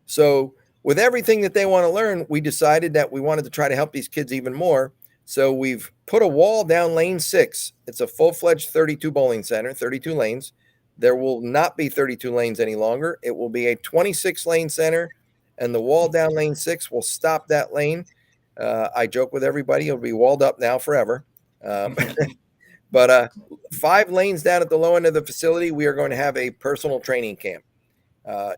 So with everything that they want to learn, we decided that we wanted to try to help these kids even more. So we've put a wall down lane 6. It's a full-fledged 32 bowling center, 32 lanes. There will not be 32 lanes any longer. It will be a 26-lane center, and the wall down lane 6 will stop that lane. I joke with everybody, it'll be walled up now forever. But 5 lanes down at the low end of the facility, we are going to have a personal training camp.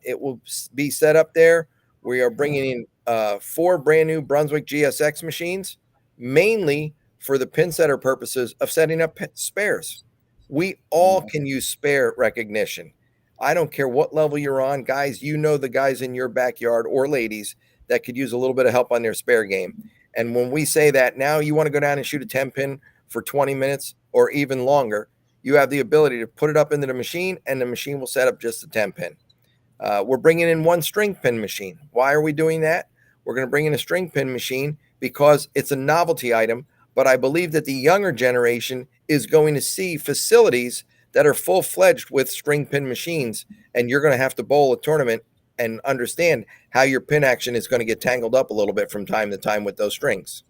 It will be set up there. We are bringing in 4 brand new Brunswick GSX machines, mainly for the pin setter purposes of setting up spares. We all can use spare recognition. I don't care what level you're on, guys. The guys in your backyard or ladies that could use a little bit of help on their spare game. And when we say that now you want to go down and shoot a 10 pin for 20 minutes or even longer, you have the ability to put it up into the machine and the machine will set up just a 10 pin. We're bringing in 1 string pin machine. Why are we doing that? We're going to bring in a string pin machine because it's a novelty item, but I believe that the younger generation is going to see facilities that are full-fledged with string pin machines, and you're going to have to bowl a tournament and understand how your pin action is going to get tangled up a little bit from time to time with those strings.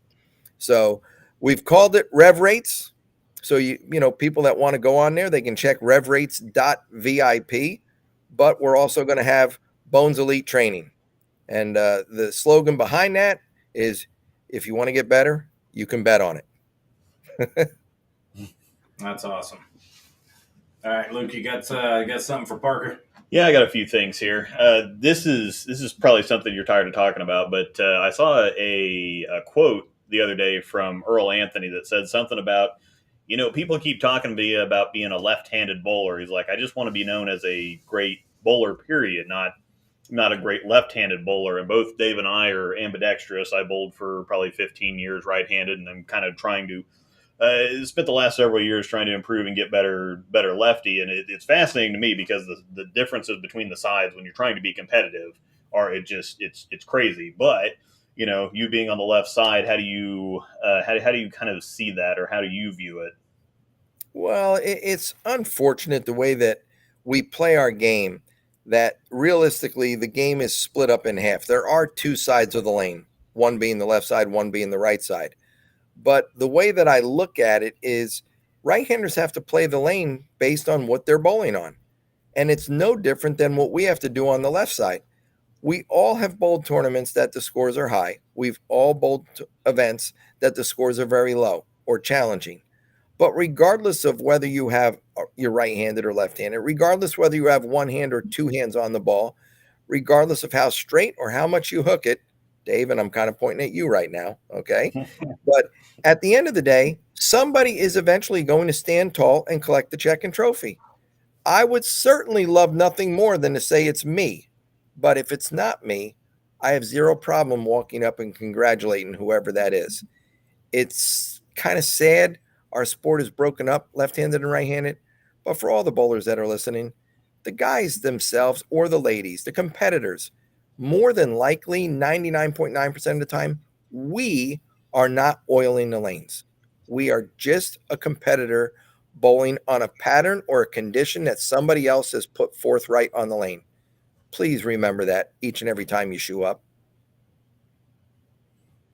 So we've called it Rev Rates. So, people that want to go on there, they can check revrates.vip, but we're also going to have Bones Elite Training. And the slogan behind that is, if you want to get better, you can bet on it. That's awesome. All right, Luke, you got something for Parker? Yeah, I got a few things here. This is probably something you're tired of talking about, but I saw a quote the other day from Earl Anthony that said something about people keep talking to me about being a left-handed bowler. He's like, I just want to be known as a great bowler, period, not a great left-handed bowler. And both Dave and I are ambidextrous. I bowled for probably 15 years right-handed, and I'm kind of trying to spent the last several years trying to improve and get better lefty. And it's fascinating to me because the differences between the sides when you're trying to be competitive it's crazy. But you being on the left side, how do you kind of see that, or how do you view it? Well, it's unfortunate the way that we play our game, that realistically the game is split up in half. There are two sides of the lane, one being the left side, one being the right side. But the way that I look at it is right-handers have to play the lane based on what they're bowling on. And it's no different than what we have to do on the left side. We all have bowled tournaments that the scores are high. We've all bowled events that the scores are very low or challenging. But regardless of whether you're right-handed or left-handed, regardless whether you have one hand or two hands on the ball, regardless of how straight or how much you hook it, Dave, and I'm kind of pointing at you right now, okay? But at the end of the day, somebody is eventually going to stand tall and collect the check and trophy. I would certainly love nothing more than to say it's me. But if it's not me, I have zero problem walking up and congratulating whoever that is. It's kind of sad. Our sport is broken up, left-handed and right-handed. But for all the bowlers that are listening, the guys themselves or the ladies, the competitors, more than likely 99.9% of the time, we are not oiling the lanes. We are just a competitor bowling on a pattern or a condition that somebody else has put forthright on the lane. Please remember that each and every time you shoe up.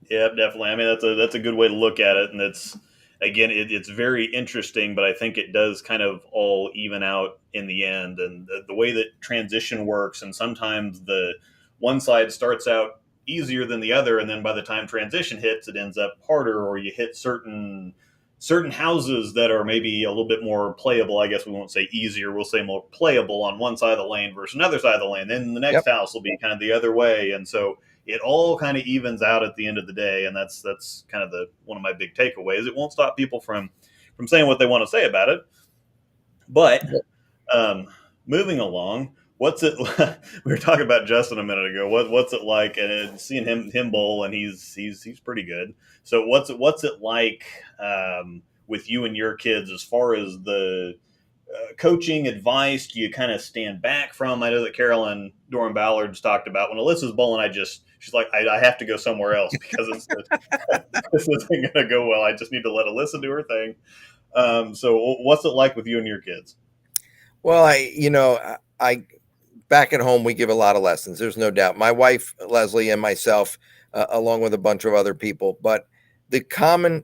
Yeah, definitely. I mean, that's a good way to look at it, and it's very interesting, but I think it does kind of all even out in the end, and the way that transition works, and sometimes the one side starts out easier than the other, and then by the time transition hits, it ends up harder, or you hit certain houses that are maybe a little bit more playable. I guess we won't say easier, we'll say more playable on one side of the lane versus another side of the lane. Then the next house will be kind of the other way, and so it all kind of evens out at the end of the day. And that's kind of one of my big takeaways. It won't stop people from saying what they want to say about it. But moving along, what's it? We were talking about Justin a minute ago. What's it like? And seeing him bowl, and he's pretty good. So what's it like with you and your kids as far as the coaching advice? Do you kind of stand back from? I know that Carolyn Doran Ballard's talked about when Alyssa's bowling. She's like, I have to go somewhere else because this isn't going to go well. I just need to let Alyssa do her thing. So what's it like with you and your kids? Well, I back at home, we give a lot of lessons. There's no doubt. My wife, Leslie, and myself, along with a bunch of other people. But the common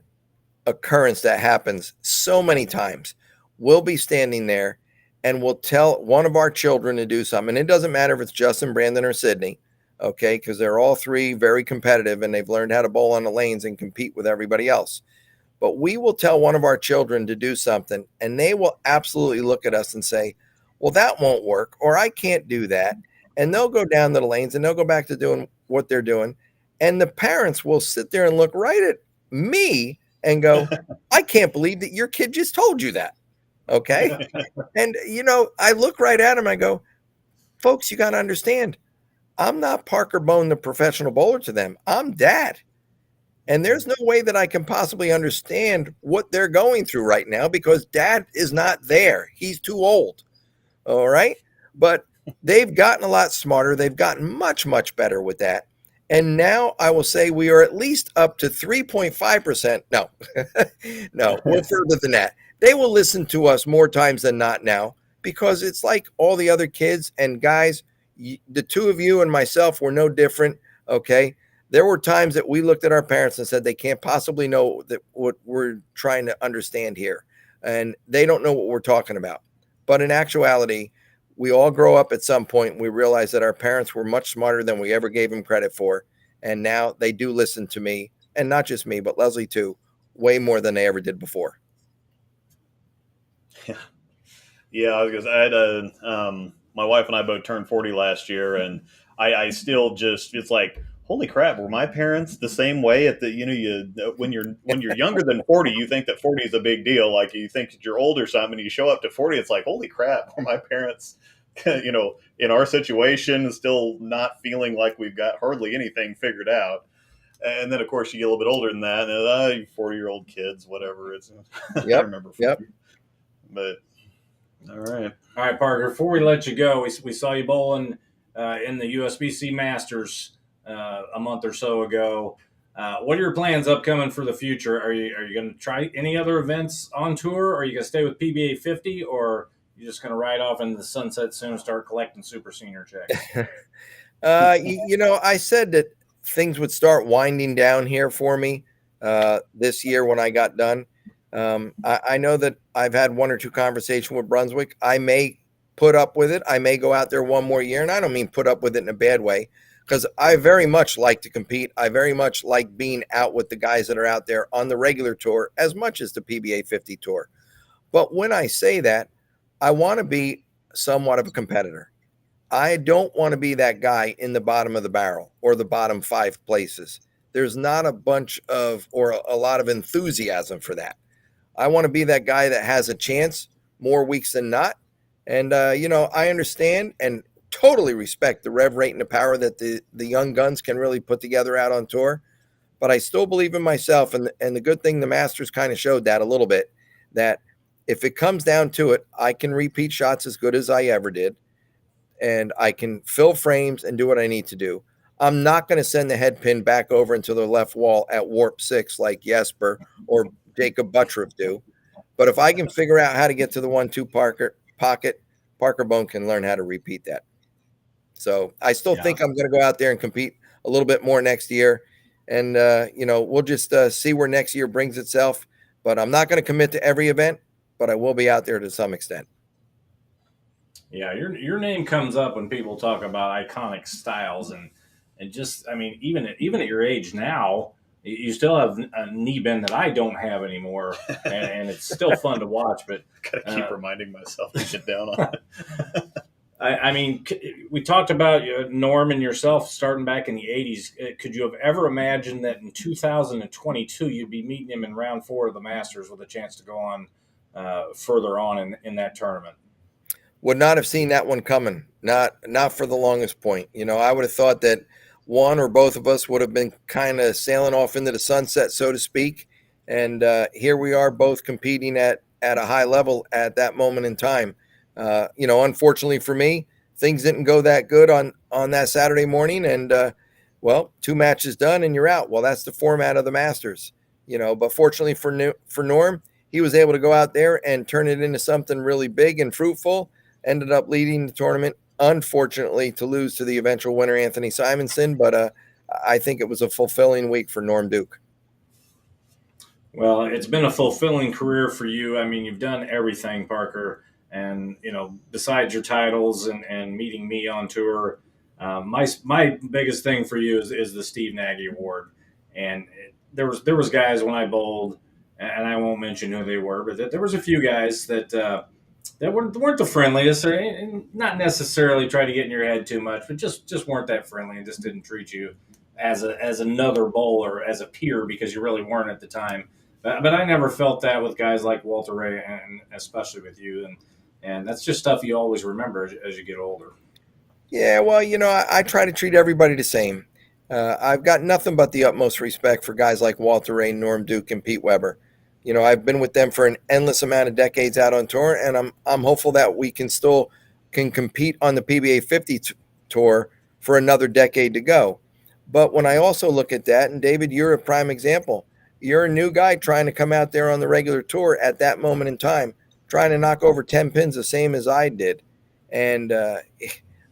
occurrence that happens so many times, we'll be standing there and we'll tell one of our children to do something. And it doesn't matter if it's Justin, Brandon, or Sydney, okay, because they're all three very competitive and they've learned how to bowl on the lanes and compete with everybody else. But we will tell one of our children to do something, and they will absolutely look at us and say, well, that won't work, or I can't do that. And they'll go down to the lanes and they'll go back to doing what they're doing. And the parents will sit there and look right at me and go, I can't believe that your kid just told you that. Okay. And, I look right at him and I go, folks, you got to understand, I'm not Parker Bohn, the professional bowler to them. I'm dad. And there's no way that I can possibly understand what they're going through right now because dad is not there. He's too old. All right. But they've gotten a lot smarter. They've gotten much, much better with that. And now I will say we are at least up to 3.5%. No, no, we're further than that. They will listen to us more times than not now because it's like all the other kids and guys, the two of you and myself were no different. Okay. There were times that we looked at our parents and said, they can't possibly know that what we're trying to understand here. And they don't know what we're talking about. But in actuality, we all grow up at some point and we realize that our parents were much smarter than we ever gave them credit for. And now they do listen to me, and not just me, but Leslie too, way more than they ever did before. Yeah, I was going to say, my wife and I both turned 40 last year, and I still just, it's like holy crap, were my parents the same way at the, when you're younger than 40, you think that 40 is a big deal. Like you think that you're old or something, and you show up to 40, it's like, holy crap, were my parents, in our situation, still not feeling like we've got hardly anything figured out. And then, of course, you get a little bit older than that, and 40-year-old kids, whatever. It's Yep. I remember 40. Yep. But all right, Parker. Before we let you go, we saw you bowling in the USBC Masters a month or so ago. What are your plans upcoming for the future? Are you going to try any other events on tour? Or are you going to stay with PBA 50, or you're just going to ride off into the sunset soon and start collecting super senior checks? I said that things would start winding down here for me this year when I got done. I know that I've had one or two conversations with Brunswick. I may put up with it. I may go out there one more year, and I don't mean put up with it in a bad way, because I very much like to compete. I very much like being out with the guys that are out there on the regular tour as much as the PBA 50 tour. But when I say that, I want to be somewhat of a competitor. I don't want to be that guy in the bottom of the barrel or the bottom 5 places. There's not a bunch of or a lot of enthusiasm for that. I want to be that guy that has a chance more weeks than not. And, I understand and totally respect the rev rate and the power that the young guns can really put together out on tour. But I still believe in myself. And the good thing, the Masters kind of showed that a little bit, that if it comes down to it, I can repeat shots as good as I ever did. And I can fill frames and do what I need to do. I'm not going to send the head pin back over into the left wall at warp 6 like Jesper or Jacob Buttriff do. But if I can figure out how to get to the 1-2 pocket, Parker Bohn can learn how to repeat that. So I still think I'm going to go out there and compete a little bit more next year. And, we'll just see where next year brings itself. But I'm not going to commit to every event, but I will be out there to some extent. Yeah, your name comes up when people talk about iconic styles, and just, I mean, even at your age now, you still have a knee bend that I don't have anymore, and it's still fun to watch. But gotta keep reminding myself to get down on it. I mean, we talked about Norm and yourself starting back in the 80s. Could you have ever imagined that in 2022 you'd be meeting him in round 4 of the Masters with a chance to go on further on in that tournament? Would not have seen that one coming. Not for the longest point. I would have thought that one or both of us would have been kind of sailing off into the sunset, so to speak. And here we are, both competing at a high level at that moment in time. Unfortunately for me, things didn't go that good on that Saturday morning. And, 2 matches done and you're out. Well, that's the format of the Masters, but fortunately for Norm, he was able to go out there and turn it into something really big and fruitful. Ended up leading the tournament, unfortunately, to lose to the eventual winner, Anthony Simonson. But I think it was a fulfilling week for Norm Duke. Well, it's been a fulfilling career for you. I mean, you've done everything, Parker. And, besides your titles and meeting me on tour, my biggest thing for you is the Steve Nagy Award. And there was guys when I bowled, and I won't mention who they were, but there was a few guys that weren't the friendliest, and not necessarily try to get in your head too much, but just weren't that friendly and just didn't treat you as another bowler, as a peer, because you really weren't at the time. But I never felt that with guys like Walter Ray, and especially with you. And that's just stuff you always remember as you get older. Yeah, well, I try to treat everybody the same. I've got nothing but the utmost respect for guys like Walter Ray, Norm Duke, and Pete Weber. I've been with them for an endless amount of decades out on tour, and I'm hopeful that we can compete on the PBA 50 tour for another decade to go. But when I also look at that, and David, you're a prime example. You're a new guy trying to come out there on the regular tour at that moment in time, trying to knock over 10 pins the same as I did, and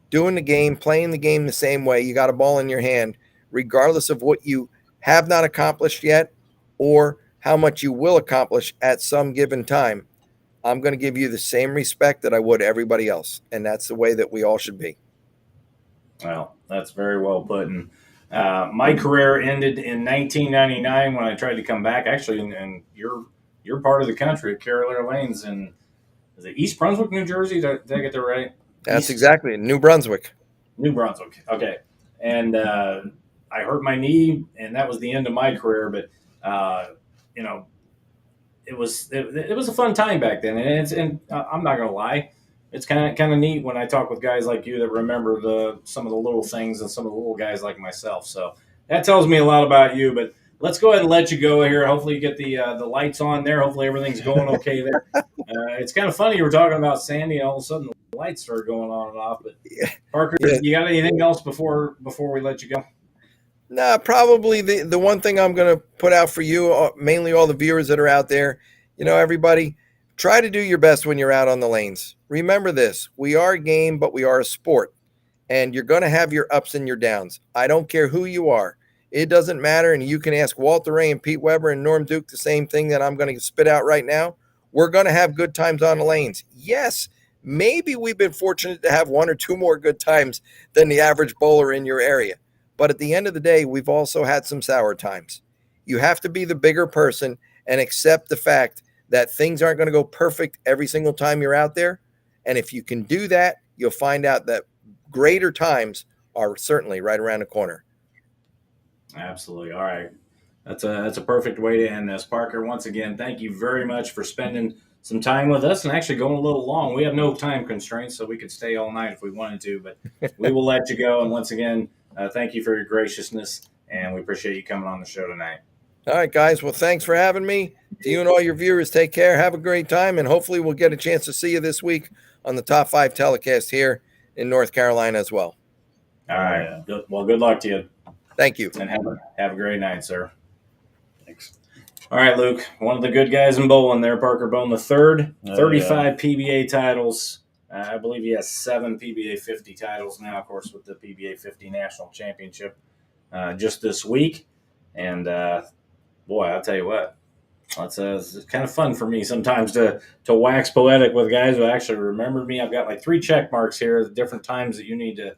doing the game, playing the game the same way. You got a ball in your hand, regardless of what you have not accomplished yet or how much you will accomplish at some given time. I'm going to give you the same respect that I would everybody else. And that's the way that we all should be. Well, that's very well put. And my career ended in 1999 when I tried to come back, actually, in your part of the country, at Carolina Lanes in, is it East Brunswick, New Jersey? Did I get that right? That's exactly it. New Brunswick. New Brunswick. Okay. And I hurt my knee, and that was the end of my career. But you know, it was a fun time back then, and I'm not gonna lie, it's kind of neat when I talk with guys like you that remember some of the little things and some of the little guys like myself. So that tells me a lot about you. But let's go ahead and let you go here. Hopefully you get the lights on there. Hopefully everything's going okay there. It's kind of funny you were talking about Sandy, and all of a sudden the lights started going on and off. But Parker, you got anything else before we let you go? No, probably the one thing I'm going to put out for you, mainly all the viewers that are out there, everybody, try to do your best when you're out on the lanes. Remember this, we are a game, but we are a sport, and you're going to have your ups and your downs. I don't care who you are. It doesn't matter, and you can ask Walter Ray and Pete Weber and Norm Duke the same thing that I'm going to spit out right now. We're going to have good times on the lanes. Yes, maybe we've been fortunate to have one or two more good times than the average bowler in your area. But at the end of the day, we've also had some sour times. You have to be the bigger person and accept the fact that things aren't going to go perfect every single time you're out there. And if you can do that, you'll find out that greater times are certainly right around the corner. Absolutely. All right. That's a perfect way to end this. Parker, once again, thank you very much for spending some time with us and actually going a little long. We have no time constraints, so we could stay all night if we wanted to, but we will let you go. And once again, thank you for your graciousness, and we appreciate you coming on the show tonight. All right, guys. Well, thanks for having me. To you and all your viewers, take care. Have a great time, and hopefully we'll get a chance to see you this week on the Top 5 telecast here in North Carolina as well. All right. Well, good luck to you. Thank you. And have a great night, sir. Thanks. All right, Luke. One of the good guys in bowling there, Parker Bohn III. 35 PBA titles. I believe he has 7 PBA 50 titles now, of course, with the PBA 50 National Championship just this week. And, boy, I'll tell you what, it's kind of fun for me sometimes to wax poetic with guys who actually remembered me. I've got like 3 check marks here, the different times that you need to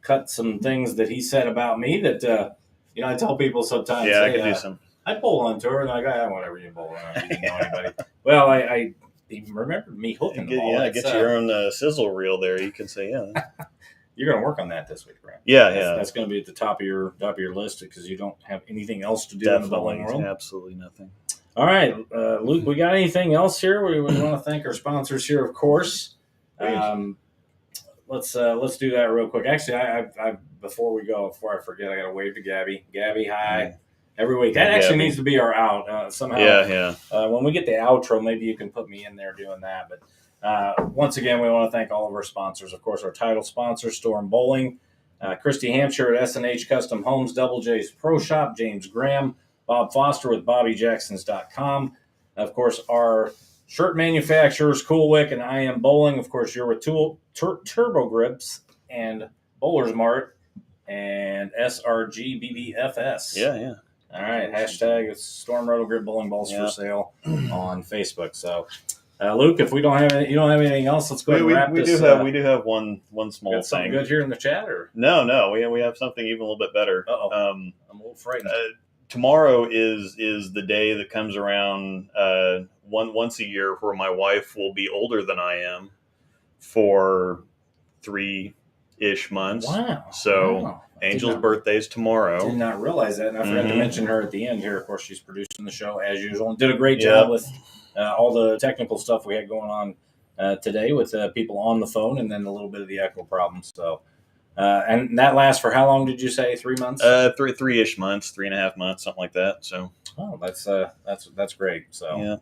cut some things that he said about me that, I tell people sometimes. Yeah, I can do some. I bowl on tour, and they're like, whatever, you bowl on. You didn't know anybody. Well, he remembered me hooking the ball. Yeah, get your own sizzle reel there. You can say, yeah. You're going to work on that this week, Brent. Yeah. That's going to be at the top of your list because you don't have anything else to do in the bowling world. Absolutely nothing. All right, Luke, we got anything else here? We want to thank our sponsors here, of course. Let's do that real quick. Actually, I before I forget, I got to wave to Gabby. Gabby, hi. Every week. That actually needs to be our out somehow. Yeah. When we get the outro, maybe you can put me in there doing that. But once again, we want to thank all of our sponsors. Of course, our title sponsor, Storm Bowling, Christie, Hampshire at S&H Custom Homes, Double J's Pro Shop, James Graham, Bob Foster with BobbyJacksons.com. Of course, our shirt manufacturers, Cool Wick and I Am Bowling. Of course, you're with Turbo Grips and Bowlers Mart and SRGBBFS. Yeah. All right, hashtag Storm Roto Grip Bowling Balls for sale on Facebook. So, Luke, if you don't have anything else, let's go ahead and wrap this. We do have one small thing. Something good here in the chat, or no, we have something even a little bit better. I'm a little frightened. Tomorrow is the day that comes around once a year where my wife will be older than I am for 3-ish months. Wow! So. Angel's birthday is tomorrow. Did not realize that, and I forgot to mention her at the end here. Of course, she's producing the show as usual and did a great job with all the technical stuff we had going on today with people on the phone and then a little bit of the echo problems. So, and that lasts for how long did you say? 3 months? 3-ish months, 3.5 months, something like that. So, that's great. So, yeah.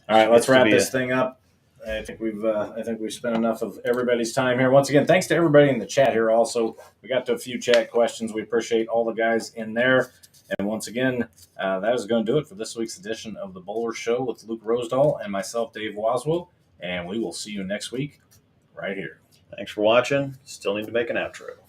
All right, let's wrap this thing up. I think we've spent enough of everybody's time here. Once again, thanks to everybody in the chat here. Also, we got to a few chat questions. We appreciate all the guys in there. And once again, that is going to do it for this week's edition of the Bowler Show with Luke Rosedal and myself, Dave Waswo. And we will see you next week right here. Thanks for watching. Still need to make an outro.